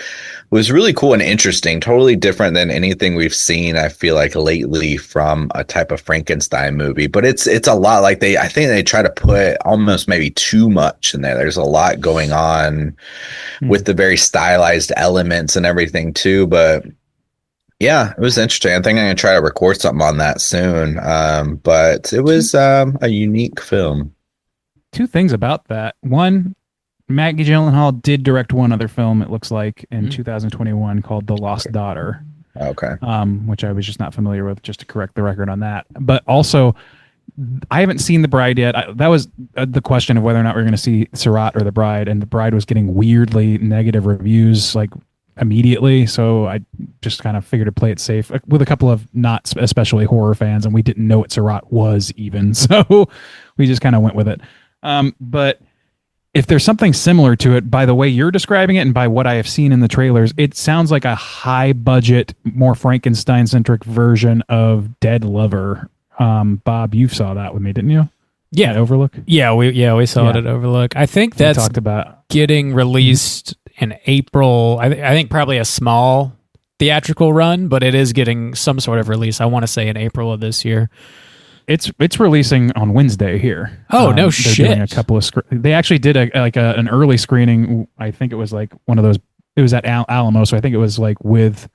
Speaker 4: was really cool and interesting. Totally different than anything we've seen, I feel like, lately from a type of Frankenstein movie. But it's a lot like I think they try to put almost maybe too much in there. There's a lot going on with the very stylized elements and everything too. But yeah, it was interesting. I think I'm going to try to record something on that soon. But it was a unique film.
Speaker 3: Two things about that. One, Maggie Gyllenhaal did direct one other film, it looks like, in 2021 called The Lost Daughter.
Speaker 4: Okay.
Speaker 3: Which I was just not familiar with, just to correct the record on that. But also, I haven't seen The Bride yet. That was the question of whether or not we are going to see Surratt or The Bride, and The Bride was getting weirdly negative reviews like immediately. So I just kind of figured to play it safe with a couple of not especially horror fans, and we didn't know what Surratt was even. So we just kind of went with it. But if there's something similar to it, by the way you're describing it and by what I have seen in the trailers, it sounds like a high budget, more Frankenstein-centric version of Dead Lover. Bob, you saw that with me, didn't you?
Speaker 1: Yeah.
Speaker 3: At Overlook?
Speaker 1: Yeah, we saw it at Overlook. I think that's
Speaker 3: talked about
Speaker 1: getting released in April. I think probably a small theatrical run, but it is getting some sort of release. I want to say in April of this year.
Speaker 3: It's releasing on Wednesday here.
Speaker 1: Oh, no shit!
Speaker 3: Doing a couple of they actually did an early screening. I think it was like one of those. It was at Alamo, so I think it was like with,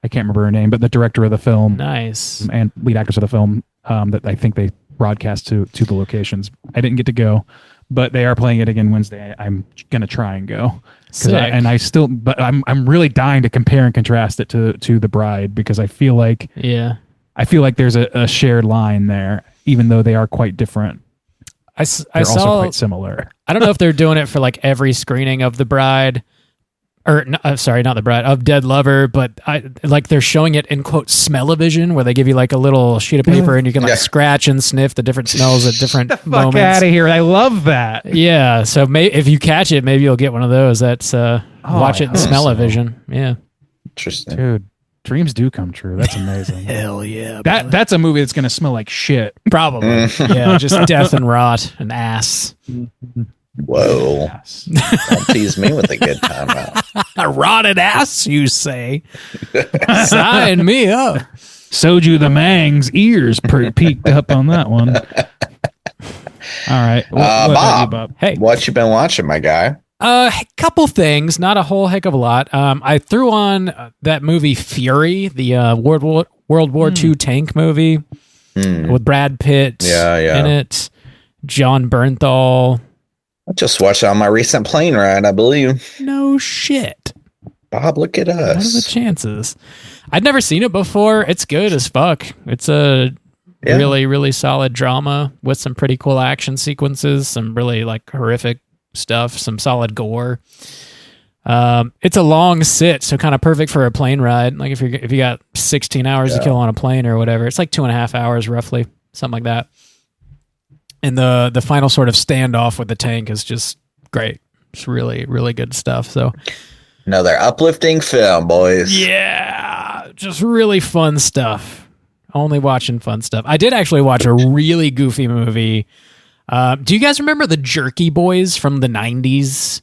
Speaker 3: I can't remember her name, but the director of the film,
Speaker 1: nice,
Speaker 3: and lead actors of the film. That I think they broadcast to the locations. I didn't get to go, but they are playing it again Wednesday. I'm gonna try and go. But I'm really dying to compare and contrast it to The Bride, because I feel like there's a shared line there, even though they are quite different.
Speaker 1: I
Speaker 3: saw also quite similar.
Speaker 1: I don't know if they're doing it for like every screening of The Bride, or sorry, not The Bride, of Dead Lover, but like they're showing it in quote smell-o-vision, where they give you like a little sheet of paper and you can like scratch and sniff the different smells at different moments.
Speaker 3: Fuck out of here! I love that.
Speaker 1: Yeah, so if you catch it, maybe you'll get one of those. That's watch it in smell-o-vision. Yeah,
Speaker 4: interesting,
Speaker 3: dude. Dreams do come true. That's amazing.
Speaker 1: Hell yeah.
Speaker 3: That's a movie that's going to smell like shit.
Speaker 1: Probably. Yeah, just death and rot and ass.
Speaker 4: Whoa. Don't tease me with a good time out.
Speaker 1: A rotted ass, you say? Sign me up.
Speaker 3: Soju the Mang's ears peeked up on that one. All right.
Speaker 4: Bob,
Speaker 1: hey,
Speaker 4: what you been watching, my guy?
Speaker 1: Couple things, not a whole heck of a lot. I threw on that movie Fury, the World War II tank movie with Brad Pitt in it, John Bernthal.
Speaker 4: I just watched it on my recent plane ride, I believe.
Speaker 1: No shit.
Speaker 4: Bob, look at us.
Speaker 1: What are the chances? I'd never seen it before. It's good as fuck. It's a really, really solid drama with some pretty cool action sequences, some really like horrific stuff, some solid gore. It's a long sit, so kind of perfect for a plane ride. Like if you got 16 hours to kill on a plane or whatever, it's like 2.5 hours roughly, something like that. And the final sort of standoff with the tank is just great. It's really, really good stuff. So
Speaker 4: another uplifting film, boys.
Speaker 1: Yeah, just really fun stuff. Only watching fun stuff. I did actually watch a really goofy movie. Do you guys remember the Jerky Boys from the 90s?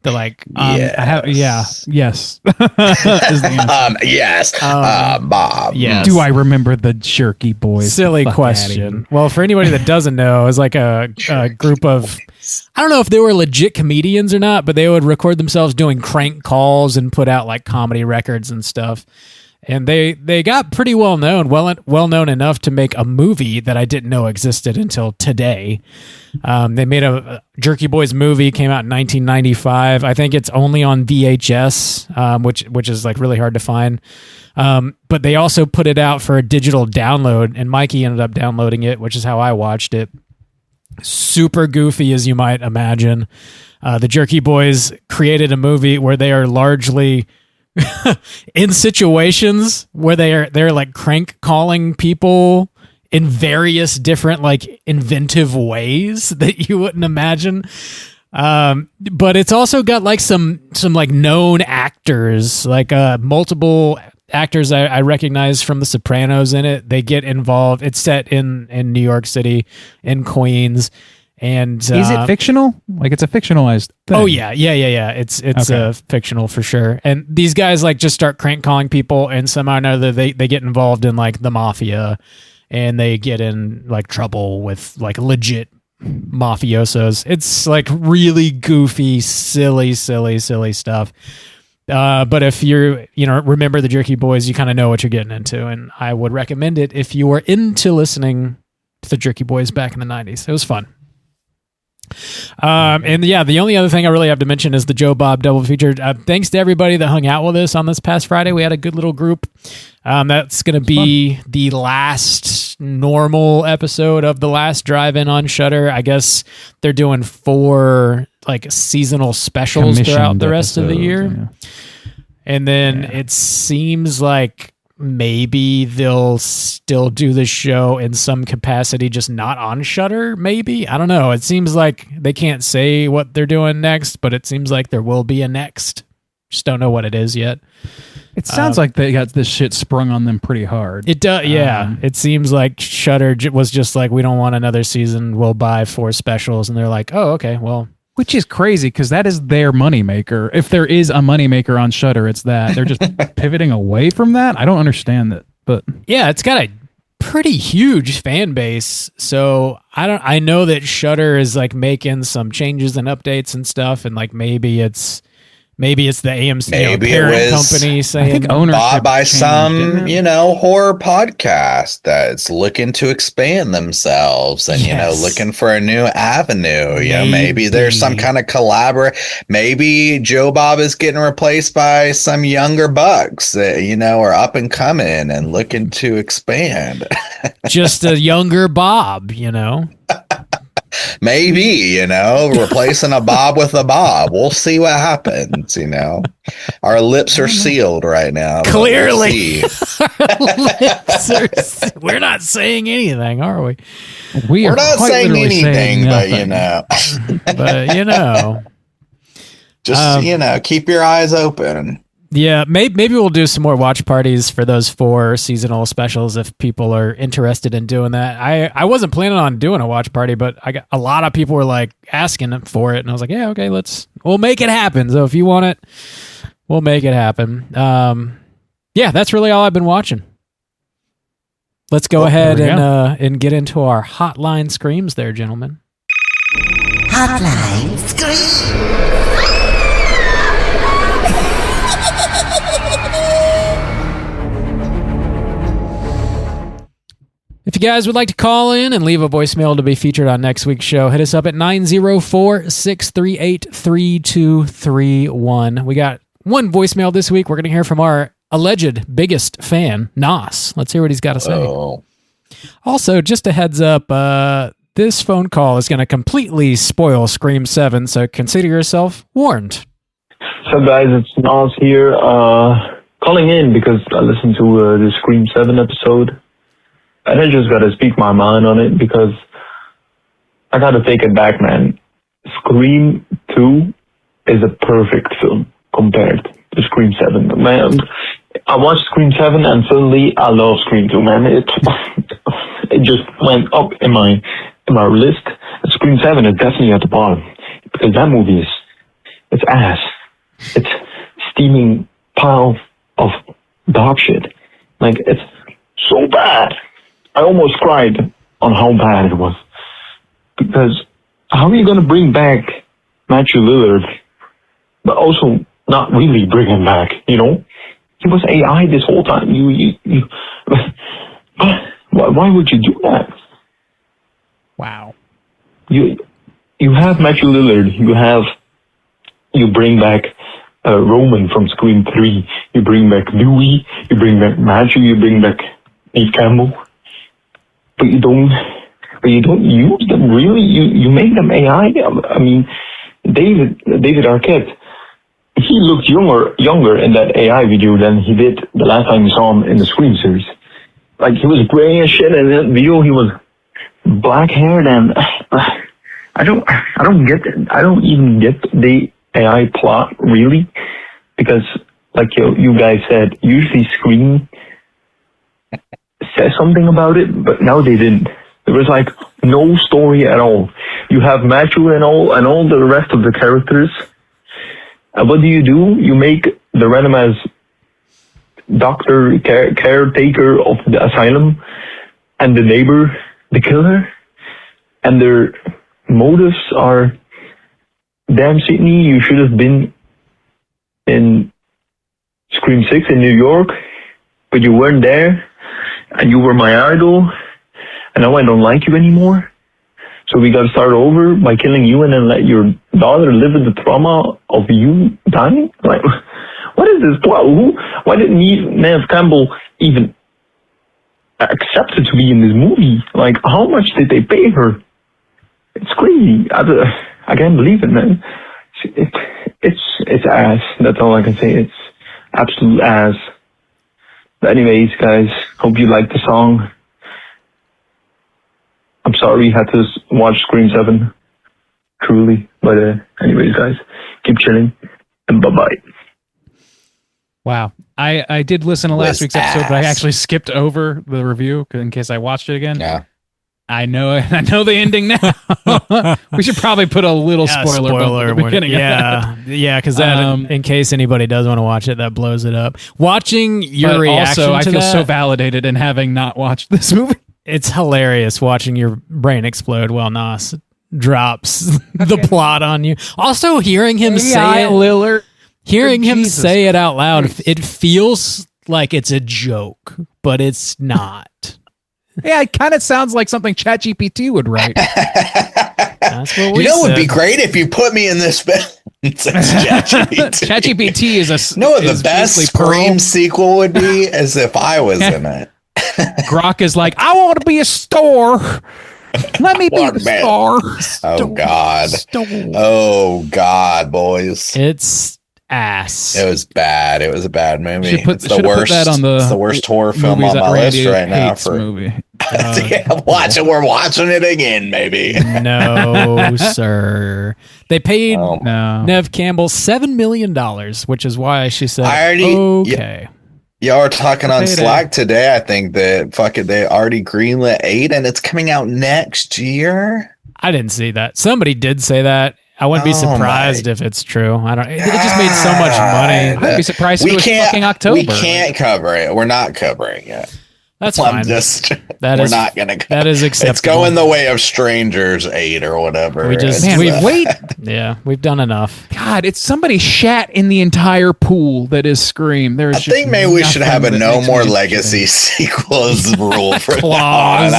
Speaker 1: The like,
Speaker 3: yes.
Speaker 4: Yes. Bob.
Speaker 1: Yes.
Speaker 3: Do I remember the Jerky Boys?
Speaker 1: Silly question. Well, for anybody that doesn't know, it was like a group of, I don't know if they were legit comedians or not, but they would record themselves doing crank calls and put out like comedy records and stuff. And they got pretty well known enough to make a movie that I didn't know existed until today. They made a Jerky Boys movie, came out in 1995. I think it's only on VHS, which is like really hard to find. But they also put it out for a digital download, and Mikey ended up downloading it, which is how I watched it. Super goofy, as you might imagine. The Jerky Boys created a movie where they are largely in situations where they're like crank calling people in various different like inventive ways that you wouldn't imagine. But it's also got like some like known actors, like multiple actors I recognize from The Sopranos in it. They get involved. It's set in New York City, in Queens. And
Speaker 3: is it fictional? Like it's a fictionalized thing.
Speaker 1: Oh yeah. It's okay. Fictional for sure. And these guys like just start crank calling people, and somehow or another they get involved in like the mafia, and they get in like trouble with like legit mafiosos. It's like really goofy, silly stuff. But if you're, remember the Jerky Boys, you kind of know what you're getting into, and I would recommend it if you were into listening to the Jerky Boys back in the 90s. It was fun. And yeah, the only other thing I really have to mention is the Joe Bob double feature. Thanks to everybody that hung out with us on this past Friday. We had a good little group. That's going to be the last normal episode of the last drive-in on Shudder. I guess they're doing 4 like seasonal specials throughout the rest of the year. Yeah. And then it seems like maybe they'll still do the show in some capacity, just not on Shudder. Maybe, I don't know. It seems like they can't say what they're doing next, but it seems like there will be a next. Just don't know what it is yet.
Speaker 3: It sounds like they got this shit sprung on them pretty hard.
Speaker 1: It does, yeah. It seems like Shudder was just like, we don't want another season. We'll buy 4 specials, and they're like, oh, okay, well.
Speaker 3: Which is crazy because that is their moneymaker. If there is a moneymaker on Shudder, it's that. They're just pivoting away from that. I don't understand it, but
Speaker 1: yeah, it's got a pretty huge fan base. So I know that Shudder is like making some changes and updates and stuff, and like maybe it's the AMC parent company saying,
Speaker 3: I think ownership
Speaker 4: bought by some horror podcast that's looking to expand themselves and looking for a new avenue. Maybe there's some kind of maybe Joe Bob is getting replaced by some younger bucks that are up and coming and looking to expand.
Speaker 1: Just a younger Bob,
Speaker 4: Maybe, replacing a Bob with a Bob. We'll see what happens, Our lips are sealed right now.
Speaker 1: Clearly. We're not saying anything, are we?
Speaker 4: We're not saying anything, but just, keep your eyes open.
Speaker 1: Yeah, maybe we'll do some more watch parties for those 4 seasonal specials if people are interested in doing that. I wasn't planning on doing a watch party, but I got a lot of people were like asking for it, and I was like, yeah, okay, we'll make it happen. So if you want it, we'll make it happen. Yeah, that's really all I've been watching. Let's go ahead and get into our Hotline Screams there, gentlemen.
Speaker 6: Hotline Scream.
Speaker 1: If you guys would like to call in and leave a voicemail to be featured on next week's show, hit us up at 904-638-3231. We got one voicemail this week. We're going to hear from our alleged biggest fan, Nos. Let's hear what he's got to say.
Speaker 4: Oh.
Speaker 1: Also, just a heads up, this phone call is going to completely spoil Scream 7, so consider yourself warned.
Speaker 8: So guys, it's Nas here, calling in because I listened to the Scream 7 episode, and I just gotta speak my mind on it because I gotta take it back, man. Scream 2 is a perfect film compared to Scream 7. Man, I watched Scream 7 and suddenly I love Scream 2, man. It just went up in my list. Scream 7 is definitely at the bottom because that movie it's ass. It's steaming pile of dog shit. Like, it's so bad. I almost cried on how bad it was. Because how are you going to bring back Matthew Lillard, but also not really bring him back, you know? He was AI this whole time. Why would you do that?
Speaker 1: Wow.
Speaker 8: You have Matthew Lillard. You bring back Roman from Scream 3. You bring back Dewey. You bring back Matthew. You bring back Neve Campbell. But you don't use them really. You make them AI. I mean, David Arquette. He looked younger in that AI video than he did the last time you saw him in the Scream series. Like, he was gray and shit, and in that video he was black haired, and I don't get it. I don't even get the AI plot really, because like you guys said, usually Scream says something about it, but now they didn't. There was like no story at all. You have Matthew and all the rest of the characters. And what do? You make the random as doctor, caretaker of the asylum, and the neighbor, the killer, and their motives are, damn Sydney, you should have been in Scream 6 in New York, but you weren't there, and you were my idol, and now I don't like you anymore. So we gotta start over by killing you and then let your daughter live with the trauma of you dying? Like, what is this plot? Why didn't Neve Campbell even accept to be in this movie? Like, how much did they pay her? It's crazy. I can't believe it, man. It's ass. That's all I can say. It's absolute ass. But anyways, guys, hope you like the song. I'm sorry you had to watch Scream 7. Truly. But anyways, guys, keep chilling. And bye-bye.
Speaker 3: Wow. I did listen to last week's episode, but I actually skipped over the review in case I watched it again.
Speaker 4: Yeah.
Speaker 3: I know the ending now. We should probably put a little spoiler at the beginning of that.
Speaker 1: Yeah, because in case anybody does want to watch it, that blows it up. Watching your reaction
Speaker 3: also, I
Speaker 1: to
Speaker 3: feel
Speaker 1: that,
Speaker 3: so validated in having not watched this movie.
Speaker 1: It's hilarious watching your brain explode while Nas drops the plot on you. Also, hearing him say it,
Speaker 3: Lillard.
Speaker 1: Hearing him say it out loud, it feels like it's a joke, but it's not.
Speaker 3: Yeah, it kind of sounds like something ChatGPT would write.
Speaker 1: That's what we
Speaker 4: said. Would be great if you put me in this film.
Speaker 3: ChatGPT is a
Speaker 4: the best Scream sequel would be as if I was in it.
Speaker 3: Grok is like, I want to be a star. Let me be the star.
Speaker 4: Oh God. Oh God, boys.
Speaker 1: It's ass.
Speaker 4: It was bad. It was a bad movie.
Speaker 3: It's the worst. It's
Speaker 4: the worst horror film on my list right now. For
Speaker 3: movie.
Speaker 4: Watch it. We're watching it again, maybe.
Speaker 1: No, sir. They paid Neve Campbell $7 million, which is why she said, okay.
Speaker 4: Y'all are talking on Slack today. I think that they already greenlit 8 and it's coming out next year.
Speaker 1: I didn't see that. Somebody did say that. I wouldn't be surprised if it's true. I don't. It just made so much money.
Speaker 3: I'd be surprised if it was fucking October.
Speaker 4: We can't cover it. We're not covering it.
Speaker 1: That's fine.
Speaker 4: We're not gonna go.
Speaker 1: That is acceptable.
Speaker 4: It's going the way of Strangers 8 or whatever.
Speaker 1: We've done enough.
Speaker 3: God, it's somebody shat in the entire pool that is Scream.
Speaker 4: I think maybe we should have a no more legacy sequels rule for that one.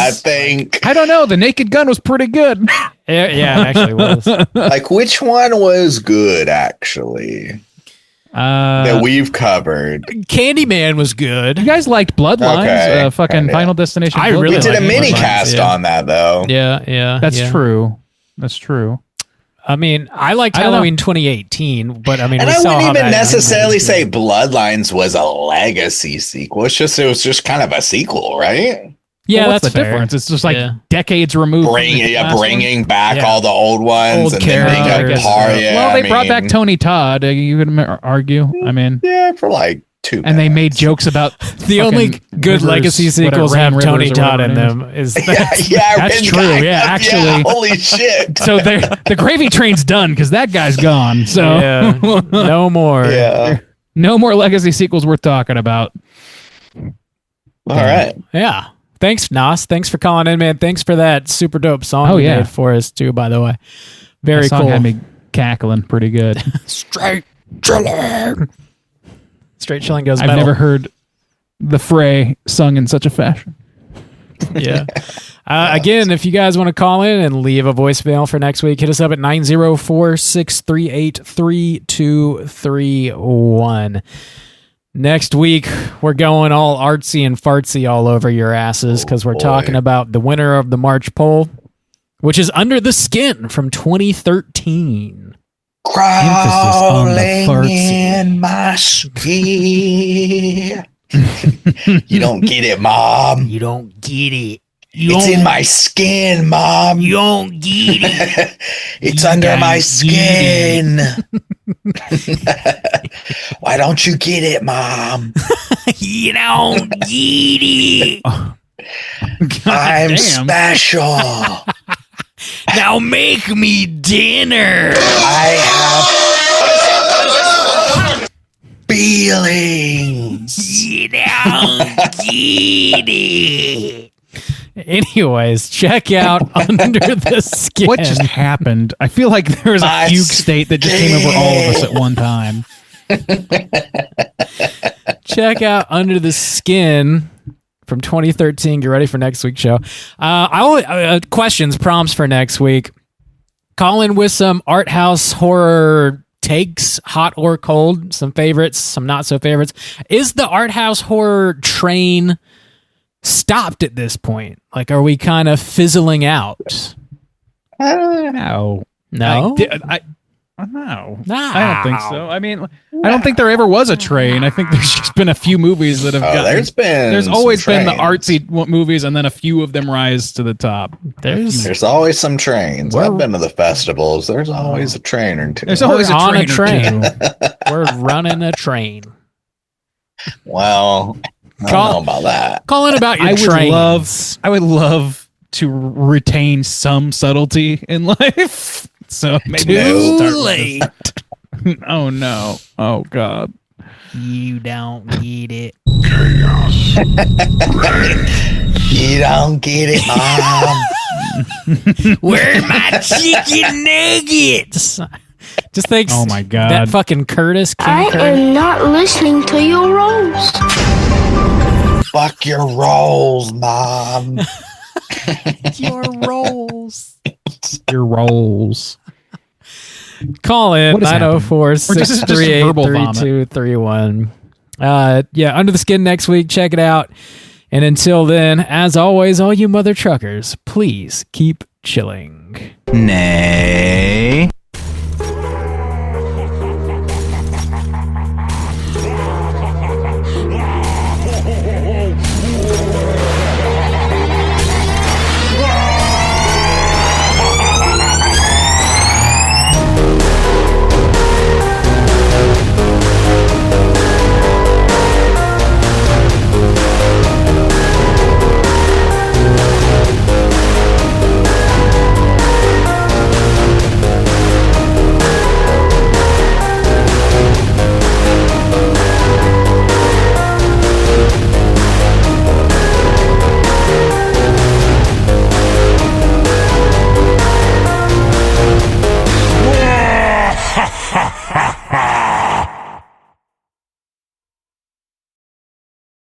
Speaker 4: I don't
Speaker 3: know. The Naked Gun was pretty good.
Speaker 1: Yeah, it actually was.
Speaker 4: Like, which one was good, actually? That we've covered.
Speaker 1: Candyman was good.
Speaker 3: You guys liked Bloodlines? Fucking Final Destination.
Speaker 4: We did a mini cast on that, though.
Speaker 1: Yeah.
Speaker 3: That's true.
Speaker 1: I mean, I liked Halloween 2018, but I mean,
Speaker 4: and I wouldn't even necessarily say Bloodlines was a legacy sequel. It was just kind of a sequel, right?
Speaker 3: Yeah, that's the difference. It's just like decades removed.
Speaker 4: Bringing back all the old ones and then being a part.
Speaker 3: Well, they brought back Tony Todd. You could argue. I mean,
Speaker 4: for like 2 minutes.
Speaker 3: And they made jokes about
Speaker 1: the only good legacy sequels have Tony Todd in them.
Speaker 3: That's true. Yeah, actually,
Speaker 4: yeah, holy shit.
Speaker 3: So the gravy train's done because that guy's gone. So
Speaker 1: no more.
Speaker 4: Yeah,
Speaker 3: no more legacy sequels worth talking about.
Speaker 4: All right.
Speaker 1: Yeah. Thanks, Nas. Thanks for calling in, man. Thanks for that super dope song you made for us, too, by the way. Very
Speaker 3: that
Speaker 1: cool.
Speaker 3: Song had me cackling pretty good.
Speaker 1: Straight Chilling. Straight Chilling goes
Speaker 3: I've
Speaker 1: metal.
Speaker 3: never heard The Fray sung in such a fashion.
Speaker 1: Yeah. Again, if you guys want to call in and leave a voicemail for next week, hit us up at 904-638-3231. Next week, we're going all artsy and fartsy all over your asses because we're talking about the winner of the March poll, which is Under the Skin from 2013.
Speaker 4: Crawling in my skin. You don't get it, Mom.
Speaker 1: You don't get it.
Speaker 4: It's in my skin, Mom.
Speaker 1: You don't get it.
Speaker 4: It's under my skin. Why don't you get it, Mom?
Speaker 1: You don't get it.
Speaker 4: I'm special.
Speaker 1: Now make me dinner.
Speaker 4: I have feelings.
Speaker 1: You don't get it. Anyways, check out Under the Skin.
Speaker 3: What just happened? I feel like there was a fugue state that just came over all of us at one time.
Speaker 1: Check out Under the Skin from 2013. Get ready for next week's show. Questions, prompts for next week. Call in with some art house horror takes, hot or cold, some favorites, some not so favorites. Is the art house horror train stopped at this point? Like, are we kind of fizzling out?
Speaker 3: No.
Speaker 1: No?
Speaker 3: No. I don't think so. I mean, I don't think there ever was a train. I think there's just been a few movies that have gotten... There's always been the artsy movies, and then a few of them rise to the top.
Speaker 4: There's always some trains. I've been to the festivals. There's always a train or two.
Speaker 3: There's always a train.
Speaker 1: We're running a train.
Speaker 4: Well... I don't know about that.
Speaker 1: Call in about your trains.
Speaker 3: I would love to retain some subtlety in life. So maybe
Speaker 1: too late.
Speaker 3: Oh no. Oh God.
Speaker 1: You don't get it.
Speaker 4: Chaos. You don't get it, Mom.
Speaker 1: Where are my chicken nuggets? Just think.
Speaker 3: Oh my God.
Speaker 1: That fucking Curtis.
Speaker 9: I am not listening to your rolls.
Speaker 4: Fuck your rolls, Mom.
Speaker 1: Your rolls.
Speaker 3: Your rolls.
Speaker 1: Call in 904-638-3231. Yeah, Under the Skin next week. Check it out. And until then, as always, all you mother truckers, please keep chilling.
Speaker 5: Nay.